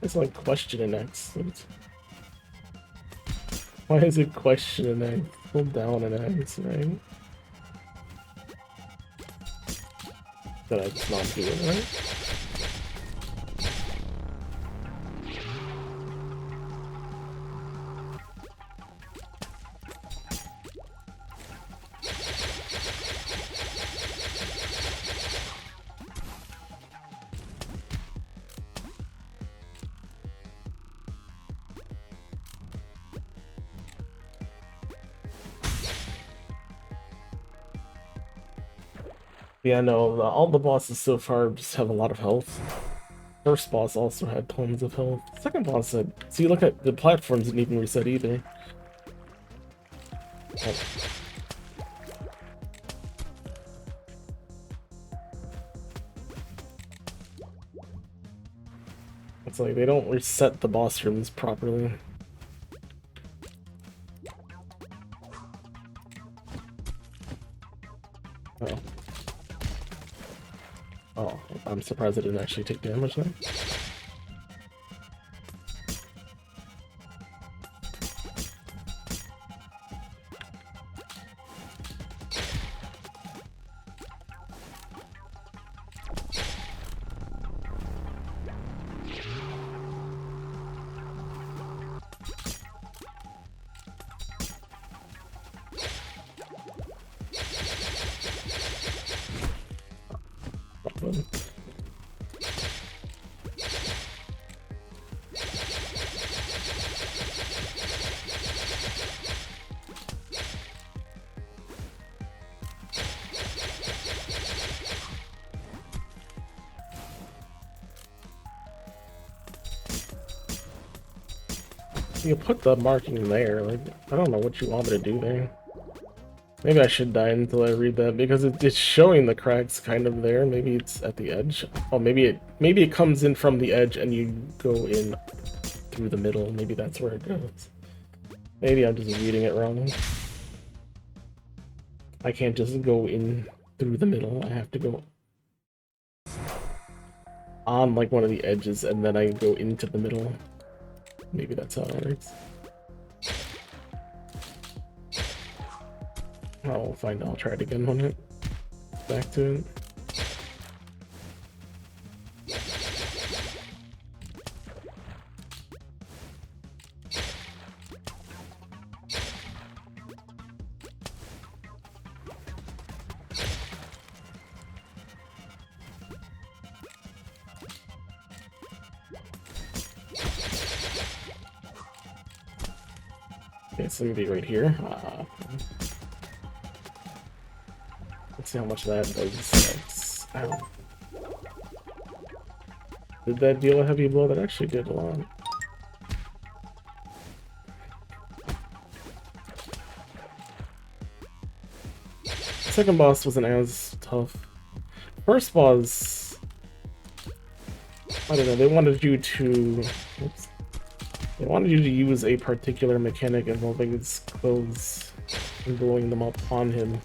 It's like question and X. Why is it question and X? Hold down and X, right? That I just not do it, right? Yeah, no, all the bosses so far just have a lot of health. First boss also had tons of health. Second boss had... See, look at the platforms didn't even reset either. Oh. It's like they don't reset the boss rooms properly. Oh. Oh, I'm surprised I didn't actually take damage now. You put the marking there, like, I don't know what you want me to do there. Maybe I should die until I read that, because it's showing the cracks kind of there. Maybe it's at the edge. Oh, maybe it comes in from the edge and you go in through the middle. Maybe that's where it goes. Maybe I'm just reading it wrong. I can't just go in through the middle. I have to go on like one of the edges and then I go into the middle. Maybe that's how it works. I'll find out. I'll try it again when it back to it. Okay, so maybe right here. Let's see how much that does. Ow. Did that deal a heavy blow? That actually did a lot. Second boss wasn't as tough. First boss, I don't know, they wanted you to... Oops. They wanted you to use a particular mechanic involving his clothes and blowing them up on him.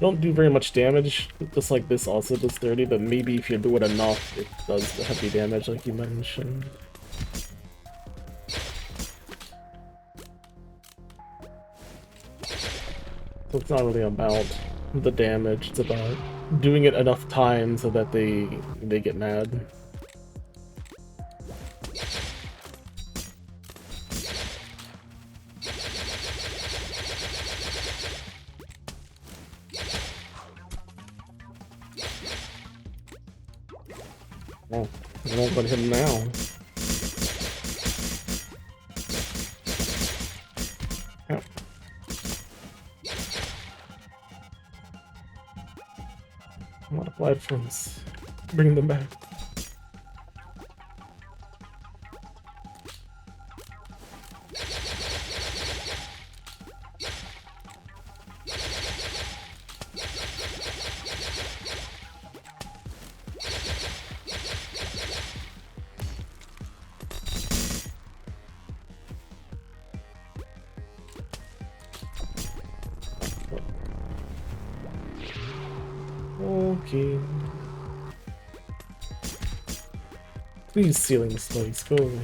Don't do very much damage, just like this also does 30, but maybe if you do it enough, it does the heavy damage like you mentioned. So it's not really about the damage, it's about doing it enough times so that they get mad. Oh, I won't let him now. Oh. A lot of platforms. Bring them back. Please, ceiling spikes, go away.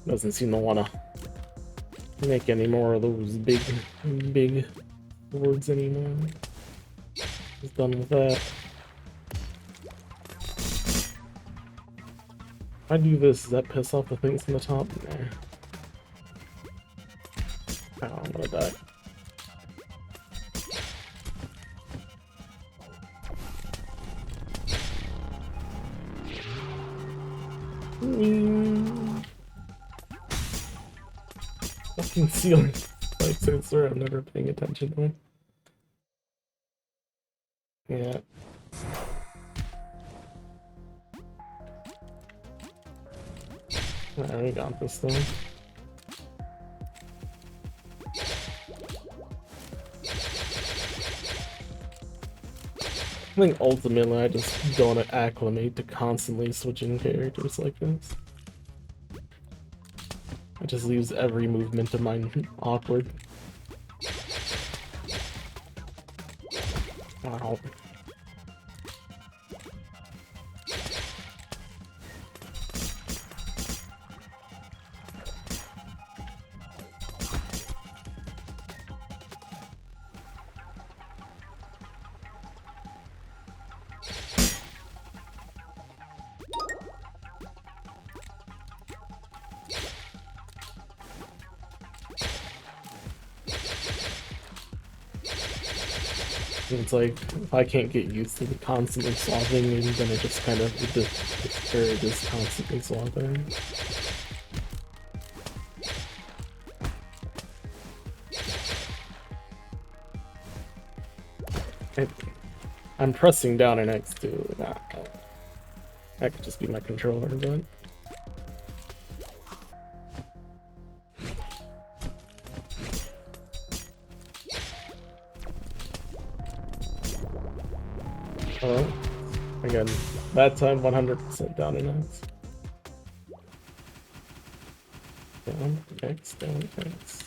Doesn't seem to wanna make any more of those big boards anymore. He's done with that. If I do this, does that piss off the things in the top? Nah. Oh, I'm gonna die. Fucking ceiling light sensor, I'm never paying attention to it. Yeah. Alright, we got this thing. I think ultimately I just don't acclimate to constantly switching characters like this. It just leaves every movement of mine awkward. Wow. It's like, if I can't get used to the constantly swapping, maybe then it just kind of discourages constantly swapping. I'm pressing down and X too. That could just be my controller, but... Oh, again, that time 100% down and X. Down, X, down, X.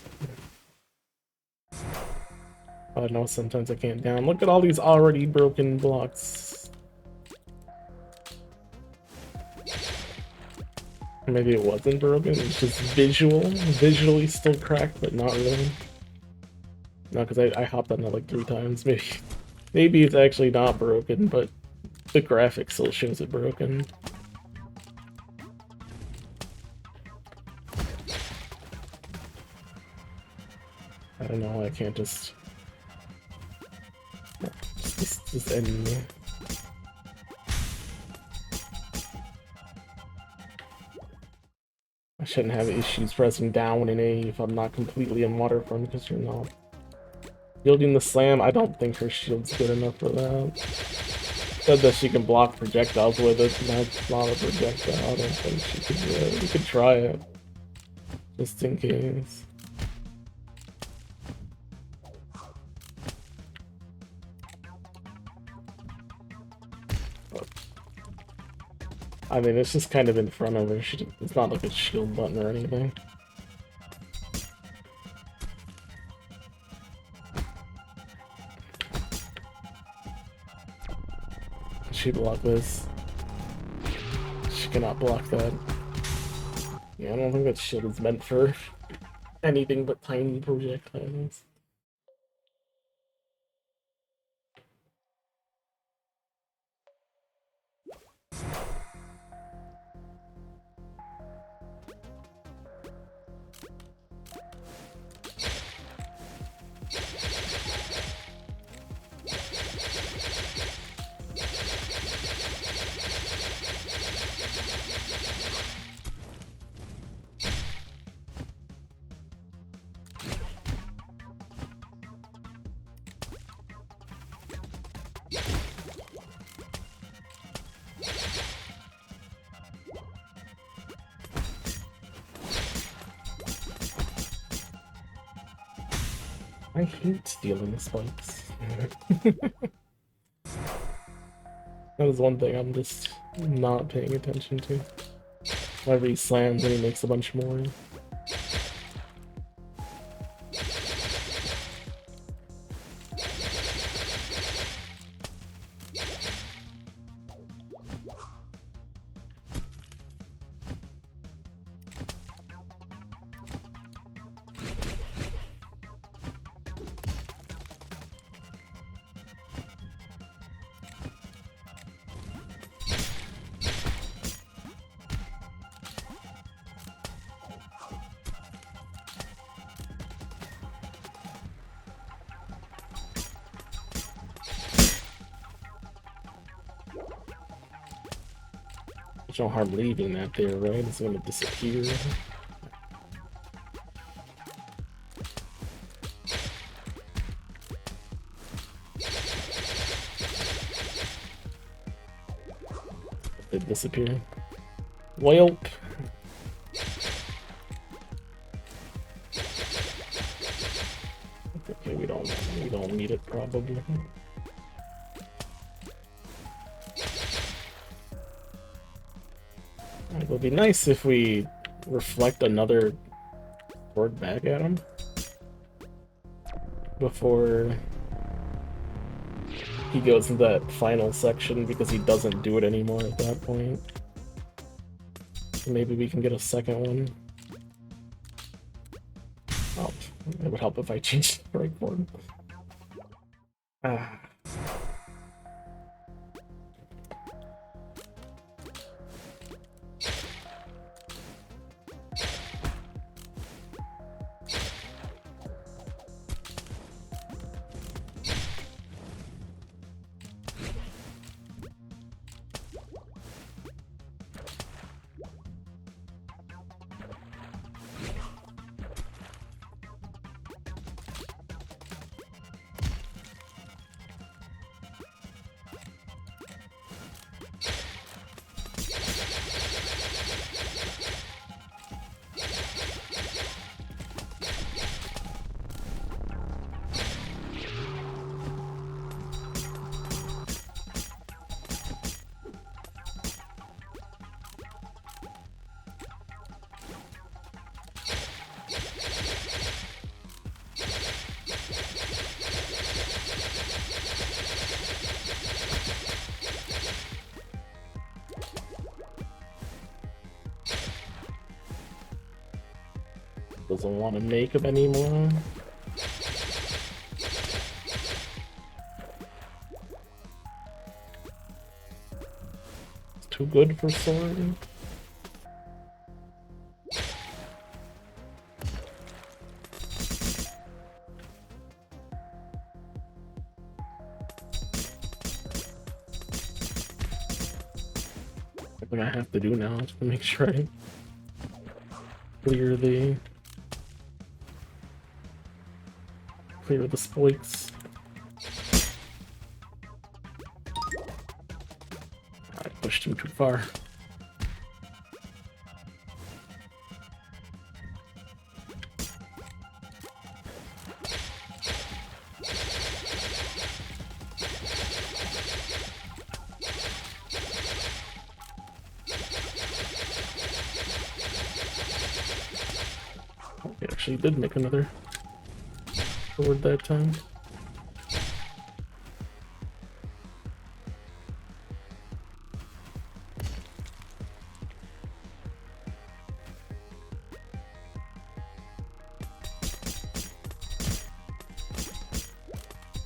Oh no, sometimes I can't down. Look at all these already broken blocks. Maybe it wasn't broken, it's just visually still cracked, but not really. No, because I hopped on that like 3 times, maybe. Maybe it's actually not broken, but the graphic still shows it broken. I don't know, I can't just end me. I shouldn't have issues pressing down in A if I'm not completely in waterfront, because you're not. Shielding the slam, I don't think her shield's good enough for that. Said that she can block projectiles with it, and that's not a projectile. I don't think she could do it. We could try it. Just in case. I mean, it's just kind of in front of her. It's not like a shield button or anything. She block this. She cannot block that. Yeah, I don't think that shield is meant for anything but tiny projectiles. I hate stealing spikes. That is one thing I'm just not paying attention to. Whenever he slams and he makes a bunch more. There's no harm leaving that there, right? It's gonna disappear. It disappear. Welp. Okay, we don't need it probably. It would be nice if we reflect another word back at him before he goes into that final section, because he doesn't do it anymore at that point. Maybe we can get a second one. Oh, it would help if I changed the right one. Ah. Doesn't want to make him anymore. It's too good for sword. What I have to do now is to make sure I clear the spikes. I pushed him too far. He actually did make another forward that time.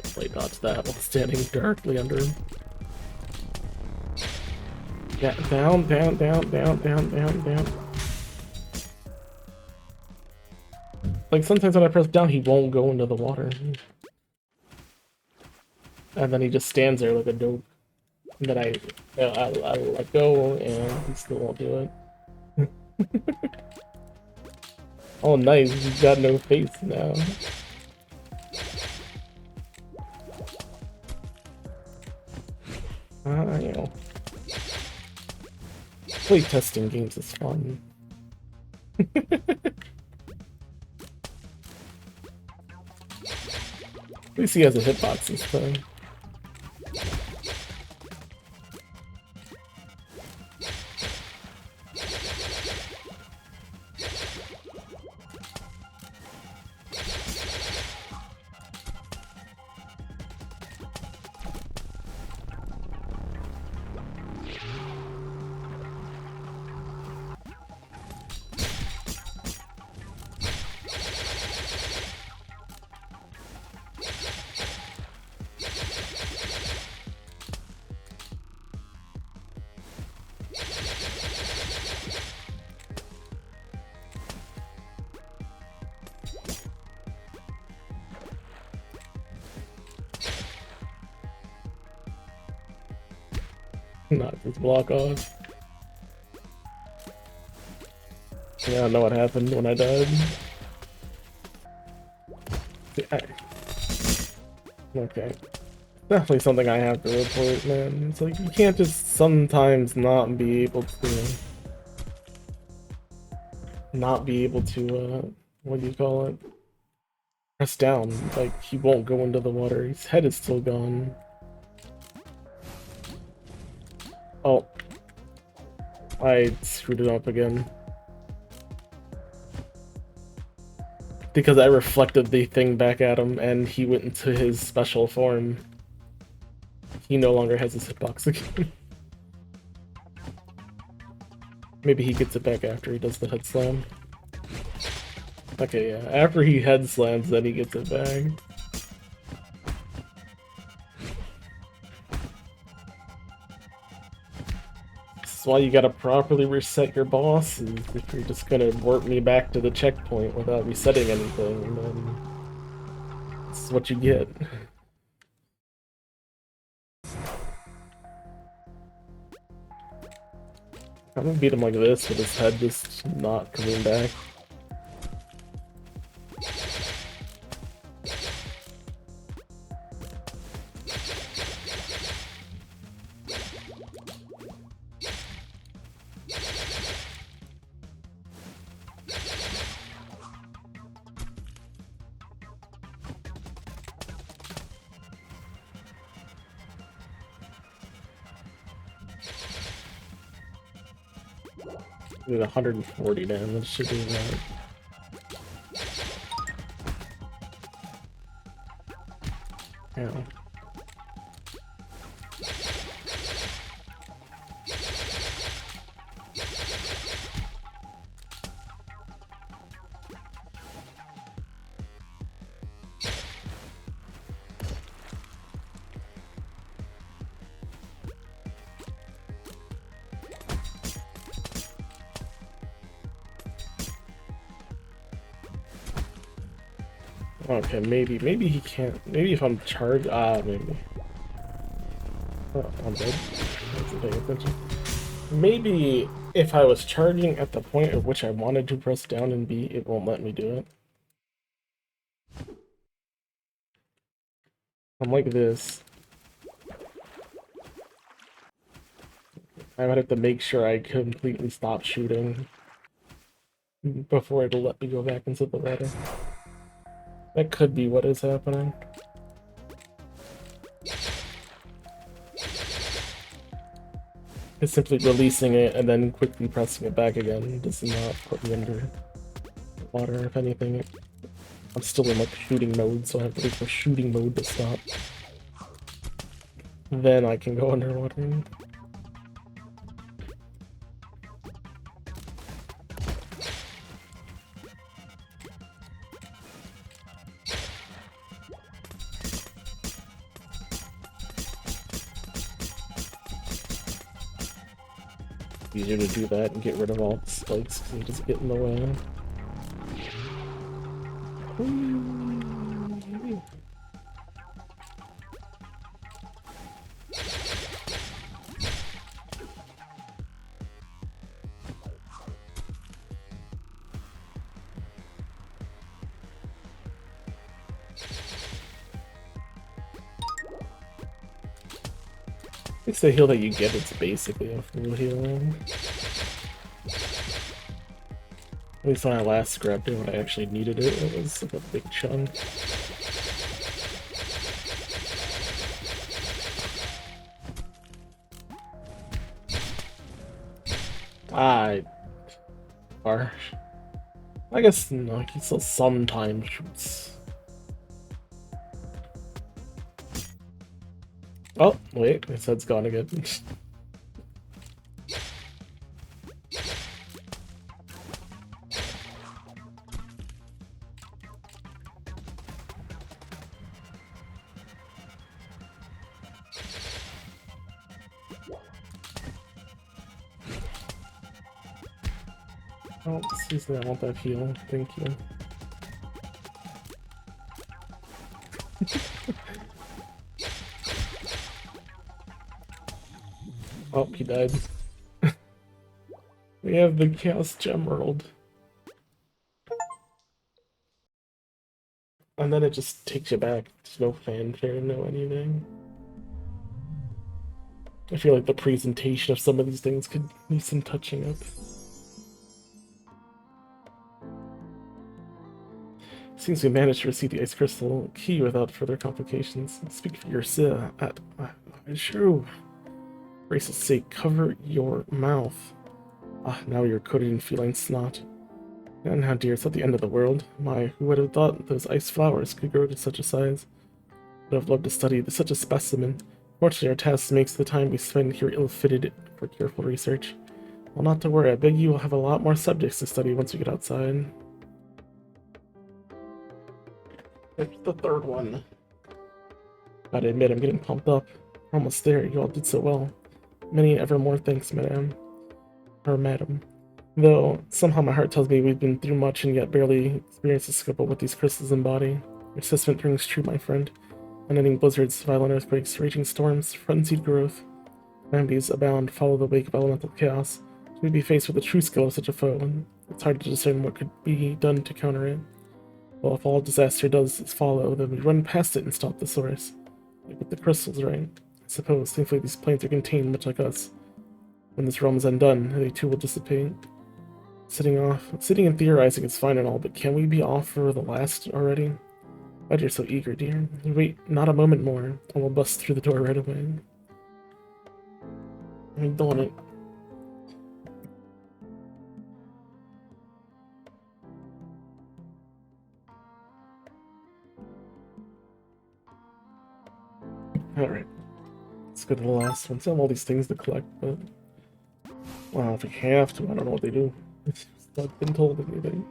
Play dodge that while standing directly under him. Yeah, down, down, down, down, down, down, down. Like, sometimes when I press down, he won't go into the water. And then he just stands there like a dope. And then I let go, and he still won't do it. Oh, nice, he's got no face now. You know. Play testing games is fun. At least he has a hitbox this time. Knock this block off. Yeah, I know what happened when I died. Okay. Definitely something I have to report, man. It's like, you can't just sometimes not be able to, what do you call it? Press down. Like, he won't go into the water. His head is still gone. Oh. I screwed it up again. Because I reflected the thing back at him, and he went into his special form. He no longer has his hitbox again. Maybe he gets it back after he does the head slam. Okay, yeah. After he head slams, then he gets it back. This is why you gotta properly reset your bosses. If you're just gonna warp me back to the checkpoint without resetting anything, then this is what you get. I'm gonna beat him like this with his head just not coming back. Did 140 damage, should be right. Yeah. Okay, maybe he can't. Maybe if I'm charged, maybe. Oh, I'm dead. I wasn't paying attention. Maybe if I was charging at the point at which I wanted to press down and B, it won't let me do it. I'm like this. I would have to make sure I completely stop shooting before it'll let me go back into the ladder. That could be what is happening. It's simply releasing it and then quickly pressing it back again does not put me under water. If anything, I'm still in like shooting mode, so I have to wait for shooting mode to stop. Then I can go underwater. Easier to do that and get rid of all the spikes because they just get in the way. It's the heal that you get, it's basically a full healing. At least when I last grabbed it, when I actually needed it, it was like a big chunk. Harsh. I guess, no, he still sometimes shoots. Oh, wait, his head's gone again. Oh, excuse me, I want that heal. Thank you. Oh, he died. We have the Chaos Gem World. And then it just takes you back. There's no fanfare, no anything. I feel like the presentation of some of these things could need some touching up. Seems we managed to receive the Ice Crystal key without further complications. Speak for yourself. Shoo. For grace's sake, cover your mouth. Ah, now you're coated in feline snot. And how dear, it's not the end of the world. My, who would have thought those ice flowers could grow to such a size? Would have loved to study such a specimen. Fortunately, our task makes the time we spend here ill-fitted for careful research. Well, not to worry, I beg you will have a lot more subjects to study once we get outside. It's the third one. Gotta admit, I'm getting pumped up. We're almost there, you all did so well. Many evermore thanks, madam. Or madam. Though, somehow my heart tells me we've been through much and yet barely experienced the scope of what these crystals embody. Your assessment rings true, my friend. Unending blizzards, violent earthquakes, raging storms, frenzied growth. Calamities abound, follow the wake of elemental chaos. To be faced with the true skill of such a foe, and it's hard to discern what could be done to counter it. Well, if all disaster does is follow, then we run past it and stop the source. Like with the crystals, right? I suppose, thankfully these planes are contained much like us. When this realm is undone, they too will dissipate. Sitting and theorizing is fine and all, but can we be off for the last already? Why you're so eager, dear? Wait not a moment more, and we'll bust through the door right away. I don't want it. Alright. Let's go to the last one. Still have all these things to collect, but... Well, if we have to, I don't know what they do. It's not been told anything.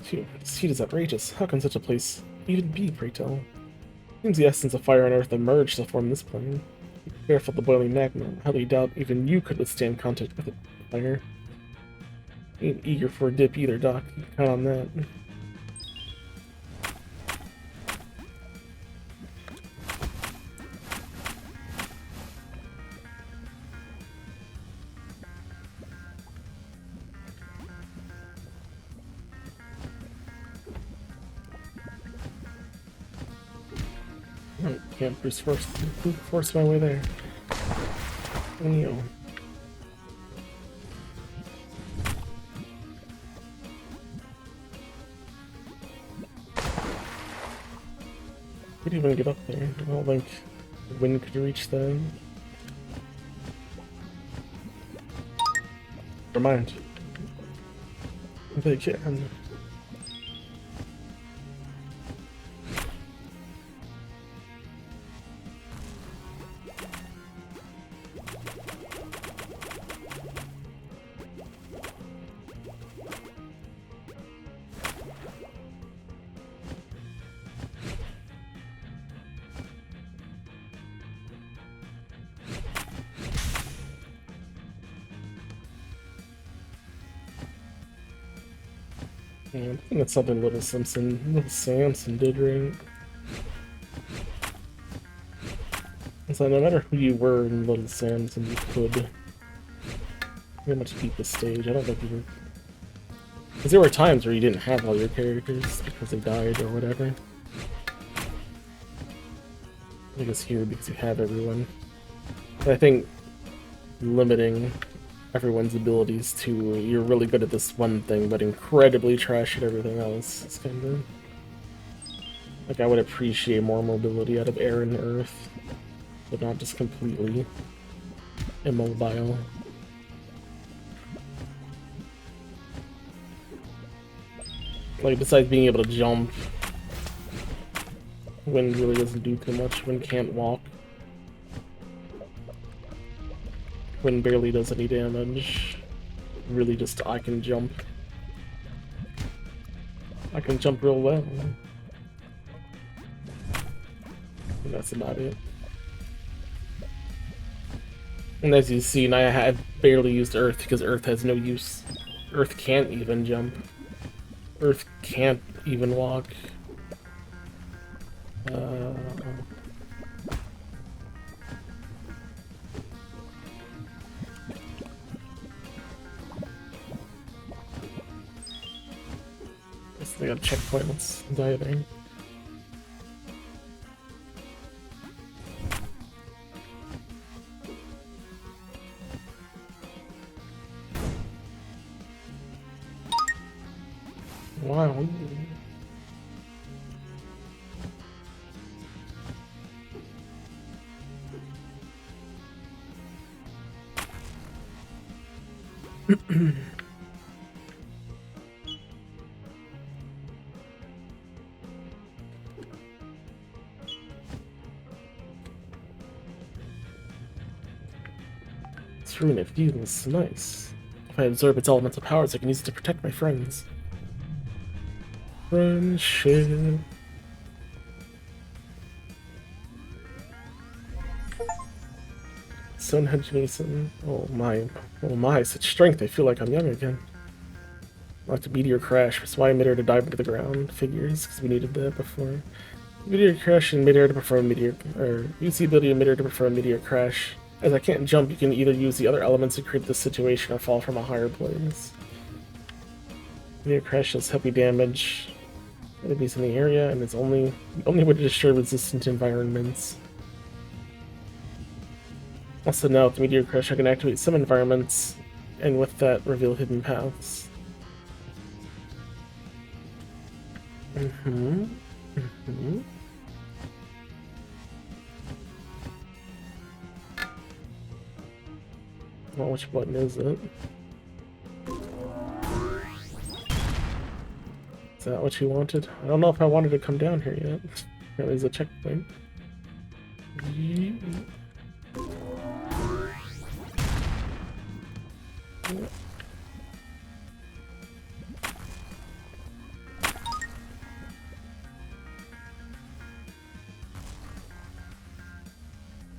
Phew, this heat is outrageous. How can such a place even be, pray tell? Seems the essence of fire and earth emerged to form this plane. Be careful of the boiling magma. Highly doubt even you could withstand contact with the fire. Ain't eager for a dip either, Doc. You can count on that. Can't force my way there. Neo. Could even get up there. I don't think the wind could reach them. Never mind. They can. Yeah, I think that's something Little Samson did right. So no matter who you were in Little Samson, you could pretty much keep the stage. I don't think you were... Because there were times where you didn't have all your characters because they died or whatever. I guess here because you have everyone. But I think limiting everyone's abilities to you're really good at this one thing but incredibly trash at everything else is kind of... Like, I would appreciate more mobility out of air and earth, but not just completely immobile. Like, besides being able to jump, wind really doesn't do too much. Wind can't walk. Wind barely does any damage. Really just, I can jump. I can jump real well. And that's about it. And as you see, I have barely used Earth because Earth has no use. Earth can't even jump. Earth can't even walk. Uh, guess they got a checkpoint. Let's die there. Wow. This room, it feels nice. If I absorb its elemental powers, I can use it to protect my friends. Friendship. Stonehenge Mason. Oh my, such strength, I feel like I'm young again. Like a meteor crash, that's why I made her to dive into the ground. Figures, because we needed that before. Meteor crash and mid-air to perform meteor, or use the ability of mid-air to perform meteor crash. As I can't jump, you can either use the other elements to create this situation or fall from a higher place. Meteor crash does heavy damage enemies in the area, and it's only way to destroy resistant environments. Also now with the meteor crash, I can activate some environments, and with that, reveal hidden paths. Well, which button is it? Is that what you wanted? I don't know if I wanted to come down here yet. Apparently there's a checkpoint.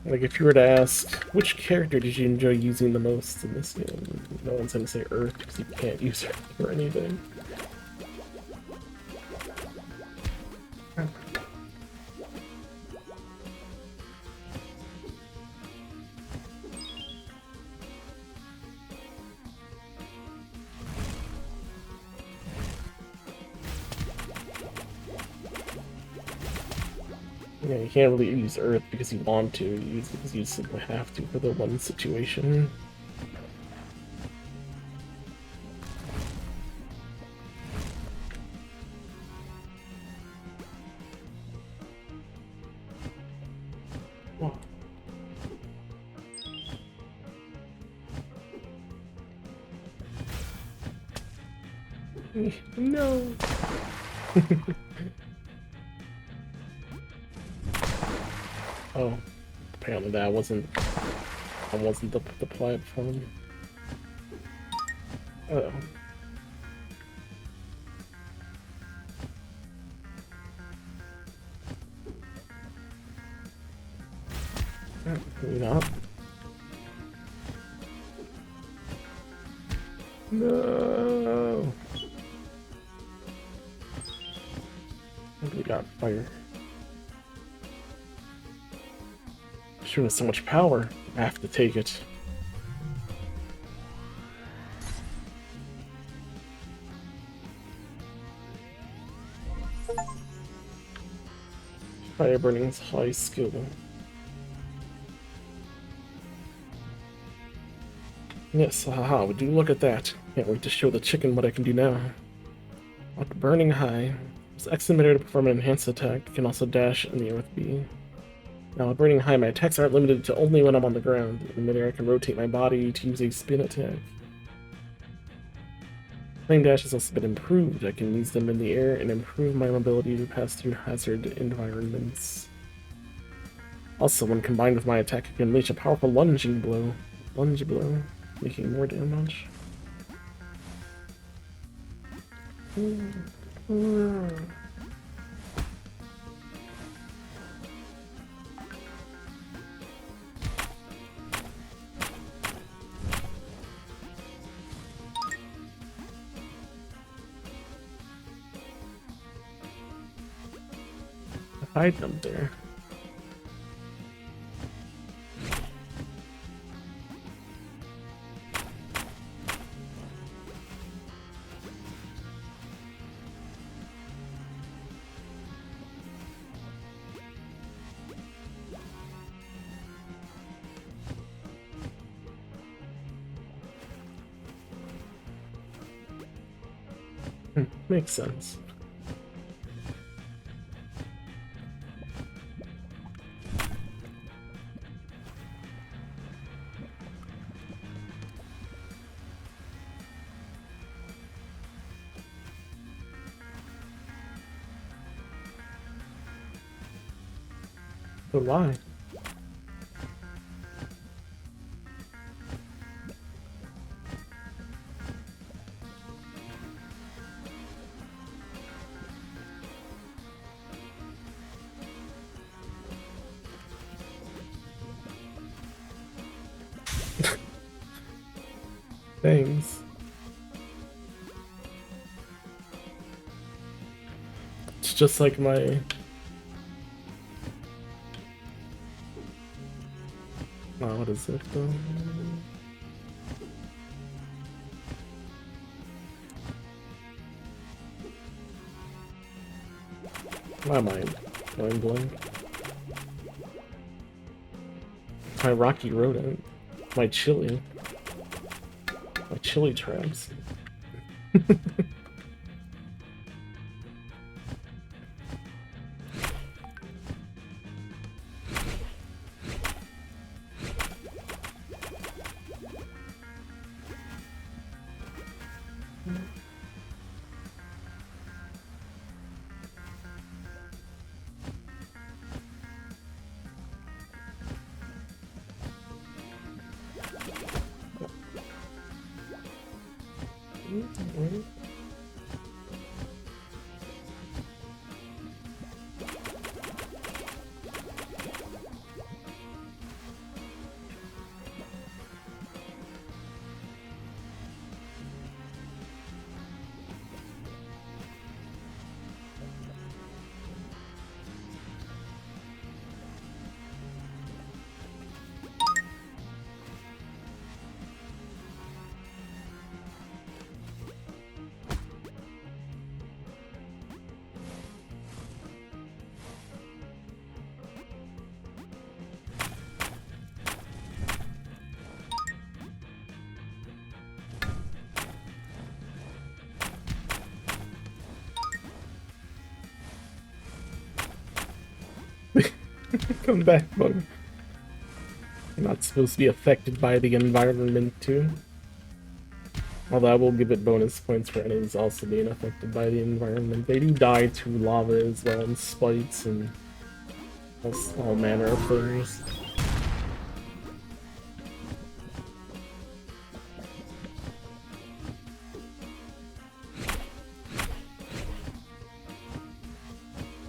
Like, if you were to ask, which character did you enjoy using the most in this game? No one's gonna say Earth, because you can't use Earth for anything. Yeah, you can't really use Earth because you want to, you use it because you simply have to for the one situation. Oh. No! Oh, apparently that wasn't the platform. Oh. Maybe not. No. We got fire. This room has so much power. I have to take it. Fire burning's high skill. Yes, haha, would you look at that. Can't wait to show the chicken what I can do now. With burning high. It's X emitter to perform an enhanced attack. You can also dash in the air with B. Now, with burning high, my attacks aren't limited to only when I'm on the ground. In midair, I can rotate my body to use a spin attack. Flame dash has also been improved. I can use them in the air and improve my mobility to pass through hazard environments. Also, when combined with my attack, I can unleash a powerful lunging blow. Lunge blow, making more damage. hide them there. Makes sense. But why? Thanks. It's just like my... Oh, what is it though? Why am I going blank? My Rocky Rodent. My chili. My chili traps. Come back, bug. You're not supposed to be affected by the environment, too. Although I will give it bonus points for enemies also being affected by the environment. They do die to lava as well, and spikes, and all manner of things.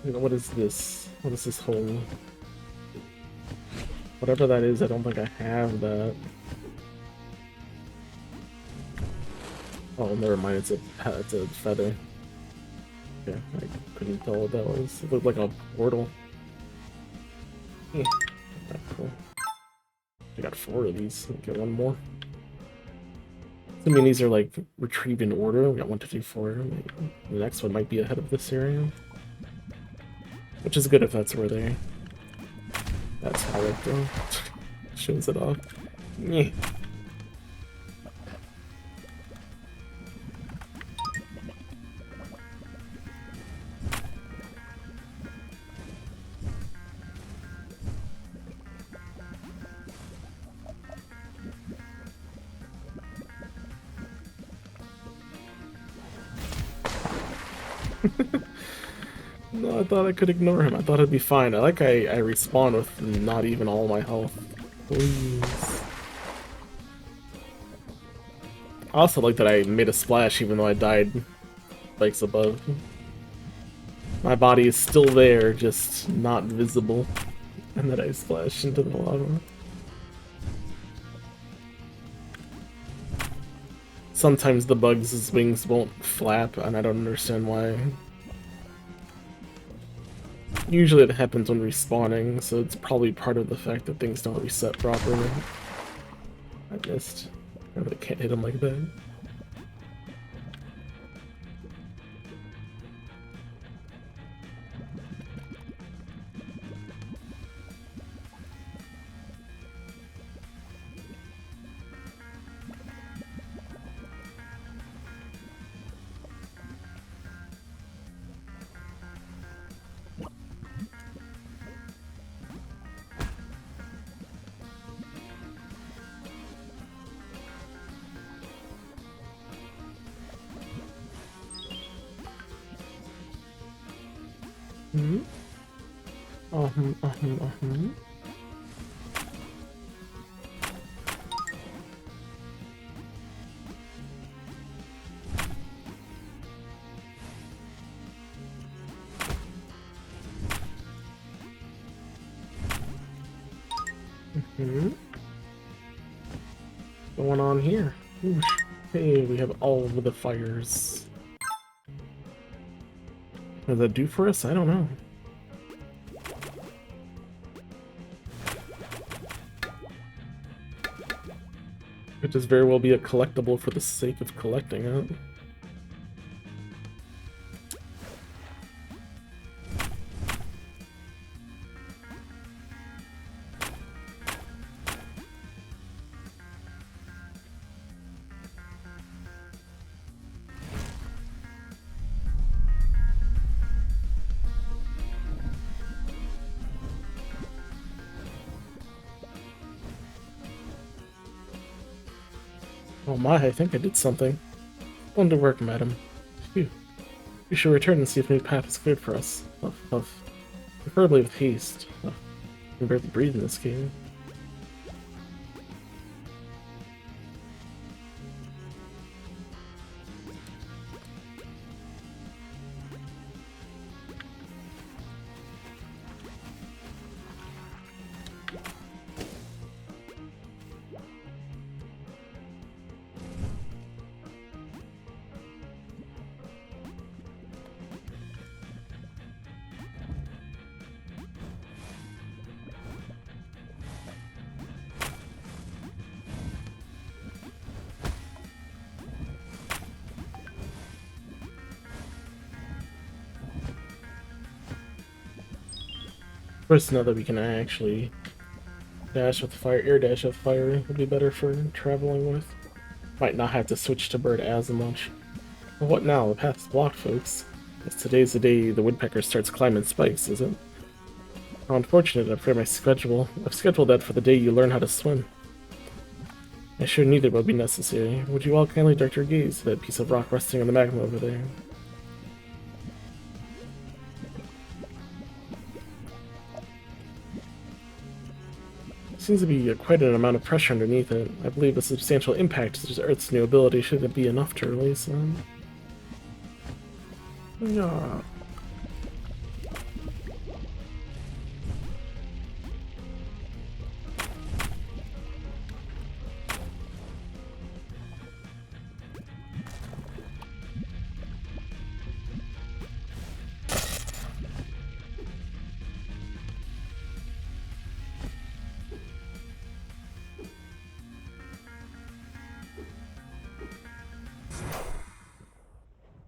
What is this? What is this hole? Whatever that is, I don't think I have that. Oh, never mind, it's a feather. Okay, I couldn't tell what that was. It looked like a portal. That's cool. I got 4 of these. Get one more. I mean, these are like retrieved in order. We got 1, 2, 3, 4. The next one might be ahead of this area. Which is good if that's where they... That's how it shows it off. Yeah. No, I thought I could ignore him. I thought it'd be fine. I respawn with not even all my health. Please. I also like that I made a splash even though I died spikes above. My body is still there, just not visible. And then I splashed into the lava. Sometimes the bugs' wings won't flap, and I don't understand why. Usually it happens when respawning, so it's probably part of the fact that things don't reset properly. I missed. I really can't hit him like that. Hmm? Uh-huh. Hmm? Going on here? Ooh, hey, we have all of the fires. What does that do for us? I don't know. Could just very well be a collectible for the sake of collecting it. Oh my, I think I did something. Splendid work, madam. Phew. We should return and see if a new path is cleared for us. Huff, huff. Preferably with haste. Huff. I can barely breathe in this game. First, now that we can actually dash with fire, air dash with fire would be better for traveling with. Might not have to switch to bird as much. But what now? The path's blocked, folks. Guess today's the day the woodpecker starts climbing spikes, is it? How unfortunate. I've cleared my schedule. I've scheduled that for the day you learn how to swim. I sure neither will be necessary. Would you all kindly direct your gaze to that piece of rock resting on the magma over there? Seems to be quite an amount of pressure underneath it. I believe a substantial impact to Earth's new ability should be enough to release them. Yeah.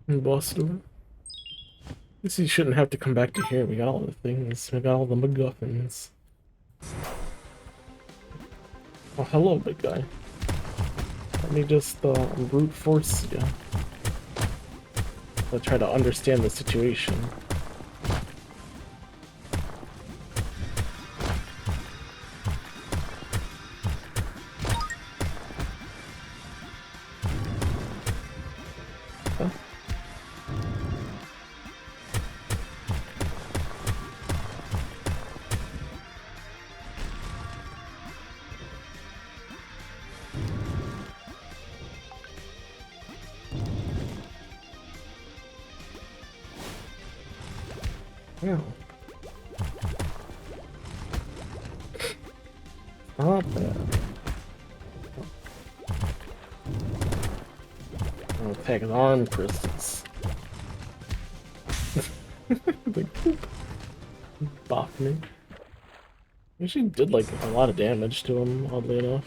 Boss door. Guess you shouldn't have to come back to here. We got all the things. We got all the MacGuffins. Oh, hello, big guy. Let me just brute force you. I'll try to understand the situation. Huh? Yeah. Not bad. I'll take an arm crystals. Like, Bopped me. Actually did like a lot of damage to him, oddly enough.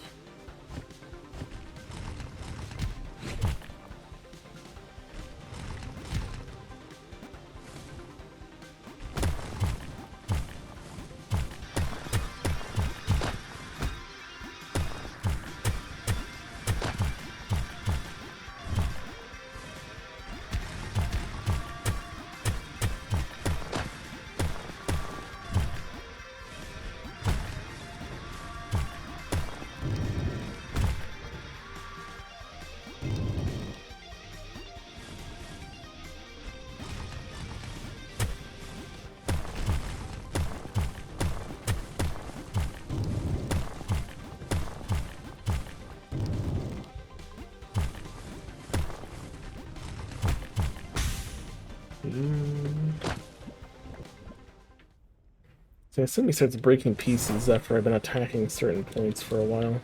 So I assume he starts breaking pieces after I've been attacking certain points for a while.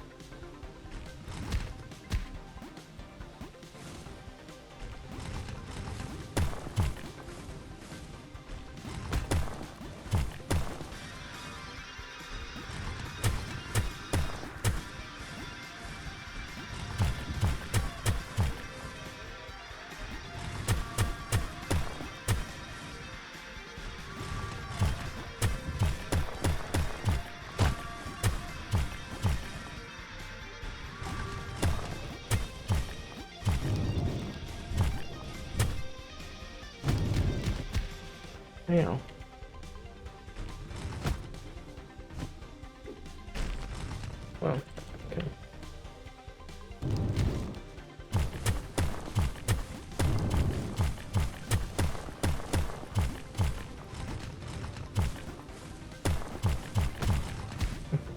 Ow. Well, okay.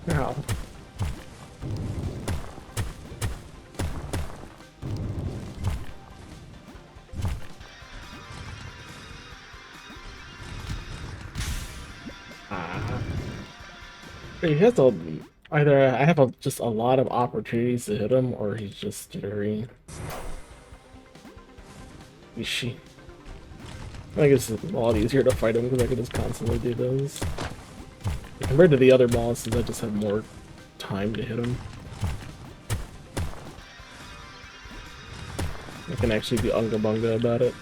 Ow. Ah. He has a either I have just a lot of opportunities to hit him, or he's just very fishy. I guess it's a lot easier to fight him because I can just constantly do those. Compared to the other bosses, I just have more time to hit him. I can actually be unga bunga about it.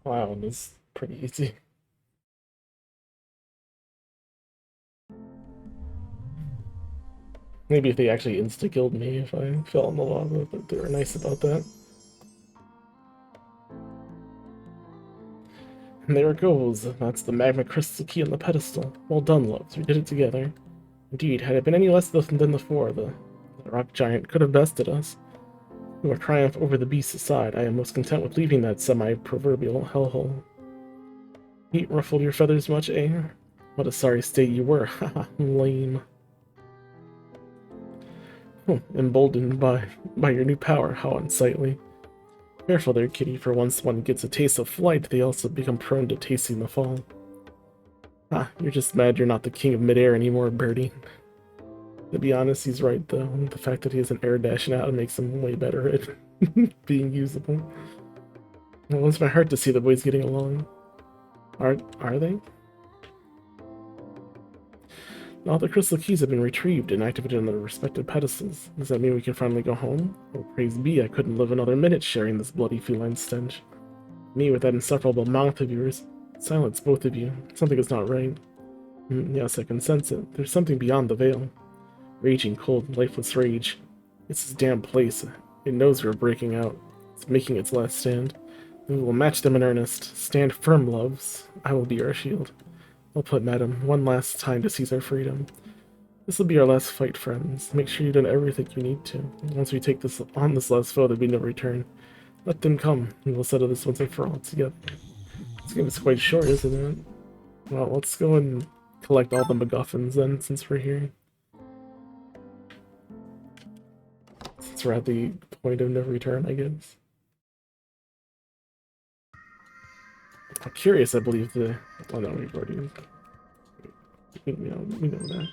Wow, this is pretty easy. Maybe if they actually insta-killed me if I fell in the lava, but they were nice about that. And there it goes. That's the magma crystal key on the pedestal. Well done, loves. We did it together. Indeed, had it been any less than before, the rock giant could have bested us. To our triumph over the beast's side, I am most content with leaving that semi-proverbial hellhole. Heat ruffled your feathers much, eh? What a sorry state you were. Haha, lame. Emboldened by your new power, how unsightly. Careful there, kitty, for once one gets a taste of flight, they also become prone to tasting the fall. Ah, you're just mad you're not the king of midair anymore, Birdie. To be honest, he's right, though. The fact that he has an air dash now makes him way better at being usable. It warms my heart to see the boys getting along. Are they? All the crystal keys have been retrieved and activated on their respective pedestals. Does that mean we can finally go home? Oh, praise be, I couldn't live another minute sharing this bloody feline stench. Me with that insufferable mouth of yours. Silence, both of you. Something is not right. Yes, I can sense it. There's something beyond the veil. Raging, cold, lifeless rage. It's this damn place. It knows we're breaking out. It's making its last stand. We will match them in earnest. Stand firm, loves. I will be our shield. Well put, madam. One last time to seize our freedom. This will be our last fight, friends. Make sure you've done everything you need to. Once we take this last foe, there'll be no return. Let them come. We will settle this once and for all together. This game is quite short, isn't it? Well, let's go and collect all the MacGuffins then, since we're here. Since we're at the point of no return, I guess. I'm curious, I believe the... Oh no, we've already... we know that.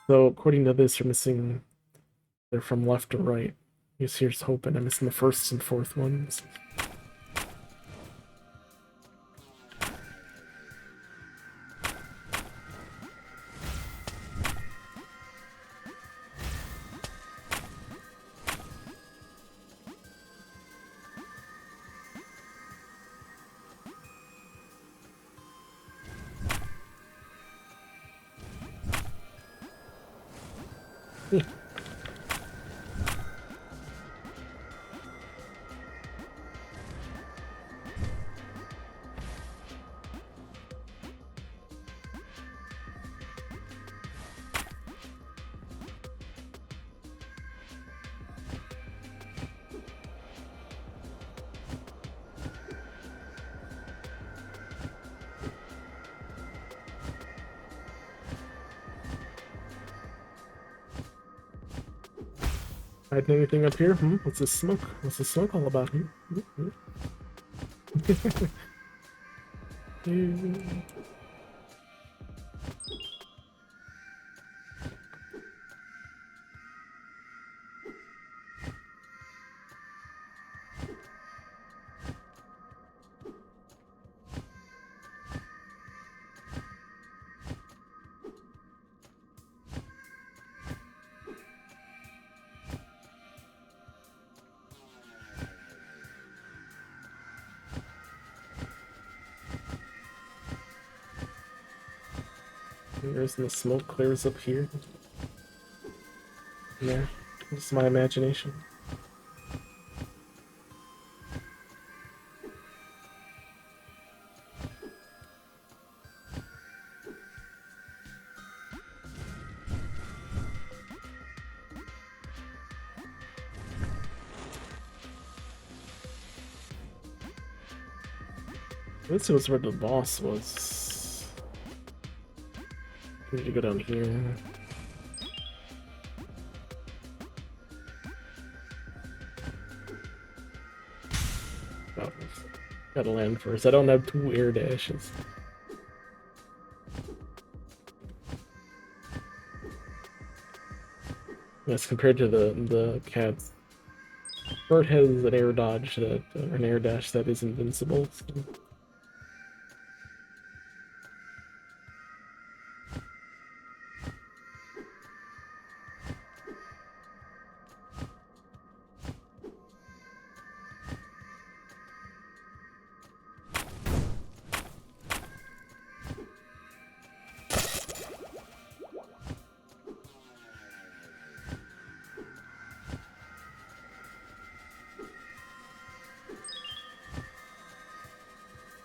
So, according to this, you're missing... They're from left to right. I guess here's hoping I'm missing the first and fourth ones. Hiding anything up here? What's this smoke? What's this smoke all about? There's the smoke clears up here. Yeah, it's my imagination. This was where the boss was. We need to go down here. Oh, gotta land first. I don't have 2 air dashes. Yes, compared to the cats. Bert has an air dodge that, or an air dash that is invincible. So.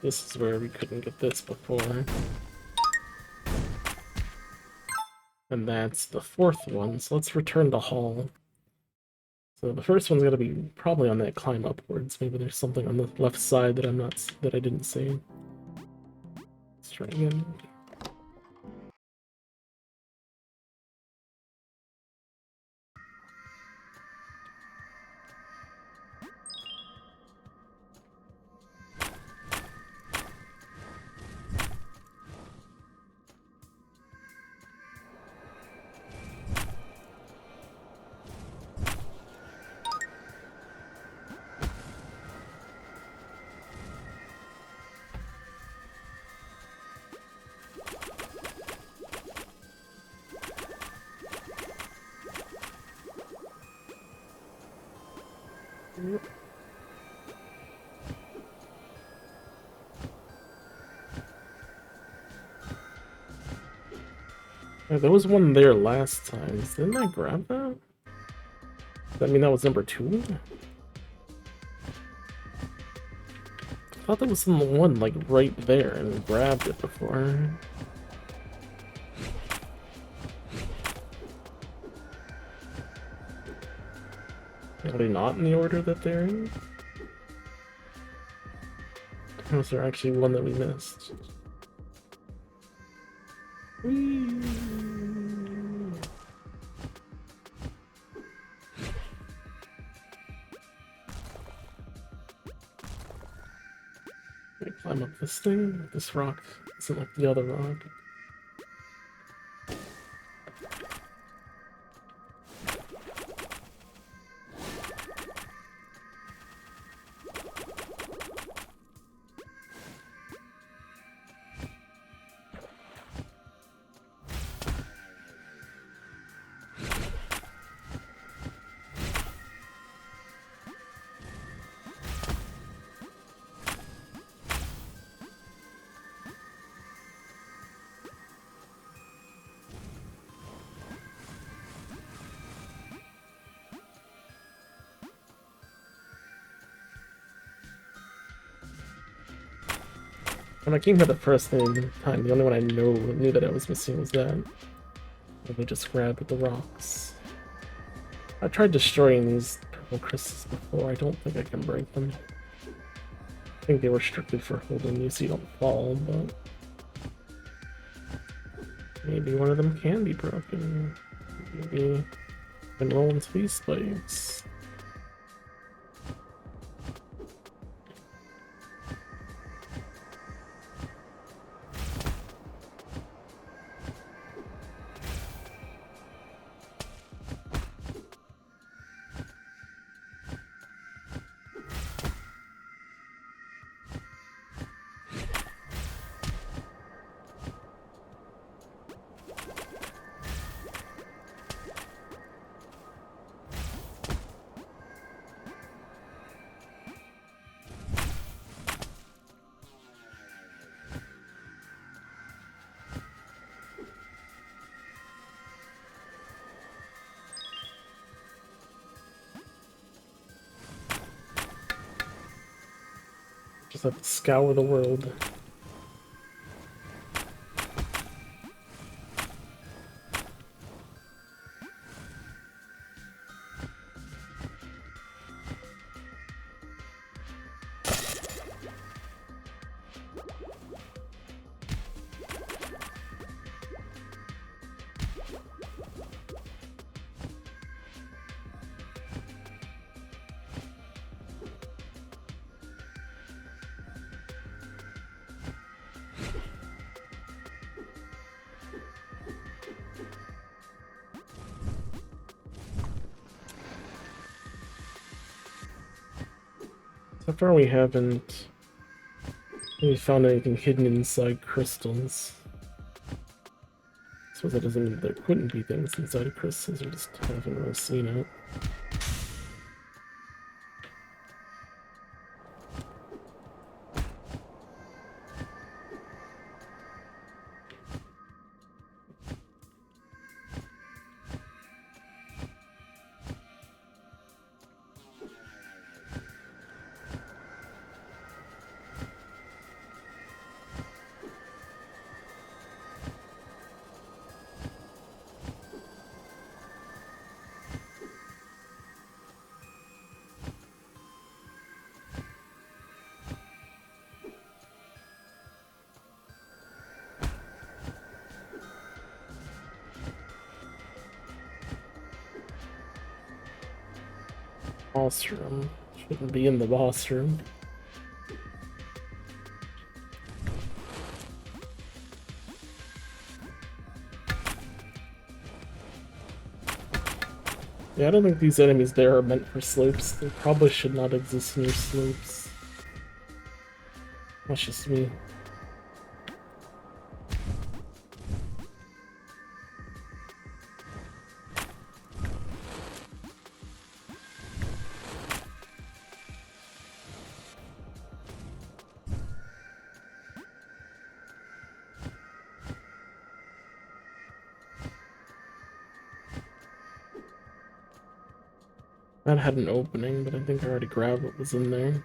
This is where we couldn't get this before. And that's the 4th one, so let's return to Hall. So the first one's gotta be probably on that climb upwards. Maybe there's something on the left side that I didn't see. Let's try again. Yeah, there was one there last time. Didn't I grab that? Does that mean that was number 2? I thought there was some one like right there and we grabbed it before. Are they not in the order that they're in? Or was there actually one that we missed? Whee! Can I climb up this thing? This rock isn't like the other rock. When I came here the first time, the only one I knew that I was missing was that. And we just grabbed the rocks. I tried destroying these purple crystals before. I don't think I can break them. I think they were strictly for holding you so you don't fall, but maybe one of them can be broken. Maybe I can roll into these spikes. Just have to scour the world. So far we haven't really found anything hidden inside crystals. I suppose that doesn't mean there couldn't be things inside of crystals, we just haven't really seen it. Boss room. Shouldn't be in the boss room. Yeah, I don't think these enemies there are meant for slopes. They probably should not exist near slopes. That's just me. That had an opening, but I think I already grabbed what was in there.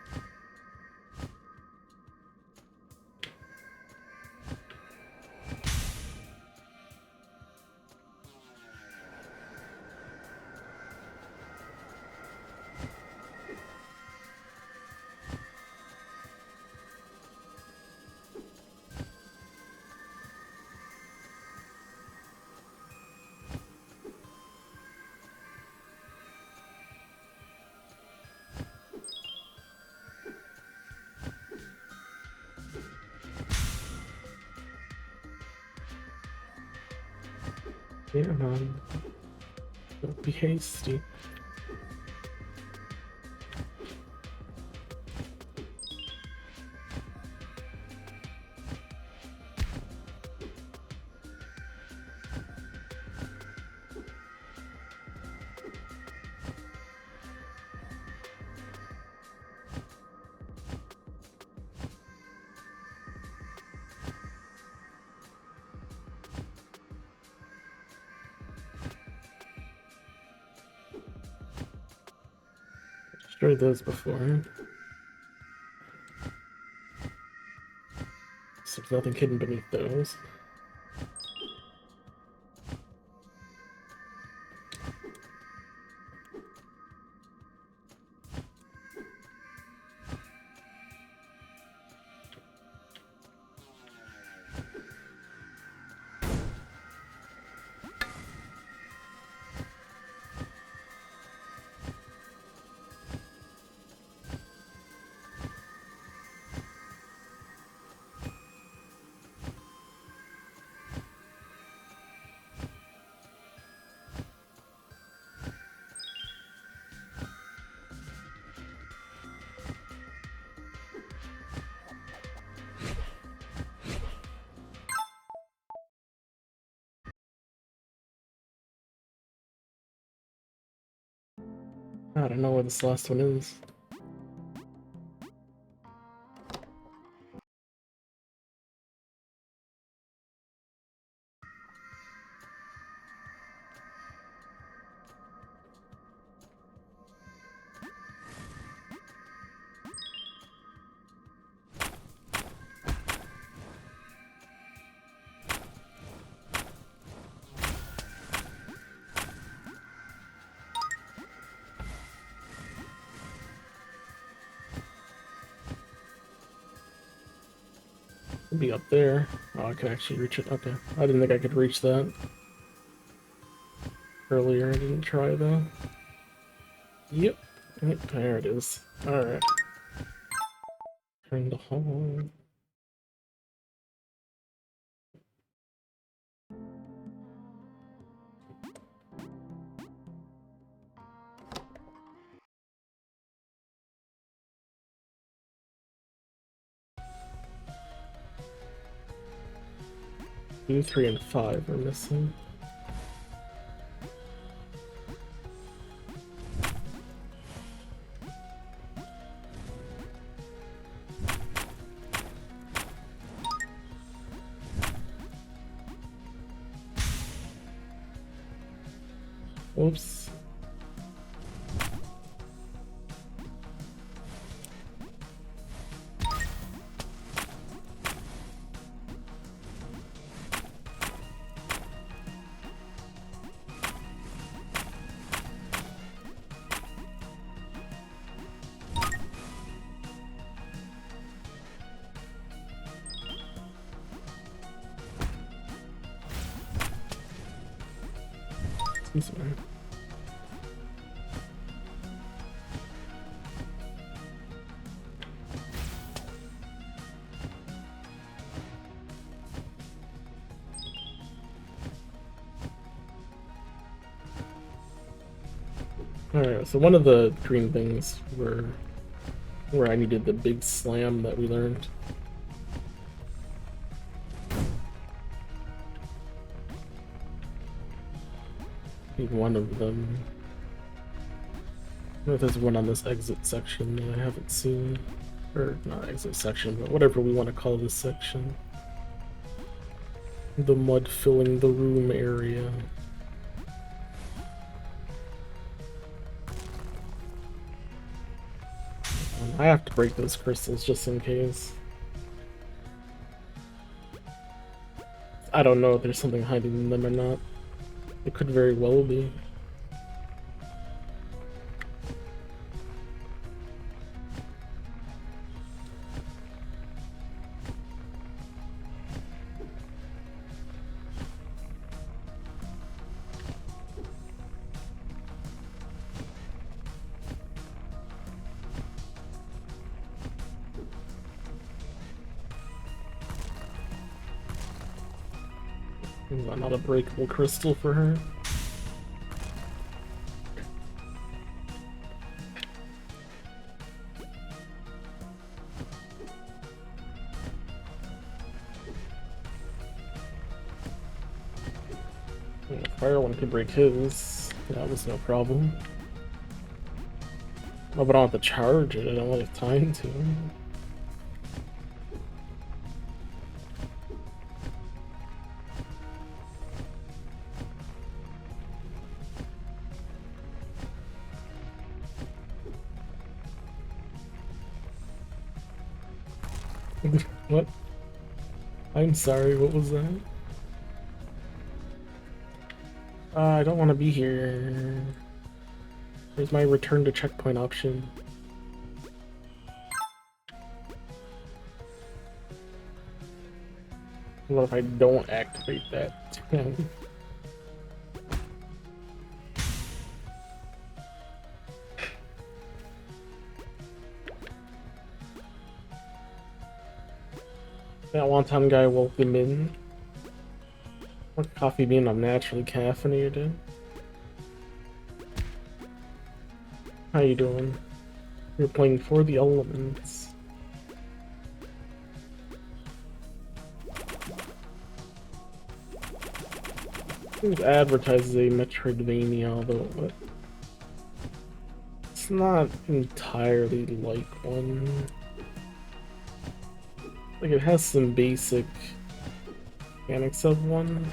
Yeah, don't be hasty. Destroyed those before. So there's nothing hidden beneath those. I don't know where this last one is. It'd be up there. Oh, I can actually reach it. Okay. I didn't think I could reach that. Earlier, I didn't try though. Yep. There it is. Alright. Turn the hall. Two, 3, and 5 are missing. Oops. I'm sorry. Alright, so one of the green things were where I needed the big slam that we learned. One of them. I don't know if there's one on this exit section that I haven't seen. Or not exit section, but whatever we want to call this section. The mud filling the room area. I have to break those crystals just in case. I don't know if there's something hiding in them or not. It could very well be. Not a breakable crystal for her. The fire one could break his. That was no problem. Oh, but I don't have to charge it. I don't really have time to. What? I'm sorry, what was that? I don't want to be here. There's my return to checkpoint option. What if I don't activate that? That wonton guy woke him in. What coffee bean I'm naturally caffeinated. How you doing? You're playing For the Elements. It advertises a Metroidvania, although it's not entirely like one. Like, it has some basic mechanics of one.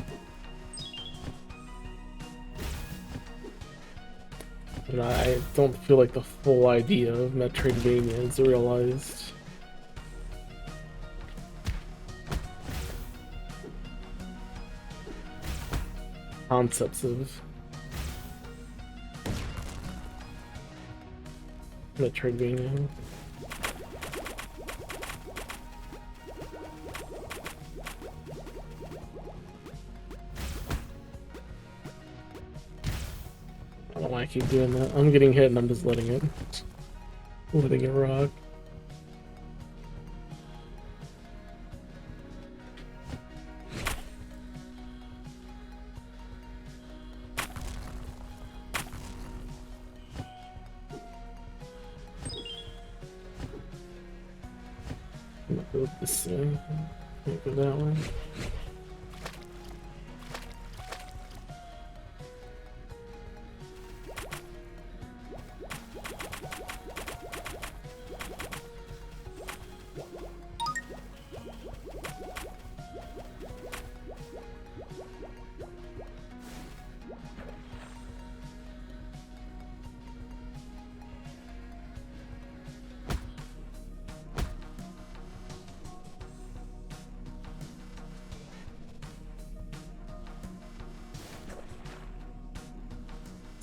And I don't feel like the full idea of Metroidvania is realized. Concepts of Metroidvania. I don't know why I keep doing that. I'm getting hit and I'm just letting it rock. I'm gonna go this way. Can't go that way.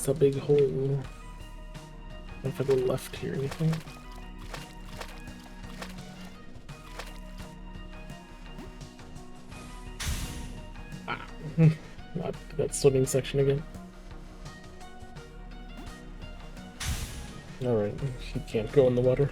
It's a big hole. If I go left here, anything? Ah, not that swimming section again. Alright, he can't go in the water.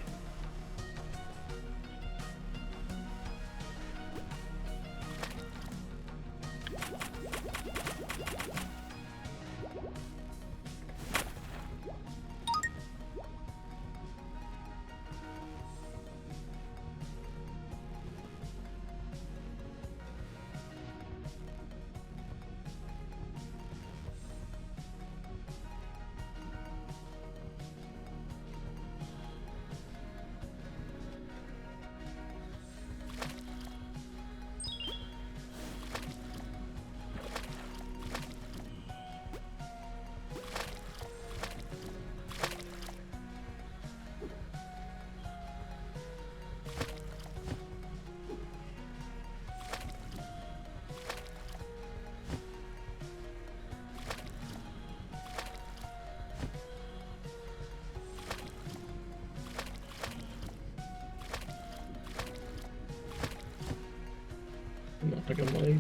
fucking leg.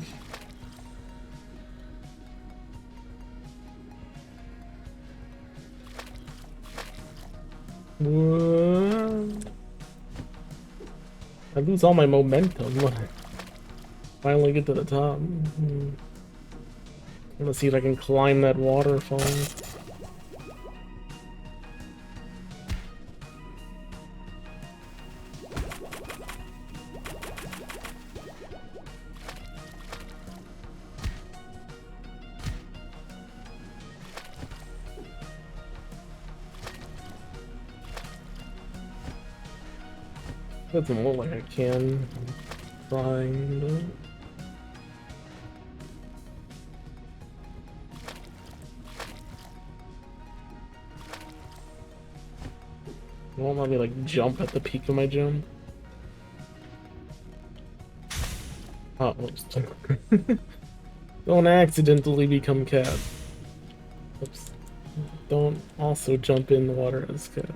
What? I lose all my momentum when I finally get to the top. I'm gonna see if I can climb that waterfall. Doesn't look like I can. I'm trying to... Won't let me like jump at the peak of my jump. Oh, oops. Don't accidentally become cat. Oops. Don't also jump in the water as cat.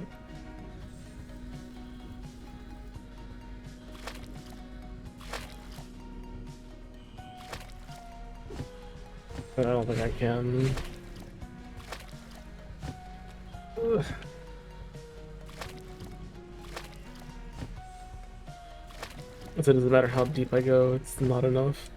I don't think I can. Ugh. It doesn't matter how deep I go, it's not enough.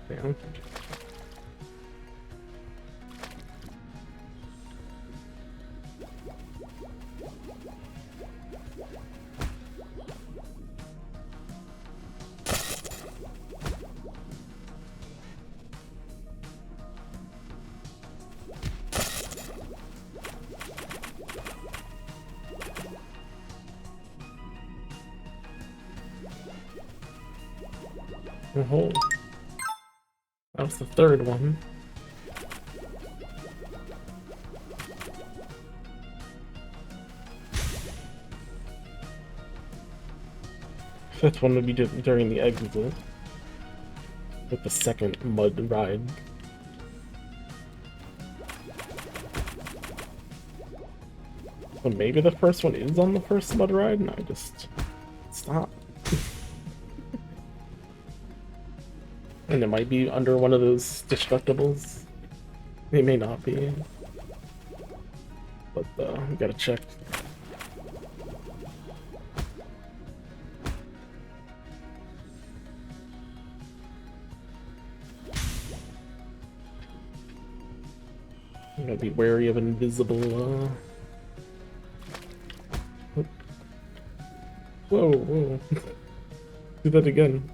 Damn. Oh, that was the third one. Fifth one would be during the exit, with the second mud ride. So maybe the first one is on the first mud ride, and I just stop. And it might be under one of those destructibles. It may not be. But we gotta check. I'm gonna be wary of invisible Whoa, whoa. Do that again.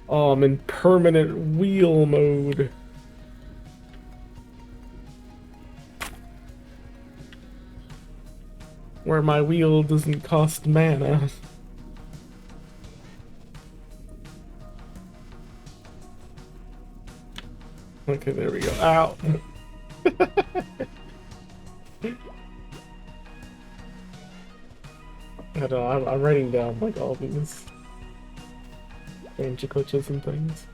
Oh, I'm in permanent wheel mode. Where my wheel doesn't cost mana. Okay, there we go. Ow! I don't know, I'm writing down like all these range glitches and things.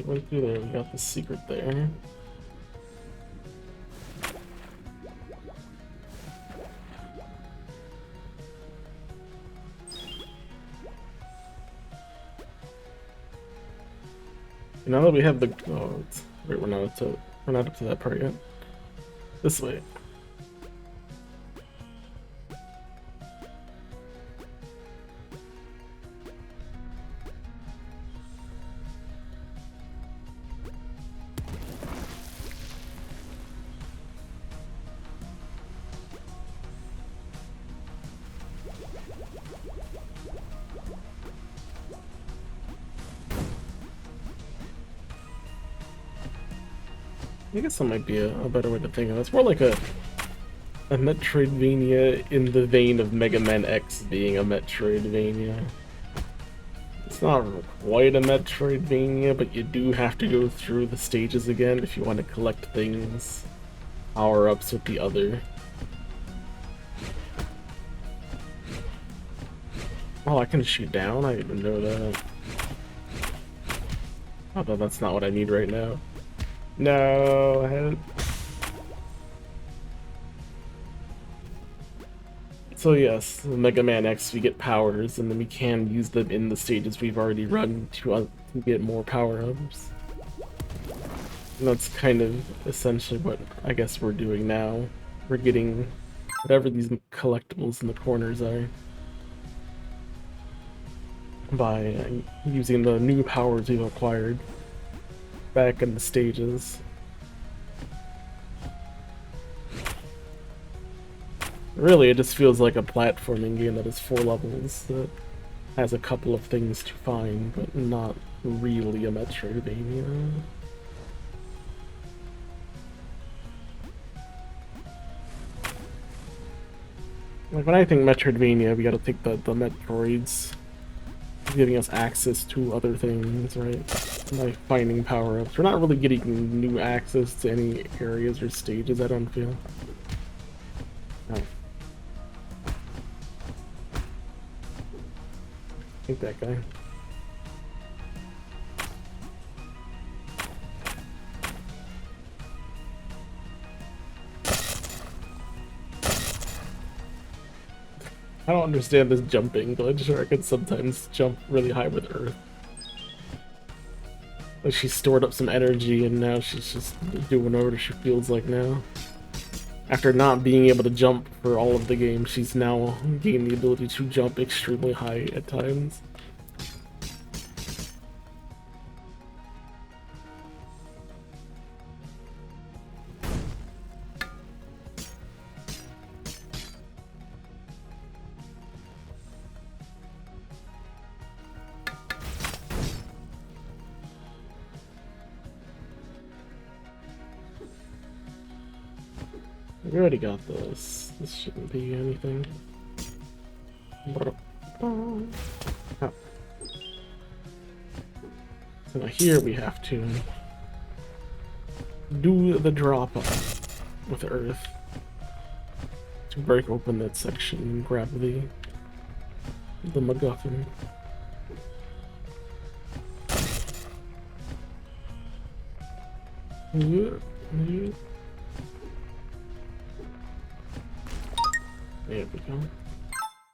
Right through there, we got the secret there. Now that we have the wait, we're not up to that part yet. This way. I guess that might be a better way to think of it. It's more like a Metroidvania in the vein of Mega Man X being a Metroidvania. It's not quite a Metroidvania, but you do have to go through the stages again if you want to collect things, power-ups with the other. Oh, I can shoot down? I didn't know that. Although that's not what I need right now. No, I had... So yes, Mega Man X, we get powers, and then we can use them in the stages we've already run to get more power-ups. And that's kind of essentially what I guess we're doing now. We're getting whatever these collectibles in the corners are by using the new powers we've acquired back in the stages. Really, it just feels like a platforming game that is 4 levels that has a couple of things to find, but not really a Metroidvania. Like, when I think Metroidvania, we gotta think the Metroids giving us access to other things, right? Like finding power-ups. We're not really getting new access to any areas or stages, I don't feel. Oh. I think that guy. I don't understand this jumping glitch, or I can sometimes jump really high with Earth. Like she stored up some energy and now she's just doing whatever she feels like now. After not being able to jump for all of the game, she's now gained the ability to jump extremely high at times. We already got this. This shouldn't be anything. Oh. So now here we have to do the drop off with Earth to break open that section and grab the MacGuffin. There we go.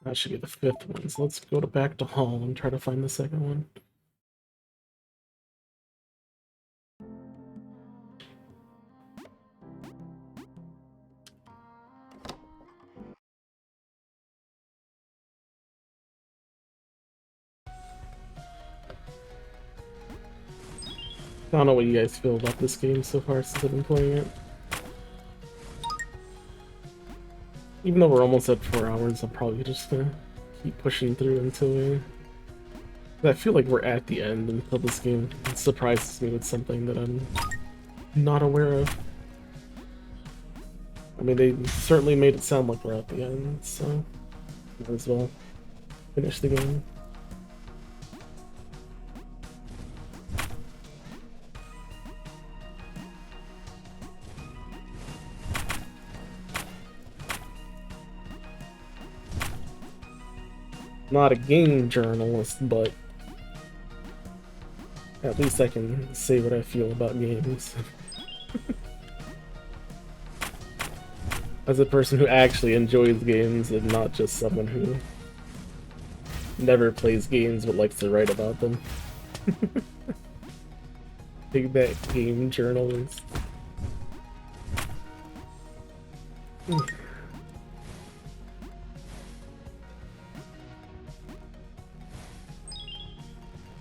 That should be the 5th one. So let's go back to Hall and try to find the 2nd one. I don't know what you guys feel about this game so far since I've been playing it. Even though we're almost at 4 hours, I'm probably just gonna keep pushing through until we... I feel like we're at the end until this game surprises me with something that I'm not aware of. I mean, they certainly made it sound like we're at the end, so might as well finish the game. Not a game journalist, but at least I can say what I feel about games. As a person who actually enjoys games and not just someone who never plays games but likes to write about them. Big that game journalist.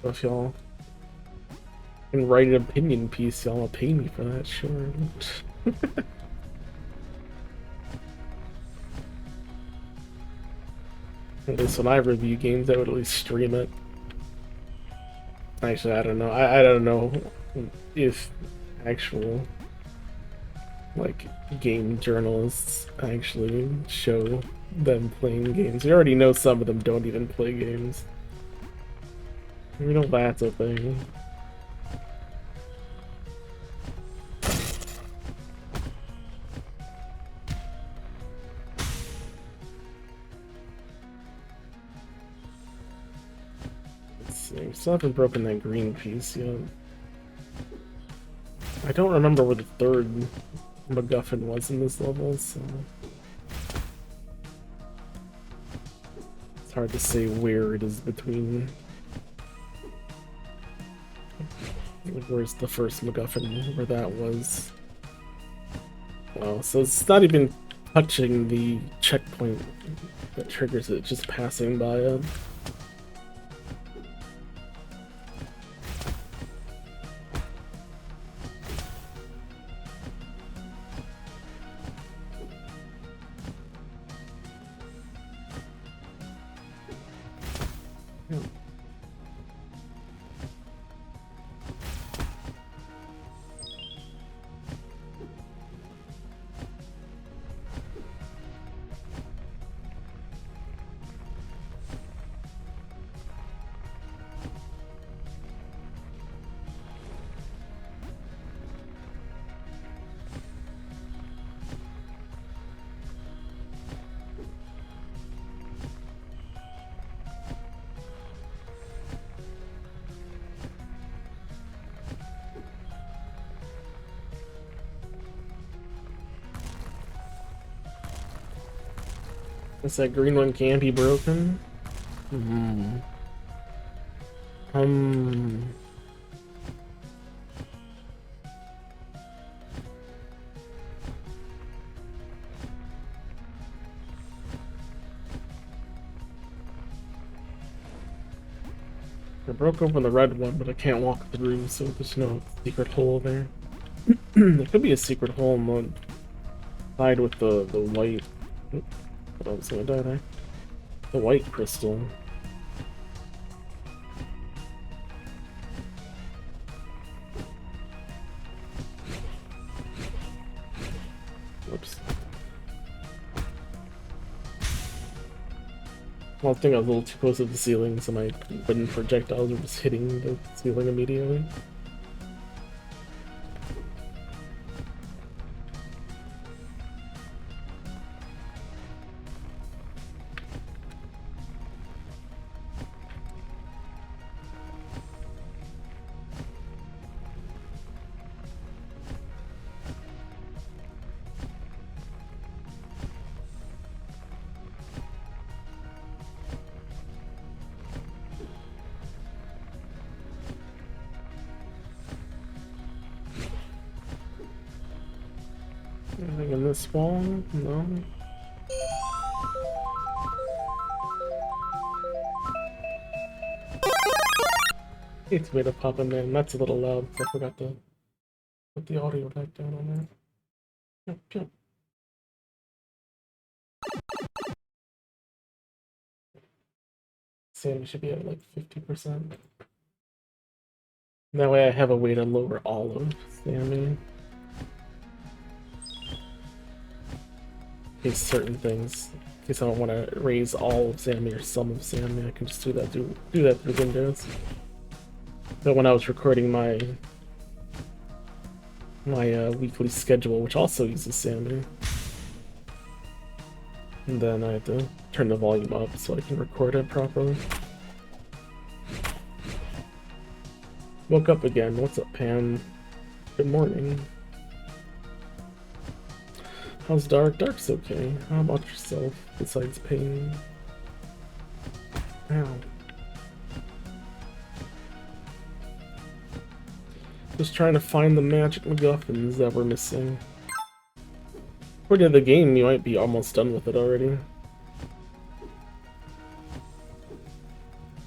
If y'all can write an opinion piece, y'all will pay me for that, sure. At least when I review games, I would at least stream it. Actually, I don't know. I don't know if actual like game journalists actually show them playing games. We already know some of them don't even play games. We know that's a thing. Let's see, we still haven't broken that green piece yet. I don't remember where the third MacGuffin was in this level, so it's hard to say where it is between. Like, where's the first MacGuffin, where that was. Oh, so it's not even touching the checkpoint that triggers it, just passing by it. Guess that green one can't be broken. Hmm. I broke open the red one, but I can't walk through, so there's no secret hole there. There could be a secret hole on the side with the white. Oop, I was gonna die there. The white crystal. Whoops. Well, I think I was a little too close to the ceiling, so my wooden projectiles were just hitting the ceiling immediately. Anything in this wall? No. It's way to pop in there, and that's a little loud, so I forgot to put the audio back down on that. Yep, yep. Sammy should be at like 50%. That way I have a way to lower all of Sammy. In case certain things. In case I don't want to raise all of Sammy or some of Sammy, I can just do that through Windows. But when I was recording my weekly schedule, which also uses Sammy, and then I had to turn the volume up so I can record it properly. Woke up again. What's up, Pam? Good morning. How's Dark? Dark's okay. How about yourself, besides pain? Ow. Just trying to find the magic MacGuffins that we're missing. According to the game, you might be almost done with it already.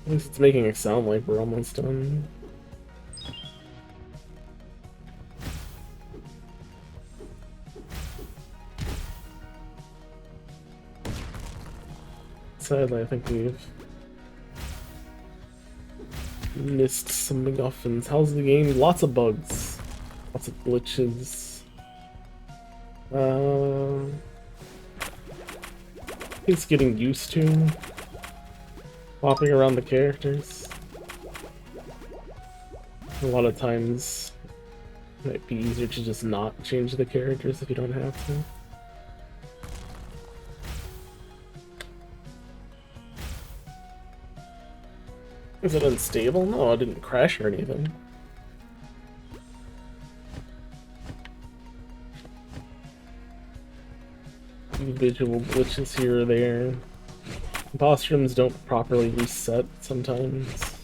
At least it's making it sound like we're almost done. Sadly, I think we've missed some MacGuffins. How's the game? Lots of bugs. Lots of glitches. It's getting used to hopping around the characters. A lot of times it might be easier to just not change the characters if you don't have to. Is it unstable? No, it didn't crash or anything. Visual glitches here or there. Boss rooms don't properly reset sometimes.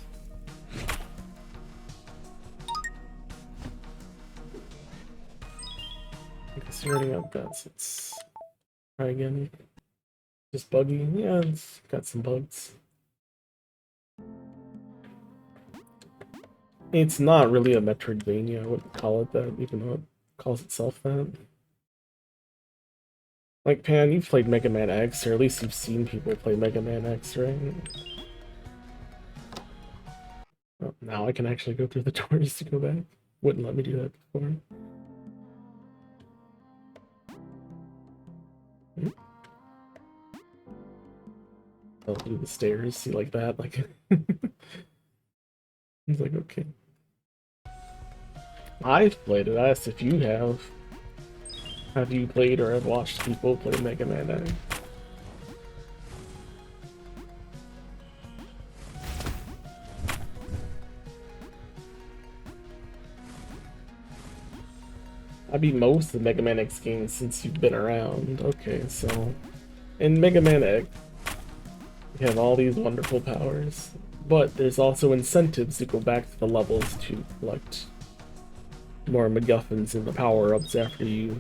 I guess you already got that, so let's try again. Just buggy? Yeah, it's got some bugs. It's not really a Metroidvania, I wouldn't call it that, even though it calls itself that. Like, Pan, you've played Mega Man X, or at least you've seen people play Mega Man X, right? Oh, now I can actually go through the doors to go back. Wouldn't let me do that before. I'll do the stairs, see, like that, like... He's like, okay. I've played it, I asked if you have. Have you played or have watched people play Mega Man X? I beat most of the Mega Man X games since you've been around. Okay, so in Mega Man X, you have all these wonderful powers, but there's also incentives to go back to the levels to collect more MacGuffins and the power-ups after you've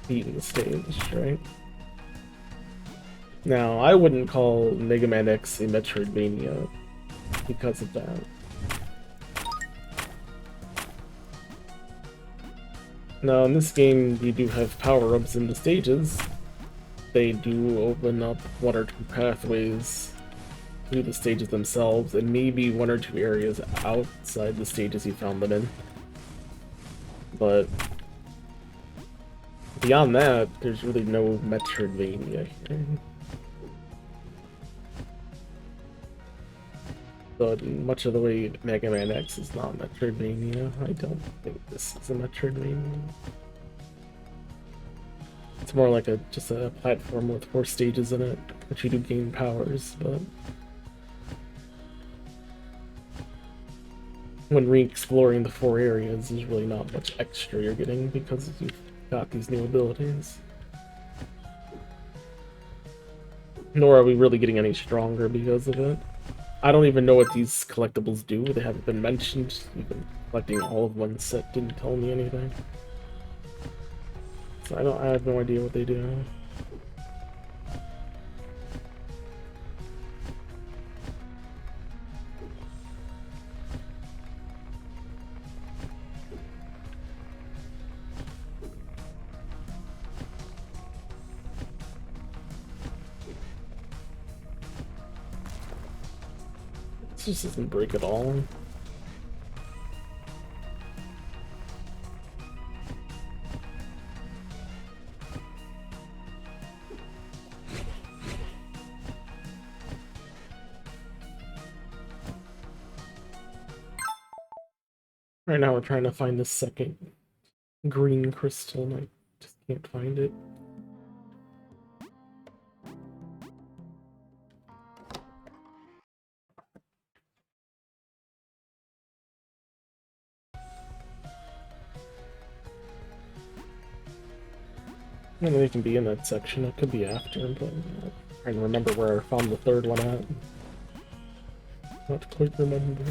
beaten the stage, right? Now, I wouldn't call Mega Man X a Metroidvania because of that. Now, in this game, you do have power-ups in the stages. They do open up one or two pathways through the stages themselves, and maybe one or two areas outside the stages you found them in. But beyond that, there's really no Metroidvania here. But much of the way Mega Man X is not Metroidvania, I don't think this is a Metroidvania. It's more like just a platform with 4 stages in it, which you do gain powers, but when re-exploring the 4 areas, there's really not much extra you're getting because you've got these new abilities. Nor are we really getting any stronger because of it. I don't even know what these collectibles do. They haven't been mentioned. Even collecting all of one set didn't tell me anything. So I have no idea what they do. This just doesn't break at all. Right now we're trying to find the second green crystal and I just can't find it. I don't know, they can be in that section, it could be after, but I'm trying to remember where I found the third one at. Not quite remember.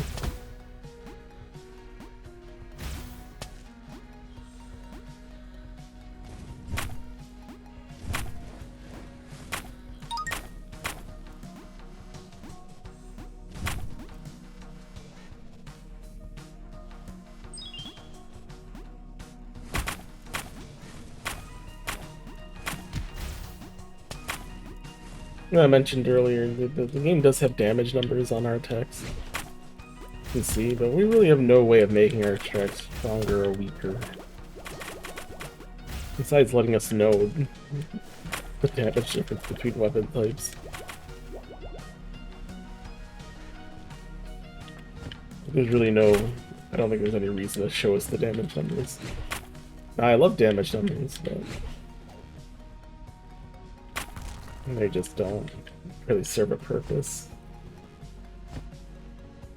I mentioned earlier, the game does have damage numbers on our attacks. You can see, but we really have no way of making our attacks stronger or weaker. Besides letting us know the damage difference between weapon types. There's really no... I don't think there's any reason to show us the damage numbers. I love damage numbers, but... they just don't really serve a purpose.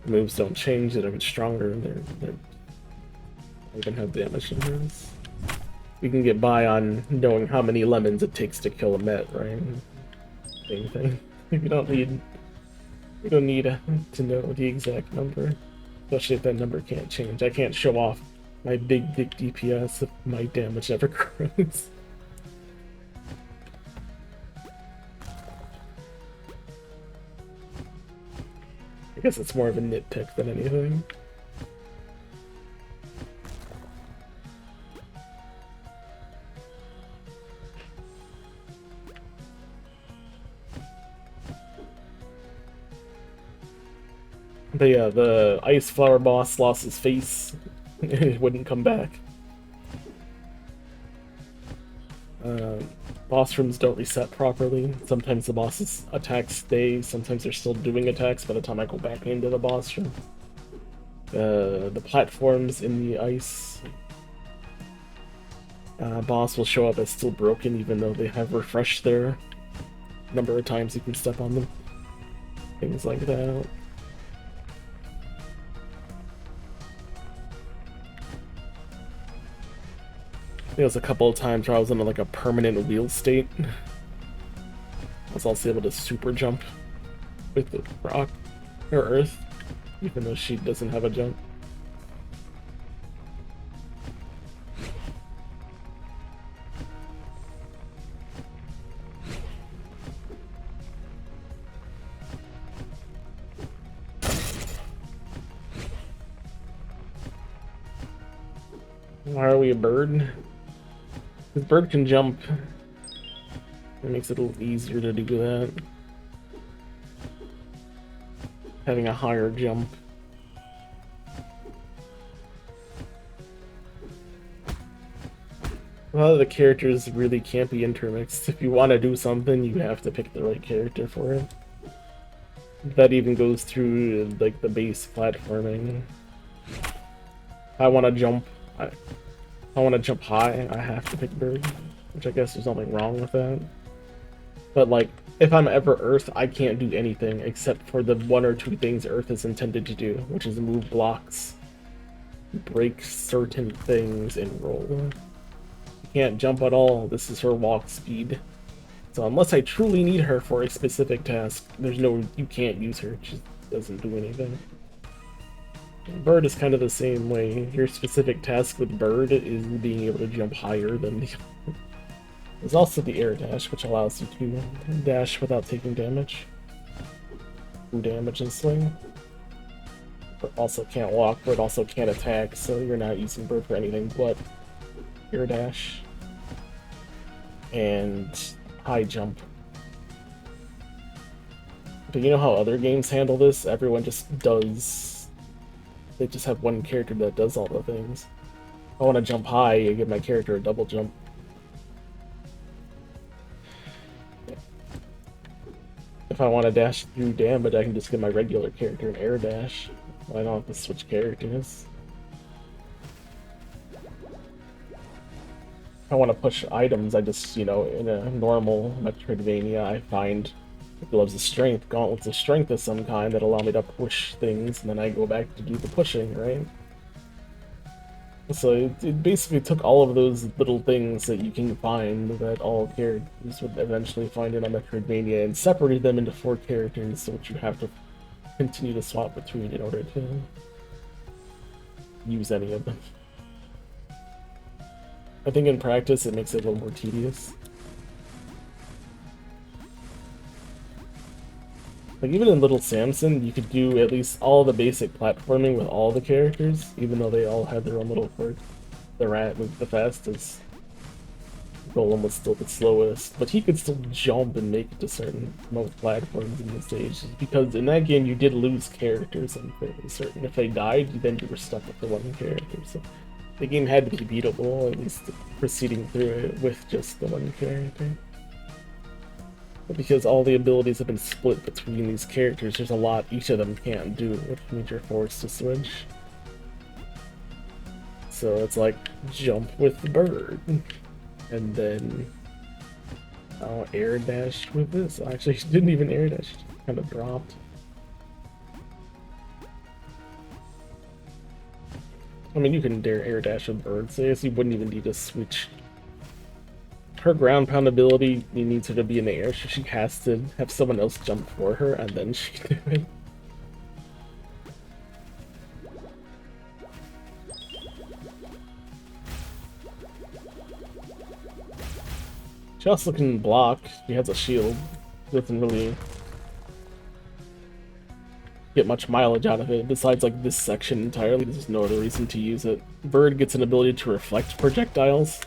Moves don't change, they don't get stronger, they don't have damage numbers. We can get by on knowing how many lemons it takes to kill a Met, right? Same thing. We don't need to know the exact number. Especially if that number can't change. I can't show off my big DPS if my damage never grows. I guess it's more of a nitpick than anything. But yeah, the Ice Flower boss lost his face. It wouldn't come back. Boss rooms don't reset properly. Sometimes the boss's attacks stay, sometimes they're still doing attacks by the time I go back into the boss room. The platforms in the ice boss will show up as still broken even though they have refreshed their number of times you can step on them. Things like that. There was a couple of times where I was in like a permanent wheel state. I was also able to super jump with the rock or earth, even though she doesn't have a jump. Why are we a bird? This bird can jump. It makes it a little easier to do that. Having a higher jump. A lot of the characters really can't be intermixed. If you want to do something, you have to pick the right character for it. That even goes through like the base platforming. I want to jump. I want to jump high, I have to pick bird, which I guess there's nothing wrong with that. But like, if I'm ever Earth, I can't do anything except for the one or two things Earth is intended to do, which is move blocks, break certain things, and roll. You can't jump at all. This is her walk speed. So unless I truly need her for a specific task, you can't use her. She doesn't do anything. Bird is kind of the same way. Your specific task with Bird is being able to jump higher than the other. There's also the air dash, which allows you to dash without taking damage. Do damage and swing. But also can't walk, but also can't attack, so you're not using Bird for anything but air dash. And high jump. But you know how other games handle this? Everyone just does... They just have one character that does all the things. If I want to jump high, I give my character a double jump. If I want to dash through damage, I can just give my regular character an air dash. I don't have to switch characters. If I want to push items, I just, in a normal Metroidvania, I find gloves of strength, gauntlets of strength of some kind that allow me to push things, and then I go back to do the pushing, right? So it basically took all of those little things that you can find that all characters would eventually find in a Metroidvania and separated them into 4 characters, which you have to continue to swap between in order to use any of them. I think in practice it makes it a little more tedious. Like, even in Little Samson, you could do at least all the basic platforming with all the characters, even though they all had their own little quirks. The rat moved the fastest. Golem was still the slowest, but he could still jump and make it to certain most platforms in the stage, because in that game you did lose characters, I'm fairly certain. If they died, then you were stuck with the one character, so The game had to be beatable, at least proceeding through it with just the one character. But because all the abilities have been split between these characters, there's a lot each of them can't do, which means you're forced to switch. So it's like jump with the bird, and then I'll air dash with this. Actually, she didn't even air dash, she kind of dropped. I mean, you can dare air dash with birds, so I guess you wouldn't even need to switch. Her ground pound ability, you need her to be in the air, so she has to have someone else jump for her, and then she can do it. She also can block. She has a shield. Doesn't really get much mileage out of it, besides like this section entirely. There's no other reason to use it. Bird gets an ability to reflect projectiles,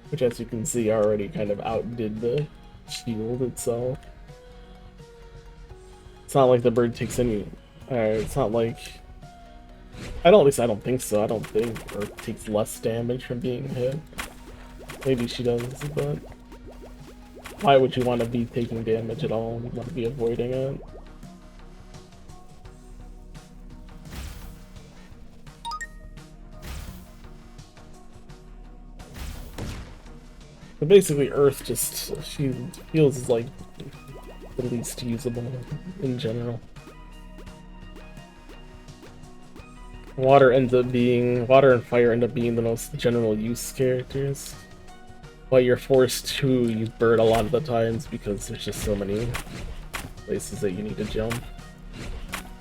which as you can see already kind of outdid the shield itself. It's not like the bird takes any... it's not like... at least I don't think so. I don't think Earth takes less damage from being hit. Maybe she does, but... why would you want to be taking damage at all? You want to be avoiding it? But basically, Earth she feels like the least usable in general. Water and Fire end up being the most general use characters. But you're forced to use Bird a lot of the times because there's just so many places that you need to jump.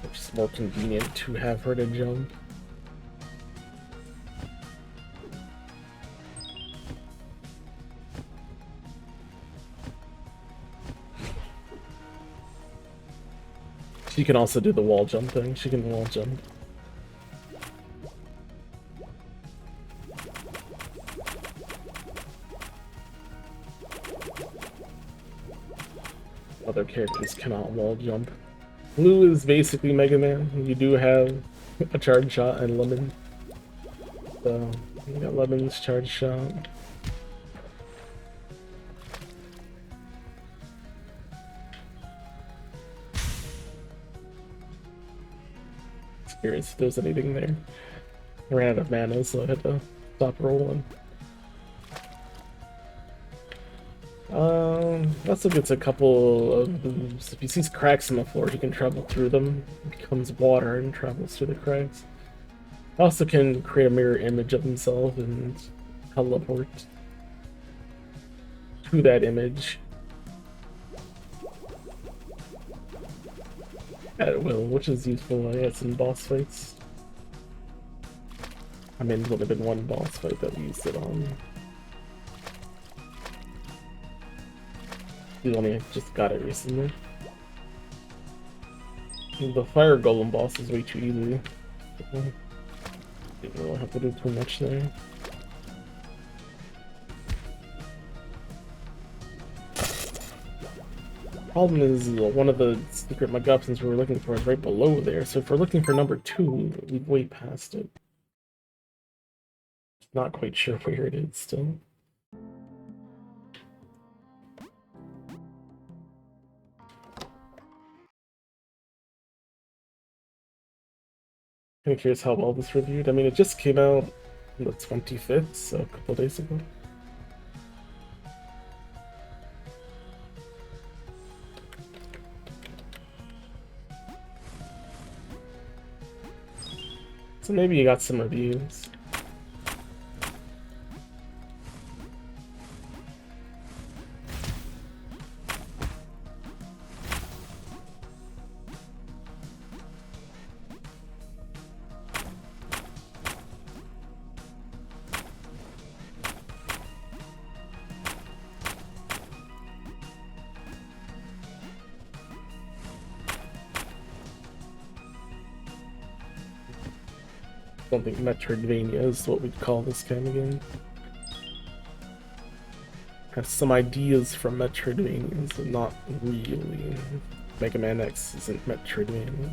It's just more convenient to have her to jump. She can also do the wall jump thing. She can wall jump. Other characters cannot wall jump. Blue is basically Mega Man. You do have a charge shot and Lemon. So you got Lemon's charge shot. Curious if there's anything there. I ran out of mana, so I had to stop rolling. Russell gets a couple of boosts. If he sees cracks in the floor, he can travel through them. It becomes water and travels through the cracks. Also can create a mirror image of himself and teleport to that image at will, which is useful, I guess, in boss fights. I mean, it would have been one boss fight that we used it on. We only just got it recently. The Fire Golem boss is way too easy. Didn't really have to do too much there. Problem is, one of the secret MacGuffins we were looking for is right below there, so if we're looking for number 2, we've way past it. Not quite sure where it is still. Kind of curious how well this reviewed. I mean, it just came out on the 25th, so a couple days ago. So maybe you got some reviews. I don't think Metroidvania is what we'd call this kind of game. Has some ideas from Metroidvanias, but not really. Mega Man X isn't Metroidvania.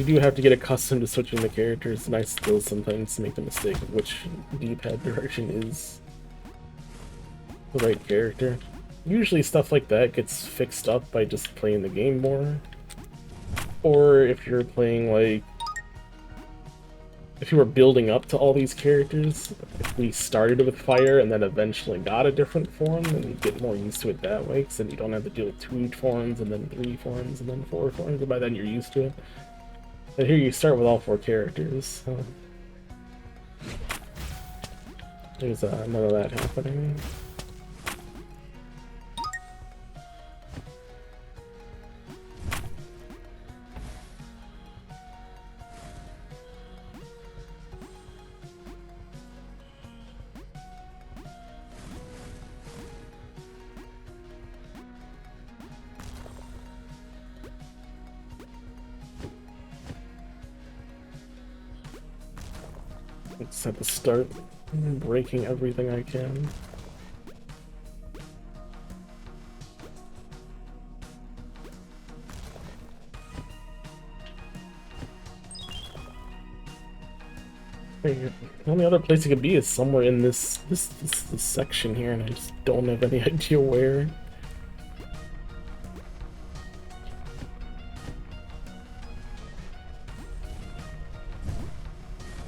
You do have to get accustomed to switching the characters, and I still sometimes make the mistake of which D-pad direction is the right character. Usually stuff like that gets fixed up by just playing the game more. Or if you're playing, like... If you were building up to all these characters, if we started with fire and then eventually got a different form, then you get more used to it that way, because then you don't have to deal with 2 forms, and then 3 forms, and then 4 forms, and by then you're used to it. But here you start with all 4 characters. So there's none of that happening. Let's have to start breaking everything I can. The only other place it could be is somewhere in this section here, and I just don't have any idea where.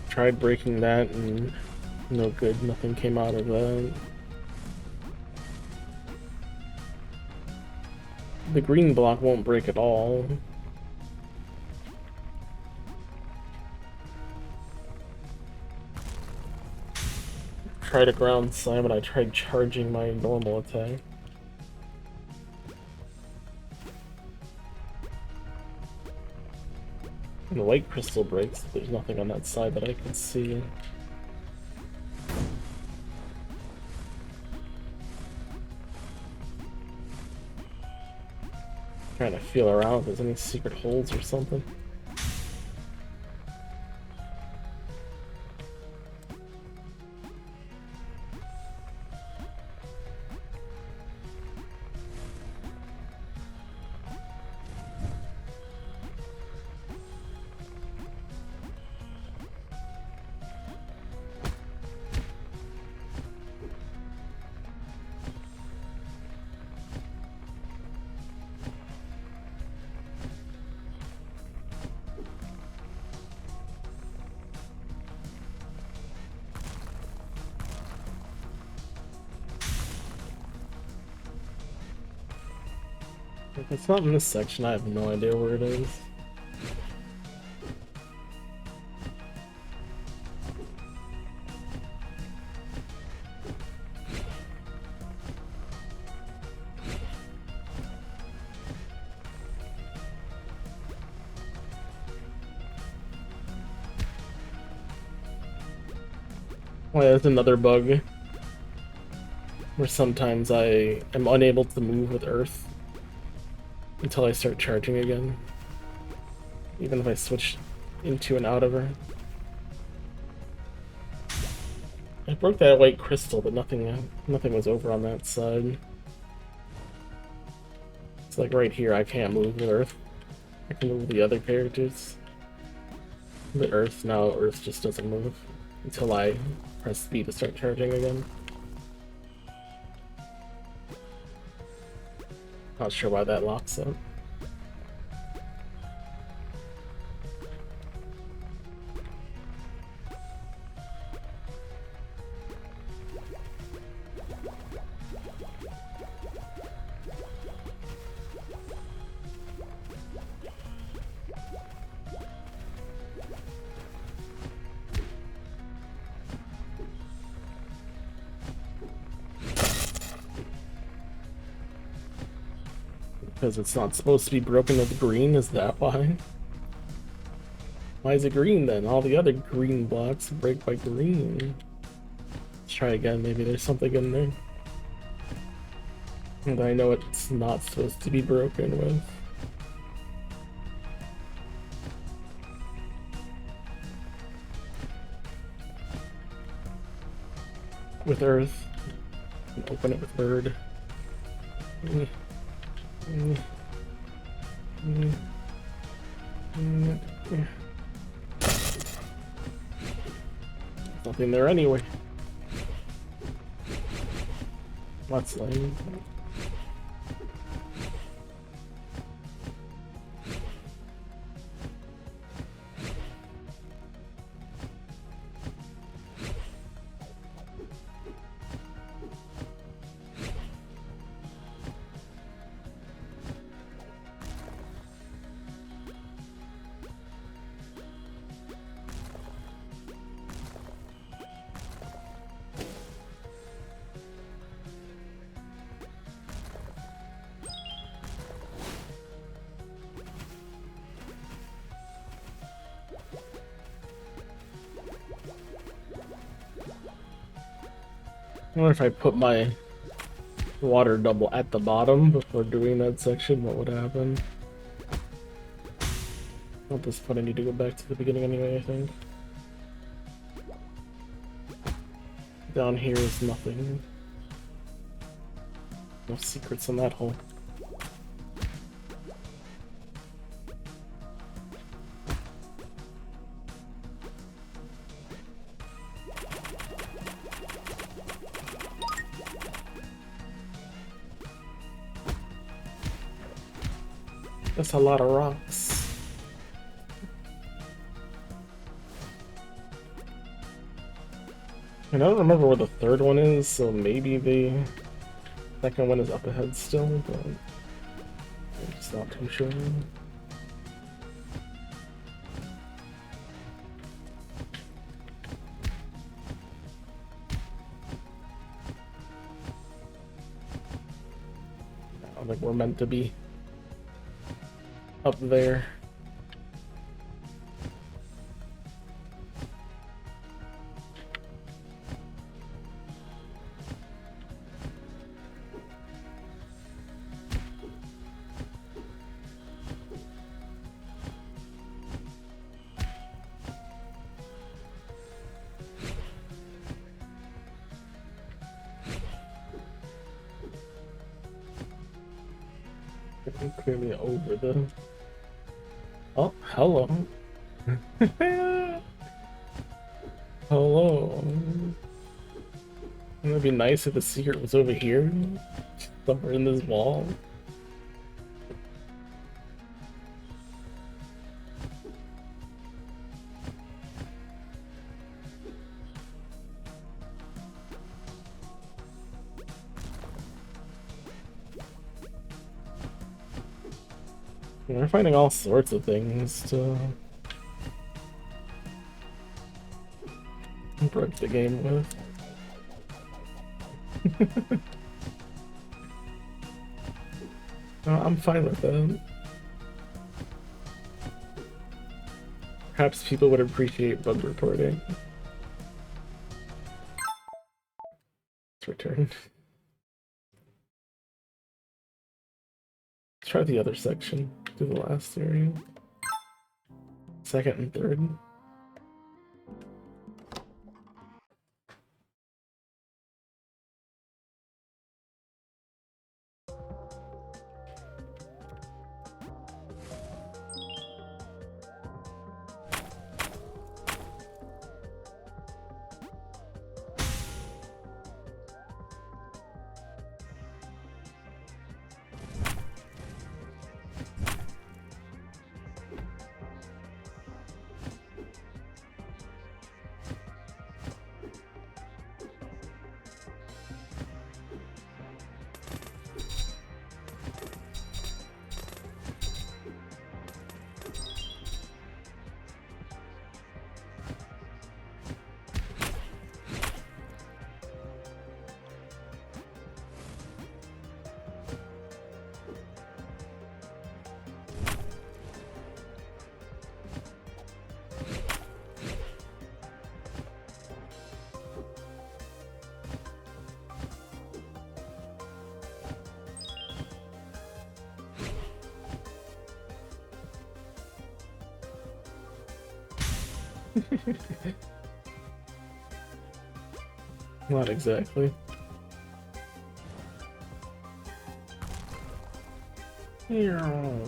Tried breaking that and no good, nothing came out of that. The green block won't break at all. Tried a ground slam and I tried charging my normal attack. And the white crystal breaks, there's nothing on that side that I can see. Trying to feel around if there's any secret holes or something. If it's not in this section, I have no idea where it is. Oh yeah, there's another bug where sometimes I am unable to move with Earth until I start charging again, even if I switch into and out of her. I broke that white crystal, but nothing was over on that side. It's like right here, I can't move with Earth. I can move with the other characters. But Earth, now Earth just doesn't move until I press B to start charging again. Not sure why that locks up. Because it's not supposed to be broken with green, is that why? Why is it green then? All the other green blocks break by green. Let's try again, maybe there's something in there. And I know it's not supposed to be broken with. With Earth. And open it with Bird. Mm. Yeah. Nothing there anyway. That's lame. I wonder if I put my water double at the bottom before doing that section, what would happen? At this point I need to go back to the beginning anyway, I think. Down here is nothing. No secrets in that hole. That's a lot of rocks. And I don't remember where the third one is, so maybe the second one is up ahead still, but I'm just not too sure. I don't think we're meant to be up there. Clearly over the... Oh, hello. Hello. Wouldn't it be nice if the secret was over here? Somewhere in this wall? We're finding all sorts of things to broke the game with. No, I'm fine with that. Perhaps people would appreciate bug reporting. Let's return. Let's try the other section. Do the last area. Second and third. Not exactly. Yeah.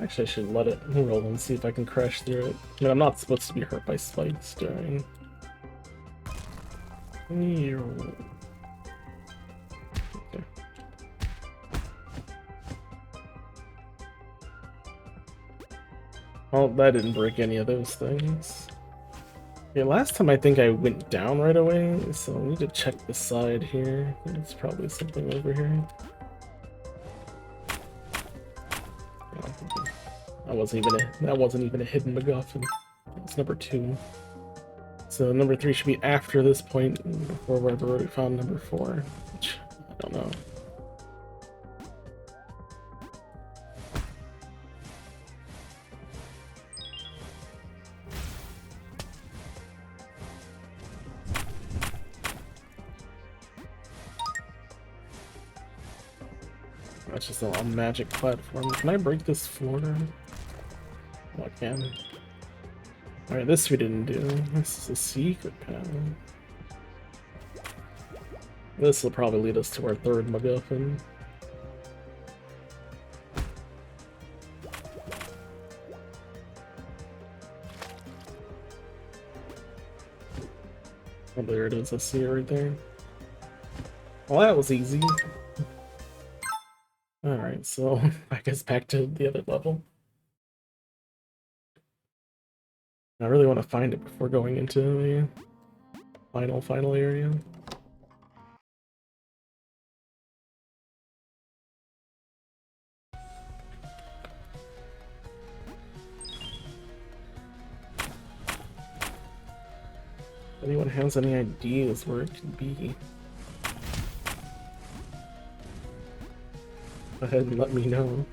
Actually, I should let it roll and see if I can crash through it. I mean, I'm not supposed to be hurt by spikes during. Okay. Well, that didn't break any of those things. Okay, last time I think I went down right away, so I need to check the side here. There's probably something over here. That wasn't even a hidden MacGuffin. It's number 2. So number 3 should be after this point, before we've already found number 4, which I don't know. That's just a magic platform. Can I break this floor? Oh, I can. Alright, this we didn't do. This is a secret panel. This will probably lead us to our 3rd MacGuffin. Oh, there it is. I see it right there. Well, that was easy. Alright, so I guess back to the other level. I really want to find it before going into the final area. If anyone has any ideas where it could be, go ahead and let me know.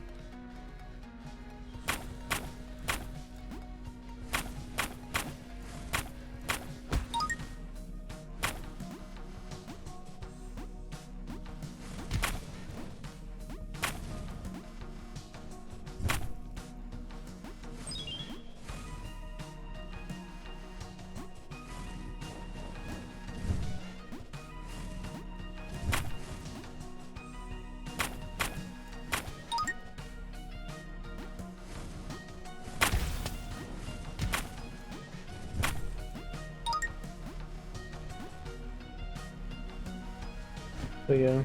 But yeah,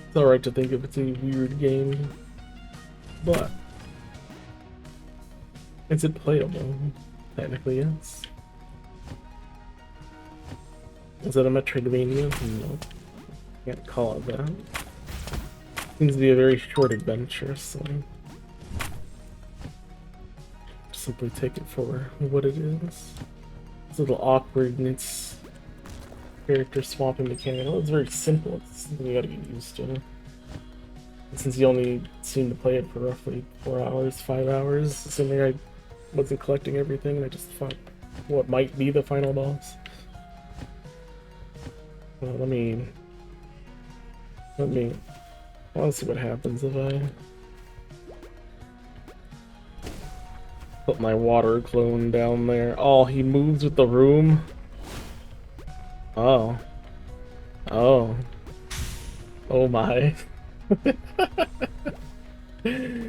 it's alright to think if it's a weird game, but is it playable? Technically, yes. Is it a Metroidvania? No, can't call it that. Seems to be a very short adventure, so simply take it for what it is. It's a little awkward in its character swapping mechanic. Well, it's very simple. It's something you gotta get used to. And since you only seem to play it for roughly 4 hours, 5 hours, assuming I wasn't collecting everything, and I just thought what might be the final boss. Well, let me. I want to see what happens if I put my water clone down there. Oh, he moves with the room. Oh. Oh. Oh my. If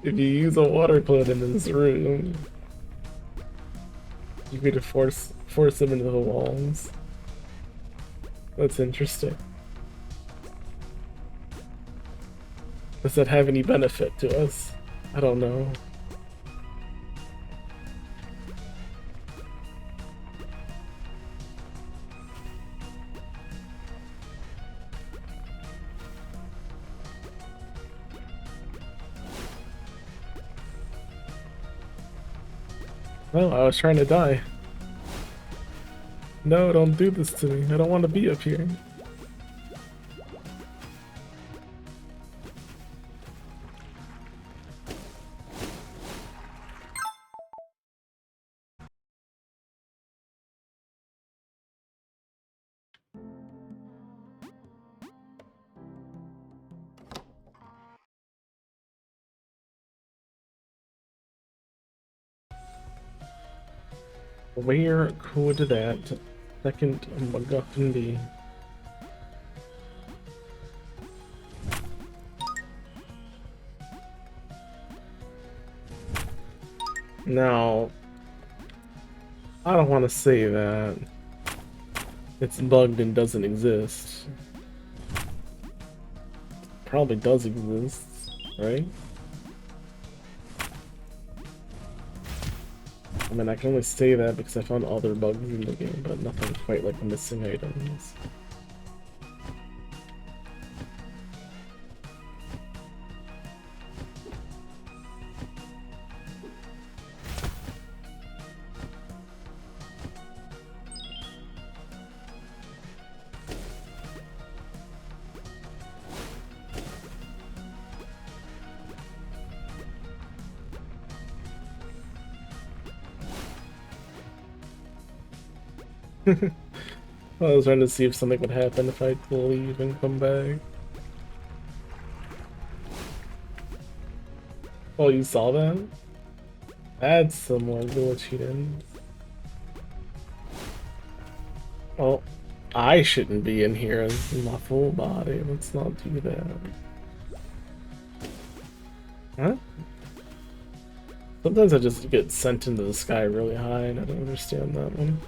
you use a water clone in this room, you could force him into the walls. That's interesting. Does that have any benefit to us? I don't know. Well, I was trying to die. No, don't do this to me. I don't want to be up here. Where could that second MacGuffin be? Now, I don't want to say that it's bugged and doesn't exist. Probably does exist, right? I mean, I can only say that because I found other bugs in the game, but nothing quite like missing items. I was trying to see if something would happen if I leave and come back. Oh, you saw that? That's somewhat glitchy. Well, I shouldn't be in here as my full body. Let's not do that. Huh? Sometimes I just get sent into the sky really high and I don't understand that one.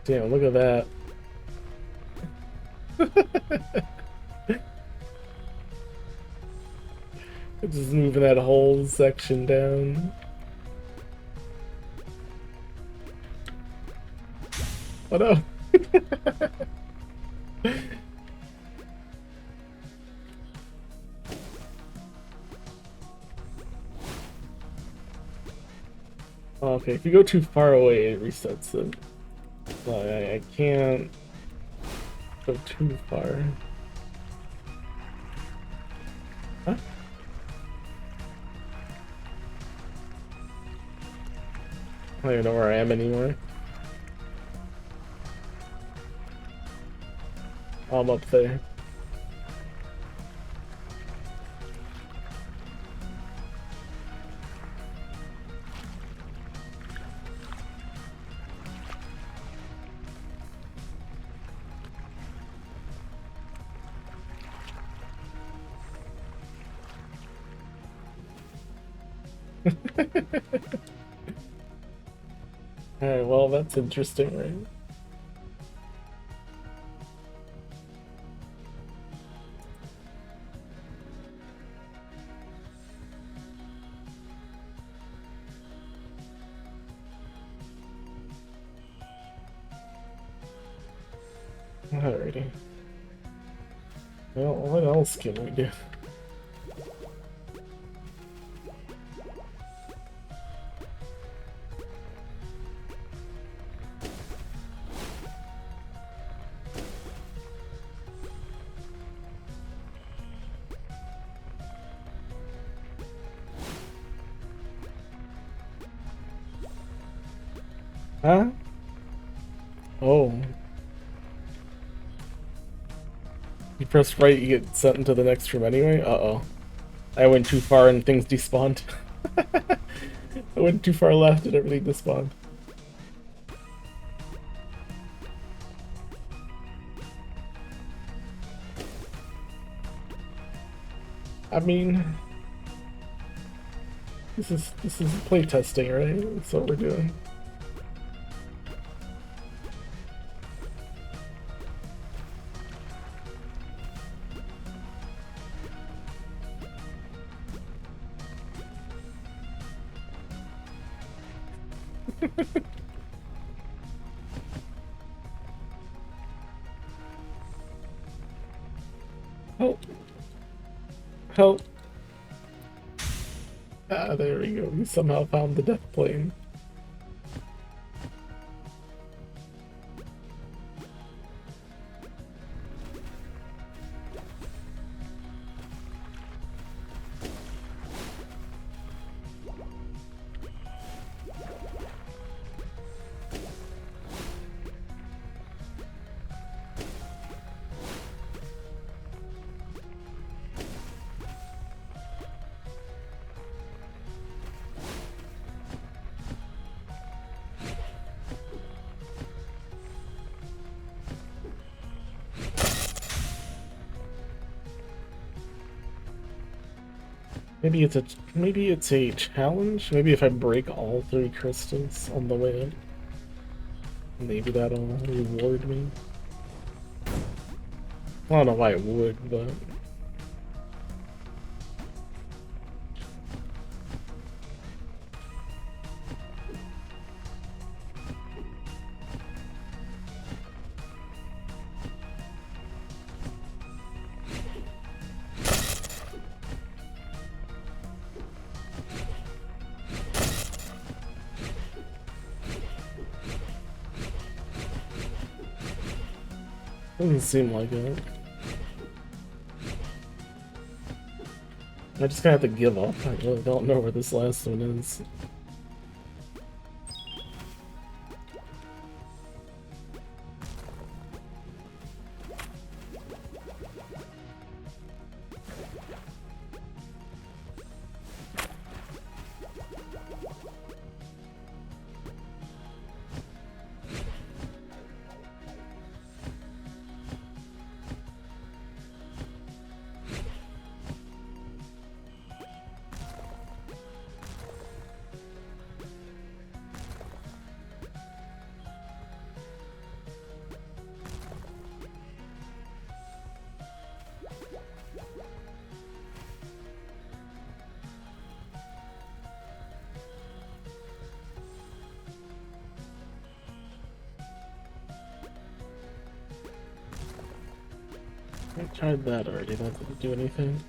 Damn, look at that. Just moving that whole section down. Oh no. Okay, if you go too far away, it resets it. I can't go too far. Huh? I don't even know where I am anymore. Oh, I'm up there. Alright, well, that's interesting, right? Alrighty. Well, what else can we do? Huh? Oh. You press right, you get sent into the next room anyway? Uh-oh. I went too far and things despawned. I went too far left and everything despawned. I mean, this is playtesting, right? That's what we're doing. Help. Help. Ah, there we go. We somehow found the death plane. maybe it's a challenge. Maybe if I break all 3 crystals on the way up, maybe that'll reward me. I don't know why it would, but doesn't seem like it. I just gonna have to give up. I really don't know where this last one is. I tried that already, that didn't do anything.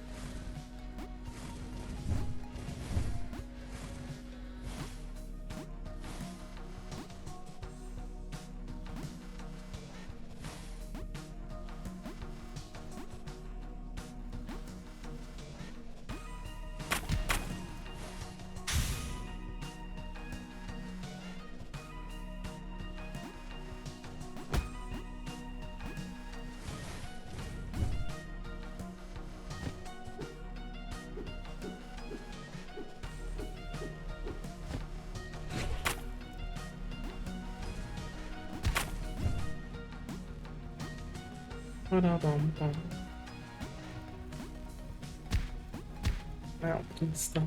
Ba-da-bum-bum. Ow, please stop.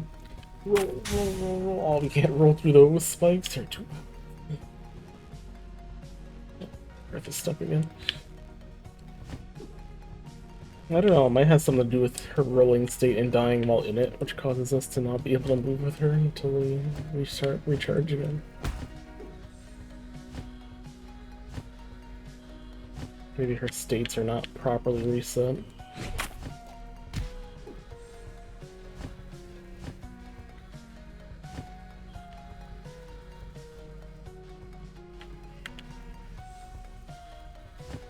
Roll, roll, roll, roll. Oh, we can't roll through those spikes. They're too... Earth is stuck again. I don't know, it might have something to do with her rolling state and dying while in it, which causes us to not be able to move with her until we recharge again. Maybe her states are not properly reset.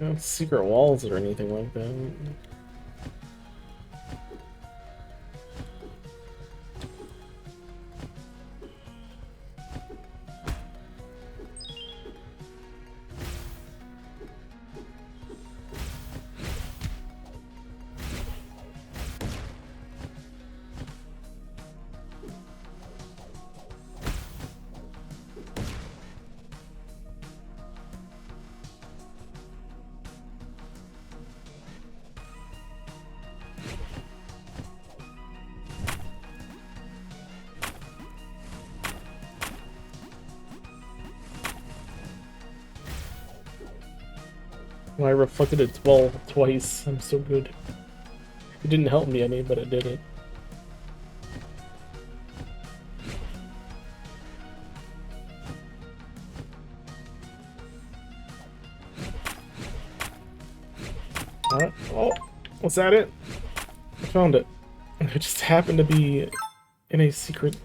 No secret walls or anything like that. I reflected its ball twice. I'm so good. It didn't help me any, but it did it. Alright. Oh, was that it? I found it. It just happened to be in a secret,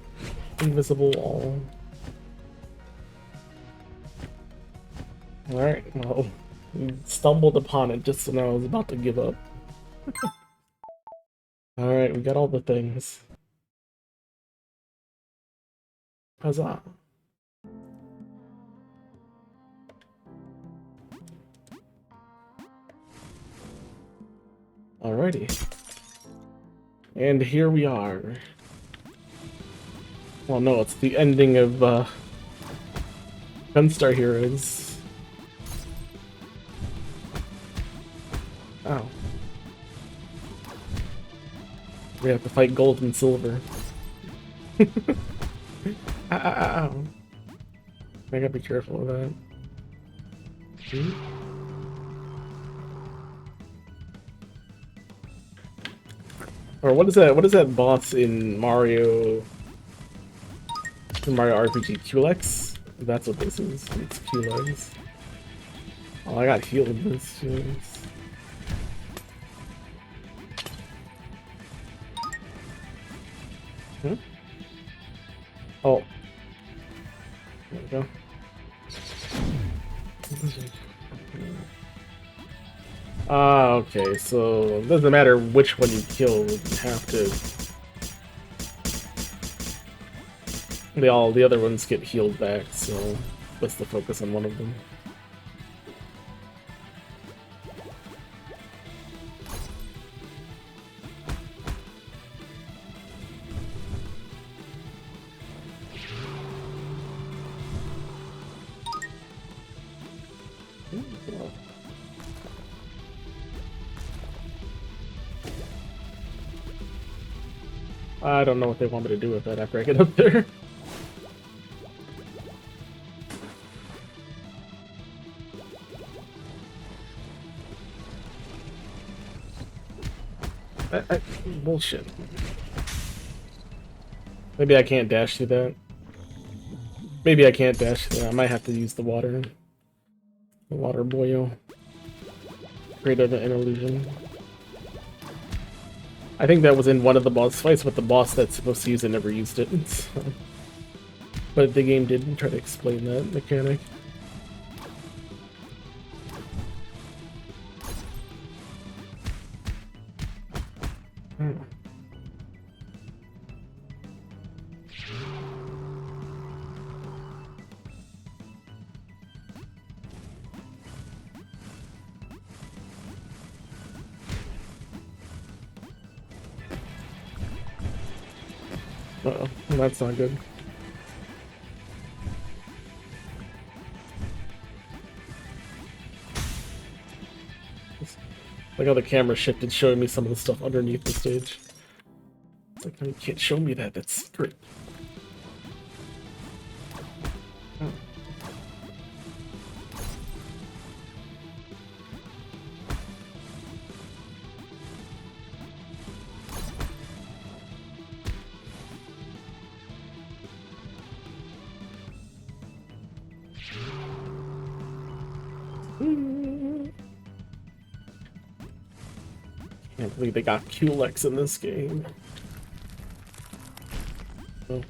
invisible wall. Alright, well, we stumbled upon it just when I was about to give up. Alright, we got all the things. Huzzah. Alrighty. And here we are. Well, no, it's the ending of Gunstar Heroes. Oh. We have to fight gold and silver. Ow. I gotta be careful of that. Or what is that? What is that boss in Mario? In Mario RPG, Culex? That's what this is. It's Culex. Oh, I got healed in this. Jeez. Hmm? Oh. There we go. Ah, okay, so it doesn't matter which one you kill, you have to... The other ones get healed back, so let's the focus on one of them. I don't know what they want me to do with that after I get up there. Bullshit. Maybe I can't dash through that. Maybe I can't dash through that. I might have to use the water. The water boyo. Created an illusion. I think that was in one of the boss fights, but the boss that's supposed to use it never used it. So. But the game did try to explain that mechanic. Uh-oh, that's not good. Like how the camera shifted, showing me some of the stuff underneath the stage. It's like, no, you can't show me that, that's secret. Oh. Can't believe they got Culex in this game. Oh.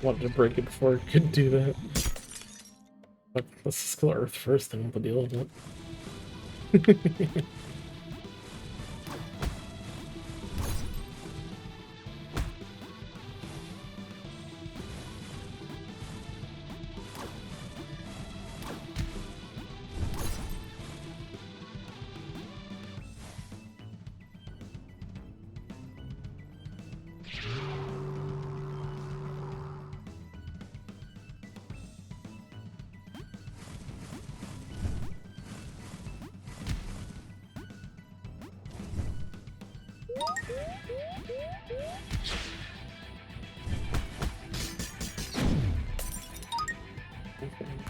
Wanted to break it before it could do that. But let's just kill Earth first and we'll deal with it.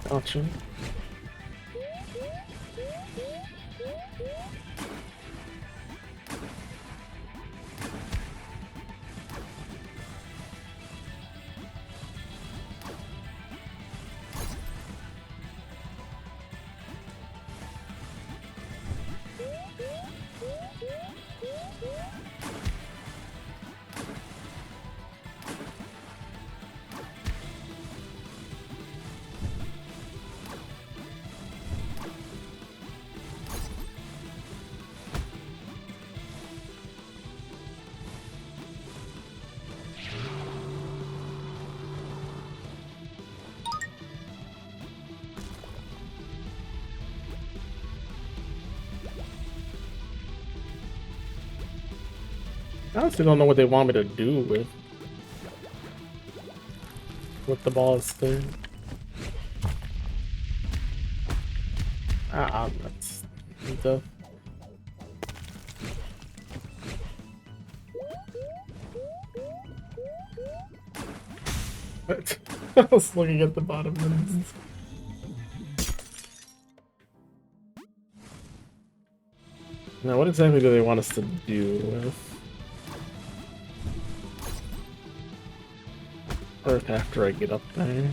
Gotcha. I honestly don't know what they want me to do with the balls thing. That's tough. I was looking at the bottom and now what exactly do they want us to do with Earth after I get up there?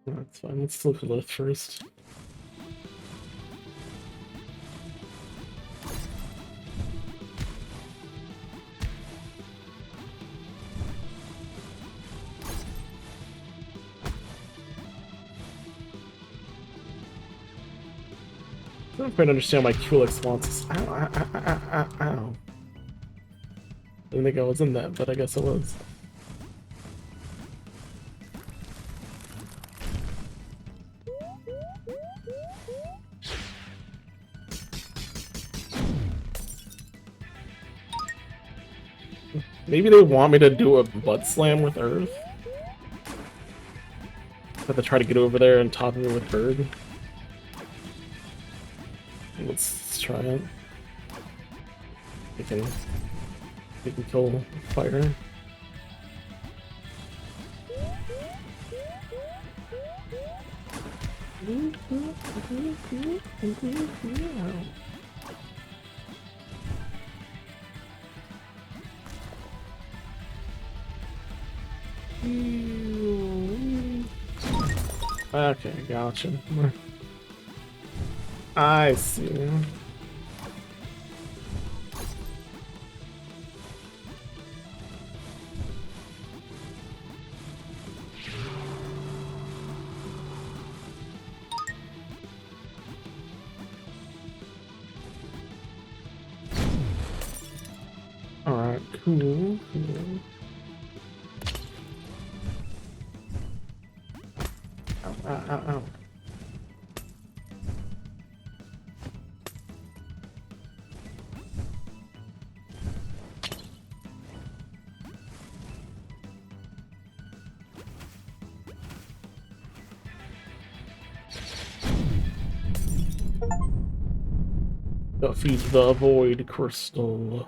That's fine, let's look at Lilith first. I don't quite understand why Kulex wants us. Ow, ow, ow, ow, ow, ow. I didn't think I was in that, but I guess I was. Maybe they want me to do a butt slam with Earth? Have to try to get over there and top it with Bird. Let's try it. We can kill fire. Okay, gotcha. I see. Alright, cool. Ow, ow, ow, ow. Defeat the Void Crystal.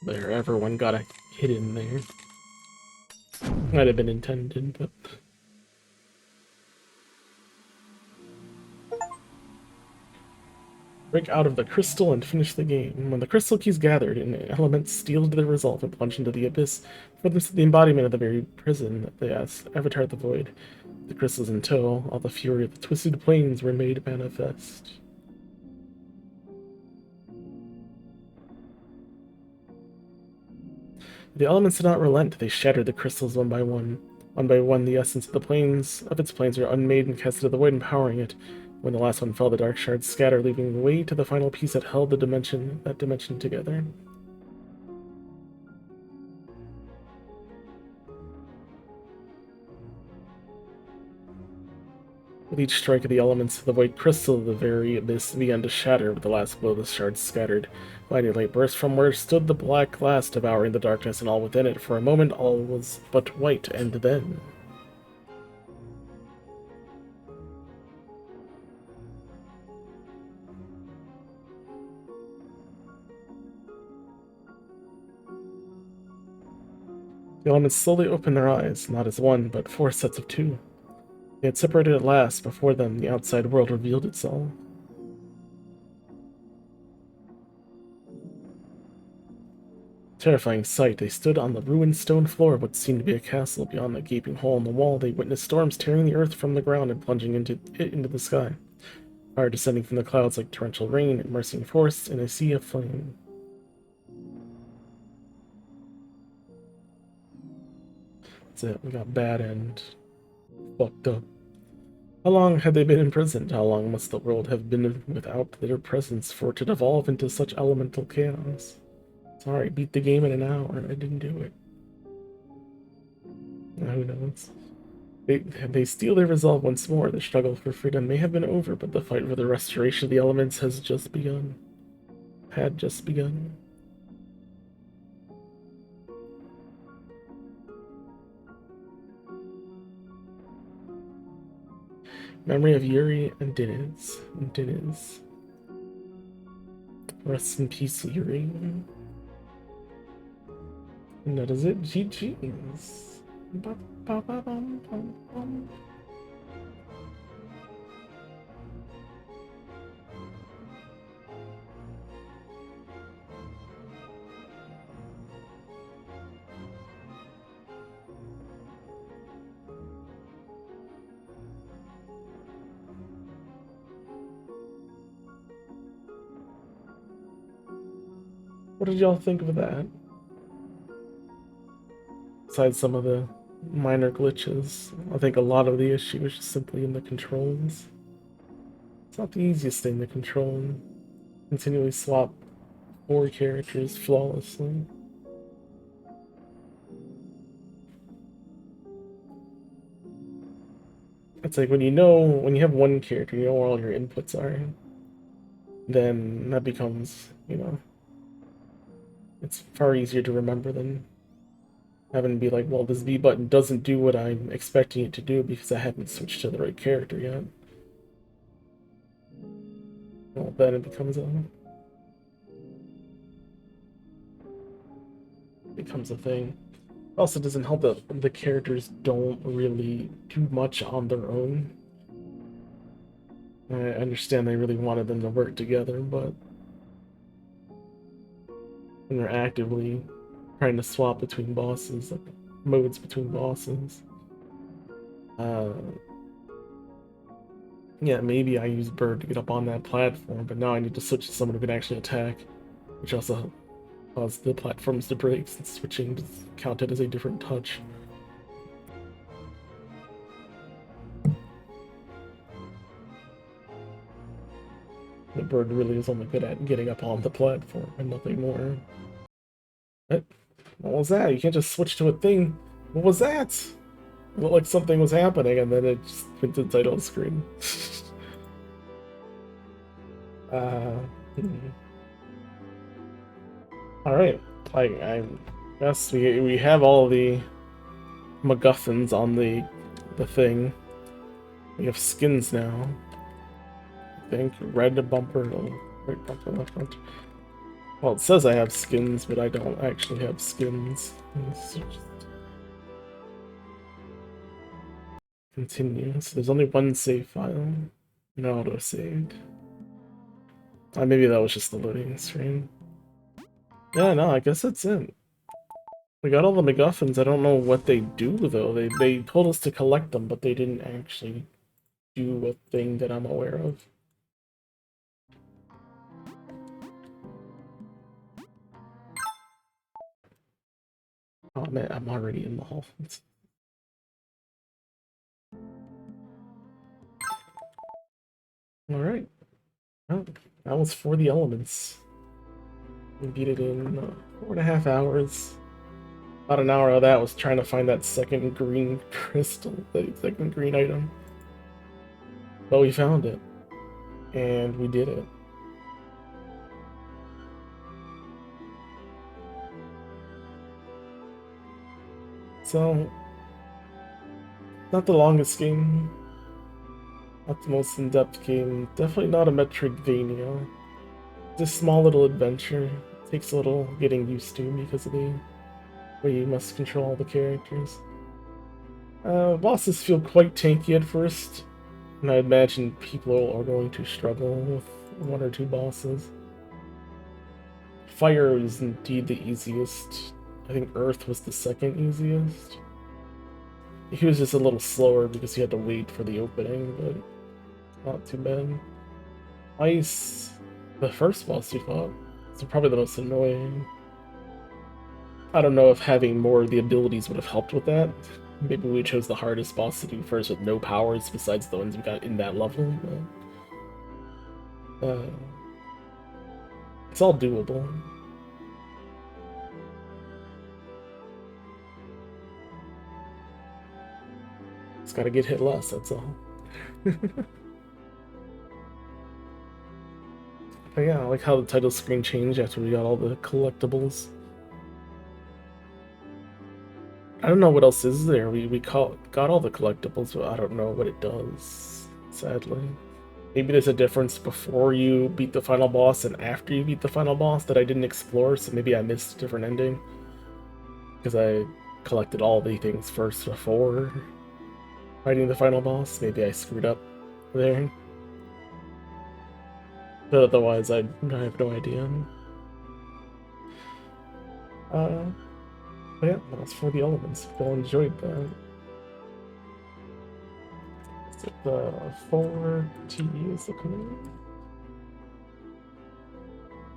There, everyone got a hit in there. Might have been intended, but... Break out of the crystal and finish the game. When the crystal key's gathered, an element steals the result and plunge into the abyss. For this, the embodiment of the very prison that they asked, Avatar the Void. The crystals in tow, all the fury of the twisted plains were made manifest. The elements did not relent. They shattered the crystals one by one. One by one, the essence of its planes were unmade and cast into the void, empowering it. When the last one fell, the dark shards scattered, leaving way to the final piece that held that dimension together. With each strike of the elements of the void crystal, the very abyss began to shatter. With the last blow, the shards scattered. Blinding light burst from where stood the black glass, devouring the darkness and all within it. For a moment, all was but white, and then... The elements slowly opened their eyes, not as one, but 4 sets of 2. They had separated at last. Before them, the outside world revealed itself. Terrifying sight. They stood on the ruined stone floor of what seemed to be a castle. Beyond the gaping hole in the wall, they witnessed storms tearing the earth from the ground and plunging into the sky. Fire descending from the clouds like torrential rain, immersing forests in a sea of flame. That's it. We got bad and fucked up. How long had they been imprisoned? How long must the world have been without their presence for it to devolve into such elemental chaos? Sorry, beat the game in an hour. I didn't do it. Who knows? They steal their resolve once more. The struggle for freedom may have been over, but the fight for the restoration of the elements has just begun. Had just begun. Memory of Yuri and Diniz. Rest in peace, Yuri. And that is it. GG's. What did y'all think of that? Besides some of the minor glitches, I think a lot of the issue is just simply in the controls. It's not the easiest thing to control. Continually swap 4 characters flawlessly. It's like when you have one character, you know where all your inputs are, then that becomes, it's far easier to remember than having to be like, well, this B button doesn't do what I'm expecting it to do because I haven't switched to the right character yet. Well, then it becomes a thing. It also doesn't help that the characters don't really do much on their own. I understand they really wanted them to work together, but when they're actively trying to swap between bosses, like modes between bosses, yeah, maybe I use Bird to get up on that platform, but now I need to switch to someone who can actually attack, which also cause the platforms to break since switching is counted as a different touch. The Bird really is only good at getting up on the platform and nothing more. What was that? You can't just switch to a thing. What was that? It looked like something was happening and then it just went to the title screen. Hmm. Alright, I guess we have all the MacGuffins on the thing. We have skins now. I think red bumper, right bumper, left bumper. Well, it says I have skins, but I don't actually have skins. Let's just continue. So there's only one save file. No auto saved. Maybe that was just the loading screen. Yeah, no, I guess that's it. We got all the MacGuffins. I don't know what they do, though. They told us to collect them, but they didn't actually do a thing that I'm aware of. Oh, man, I'm already in the hall. Alright. Well, that was For the Elements. We beat it in 4.5 hours. About an hour of that was trying to find that second green crystal, the second green item. But we found it. And we did it. So, not the longest game. Not the most in-depth game. Definitely not a Metroidvania. Just a small little adventure. It takes a little getting used to because of the way you must control all the characters. Bosses feel quite tanky at first, and I imagine people are going to struggle with 1 or 2 bosses. Fire was indeed the easiest. I think Earth was the second easiest. He was just a little slower because he had to wait for the opening, but not too bad. Ice, the first boss we fought, is probably the most annoying. I don't know if having more of the abilities would have helped with that. Maybe we chose the hardest boss to do first with no powers besides the ones we got in that level, but it's all doable. Just gotta get hit less, that's all. But yeah, I like how the title screen changed after we got all the collectibles. I don't know what else is there. We got all the collectibles, but I don't know what it does, sadly. Maybe there's a difference before you beat the final boss and after you beat the final boss that I didn't explore, so maybe I missed a different ending. Because I collected all the things first before fighting the final boss. Maybe I screwed up there. But otherwise, I have no idea. But yeah, that's for the elements. If you all enjoyed that. Is it the 4T is the command?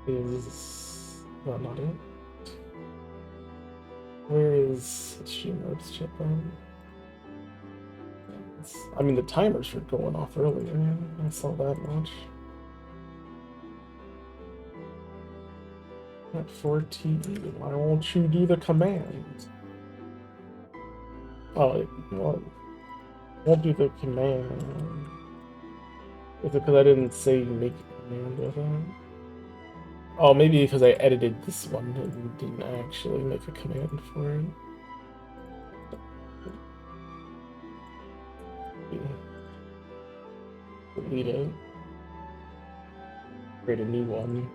Is that not it? Where is Streamlabs chip on? I mean, the timers were going off earlier. I saw that much. At 4T, why won't you do the command? Oh, what? Won't do the command. Is it because I didn't say make a command with it? Oh, maybe because I edited this one and didn't actually make a command for it. Delete it. Create a new one.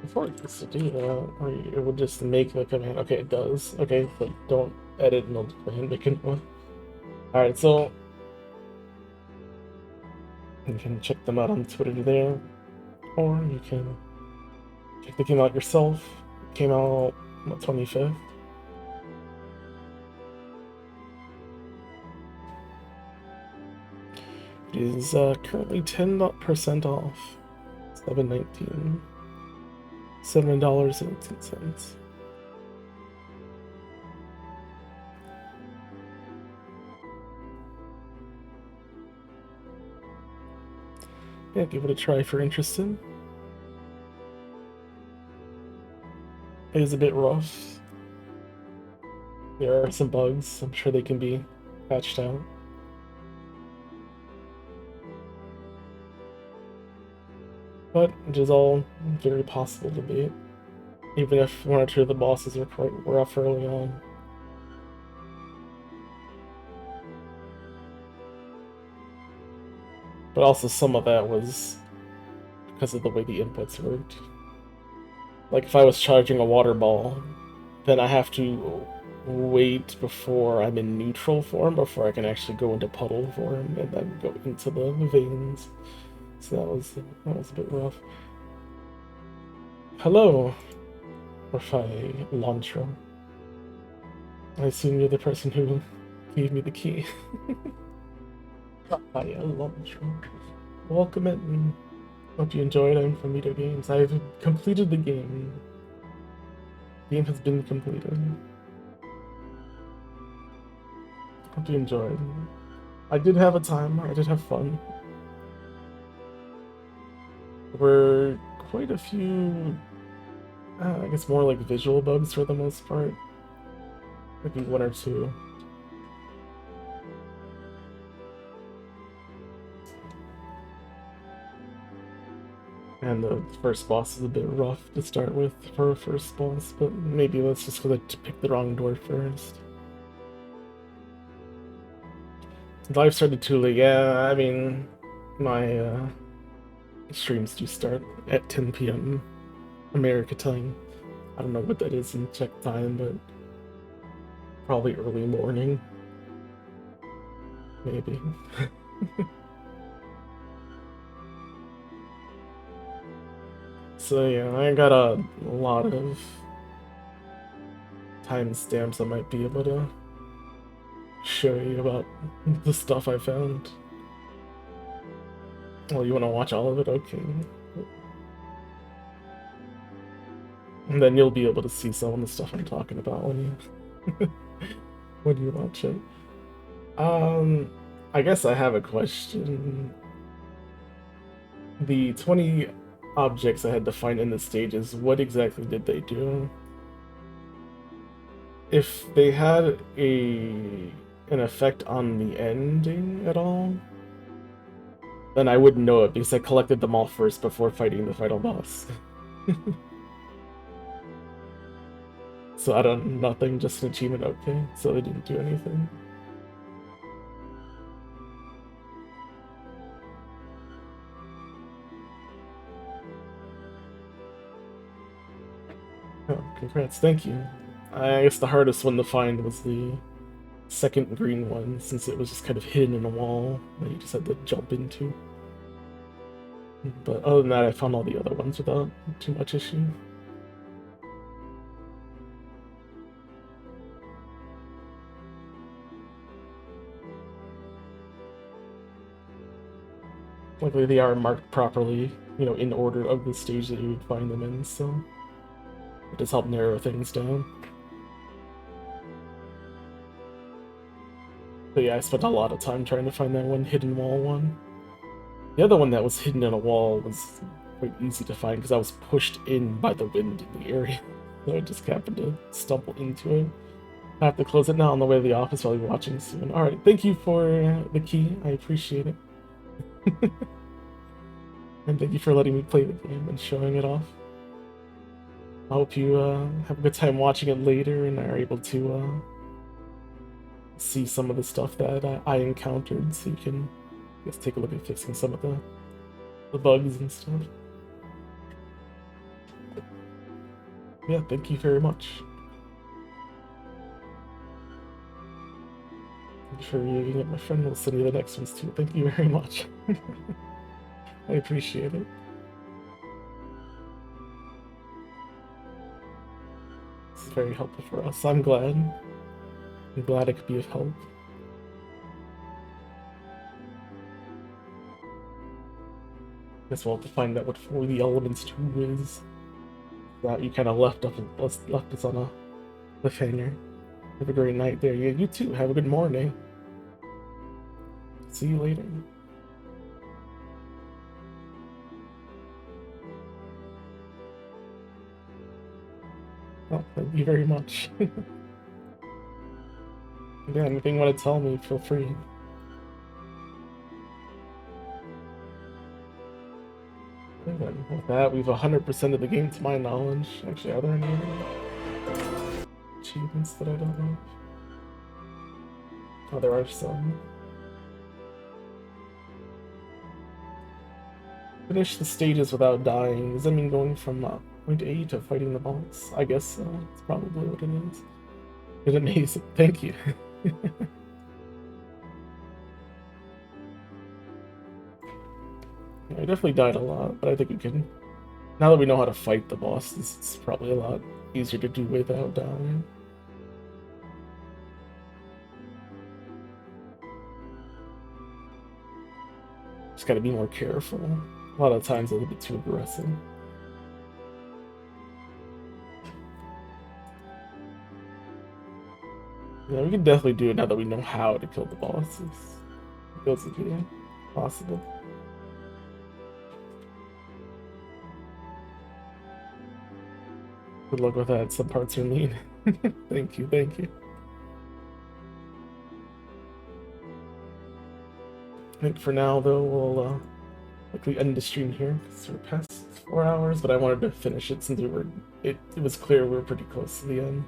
Before it used to do that, or it would just make the command. Okay, it does. Okay, but don't edit and go ahead and make a new one. Alright, so you can check them out on Twitter there, or you can check the game out yourself. It came out on the 25th. It is currently 10% off. $7.19. $7.18. Yeah, give it a try if you're interested. It is a bit rough. There are some bugs. I'm sure they can be patched out. But it is all very possible to beat, even if one or two of the bosses are quite rough early on. But also some of that was because of the way the inputs worked. Like if I was charging a water ball, then I have to wait before I'm in neutral form before I can actually go into puddle form and then go into the veins. So that was a bit rough. Hello, Rafai Lantra. I assume you're the person who gave me the key. Rafai Lantra. Welcome in. Hope you enjoyed. I'm from Mito Games. I've completed the game. The game has been completed. Hope you enjoyed. I did have a time. I did have fun. There were quite a few, I guess more like visual bugs for the most part. Maybe one or two. And the first boss is a bit rough to start with for a first boss, but maybe that's just because I picked the wrong door first. Live started too late. Yeah, I mean, my streams do start at 10 p.m. America time. I don't know what that is in Czech time, but Probably early morning. Maybe. So yeah, I got a lot of timestamps I might be able to show you about the stuff I found. Well, you want to watch all of it? Okay. And then you'll be able to see some of the stuff I'm talking about when you when you watch it. I guess I have a question. The 20 objects I had to find in the stages, what exactly did they do? If they had an effect on the ending at all, then I wouldn't know it because I collected them all first before fighting the final boss. So I don't, nothing, just an achievement, okay. So they didn't do anything. Oh, congrats, thank you. I guess the hardest one to find was the second green one, since it was just kind of hidden in a wall that you just had to jump into. But other than that, I found all the other ones without too much issue. Luckily, they are marked properly, you know, in order of the stage that you would find them in, so it does help narrow things down. But yeah, I spent a lot of time trying to find that one hidden wall one. The other one that was hidden in a wall was quite easy to find because I was pushed in by the wind in the area. So I just happened to stumble into it. I have to close it now on the way to the office while you're watching soon. Alright, thank you for the key. I appreciate it. And thank you for letting me play the game and showing it off. I hope you have a good time watching it later and are able to see some of the stuff that I encountered, so you can, I guess, take a look at fixing some of the bugs and stuff. Yeah, thank you very much. Thank you for reviewing it. My friend will send you the next ones too. Thank you very much. I appreciate it. This is very helpful for us. I'm glad. I'm glad I could be of help. Guess we'll have to find out what 4 the Elements 2 is. That you kind of left us on a cliffhanger. Have a great night there. Yeah, you too. Have a good morning. See you later. Oh, thank you very much. Yeah, anything you want to tell me, feel free. And then with that, we've 100% of the game to my knowledge. Actually, are there any other achievements that I don't know? Oh, there are some. Finish the stages without dying. Does that mean going from point A to fighting the boss? I guess so. It's probably what it is. It's amazing. Thank you. I definitely died a lot, but I think we can. Now that we know how to fight the boss, it's probably a lot easier to do without dying. Just gotta be more careful. A lot of times a little bit too aggressive. Yeah, we can definitely do it now that we know how to kill the bosses. It feels to be possible. Good luck with that. Some parts are mean. Thank you, thank you. I think for now, though, we'll likely end the stream here because we're past 4 hours, but I wanted to finish it since it was clear we were pretty close to the end.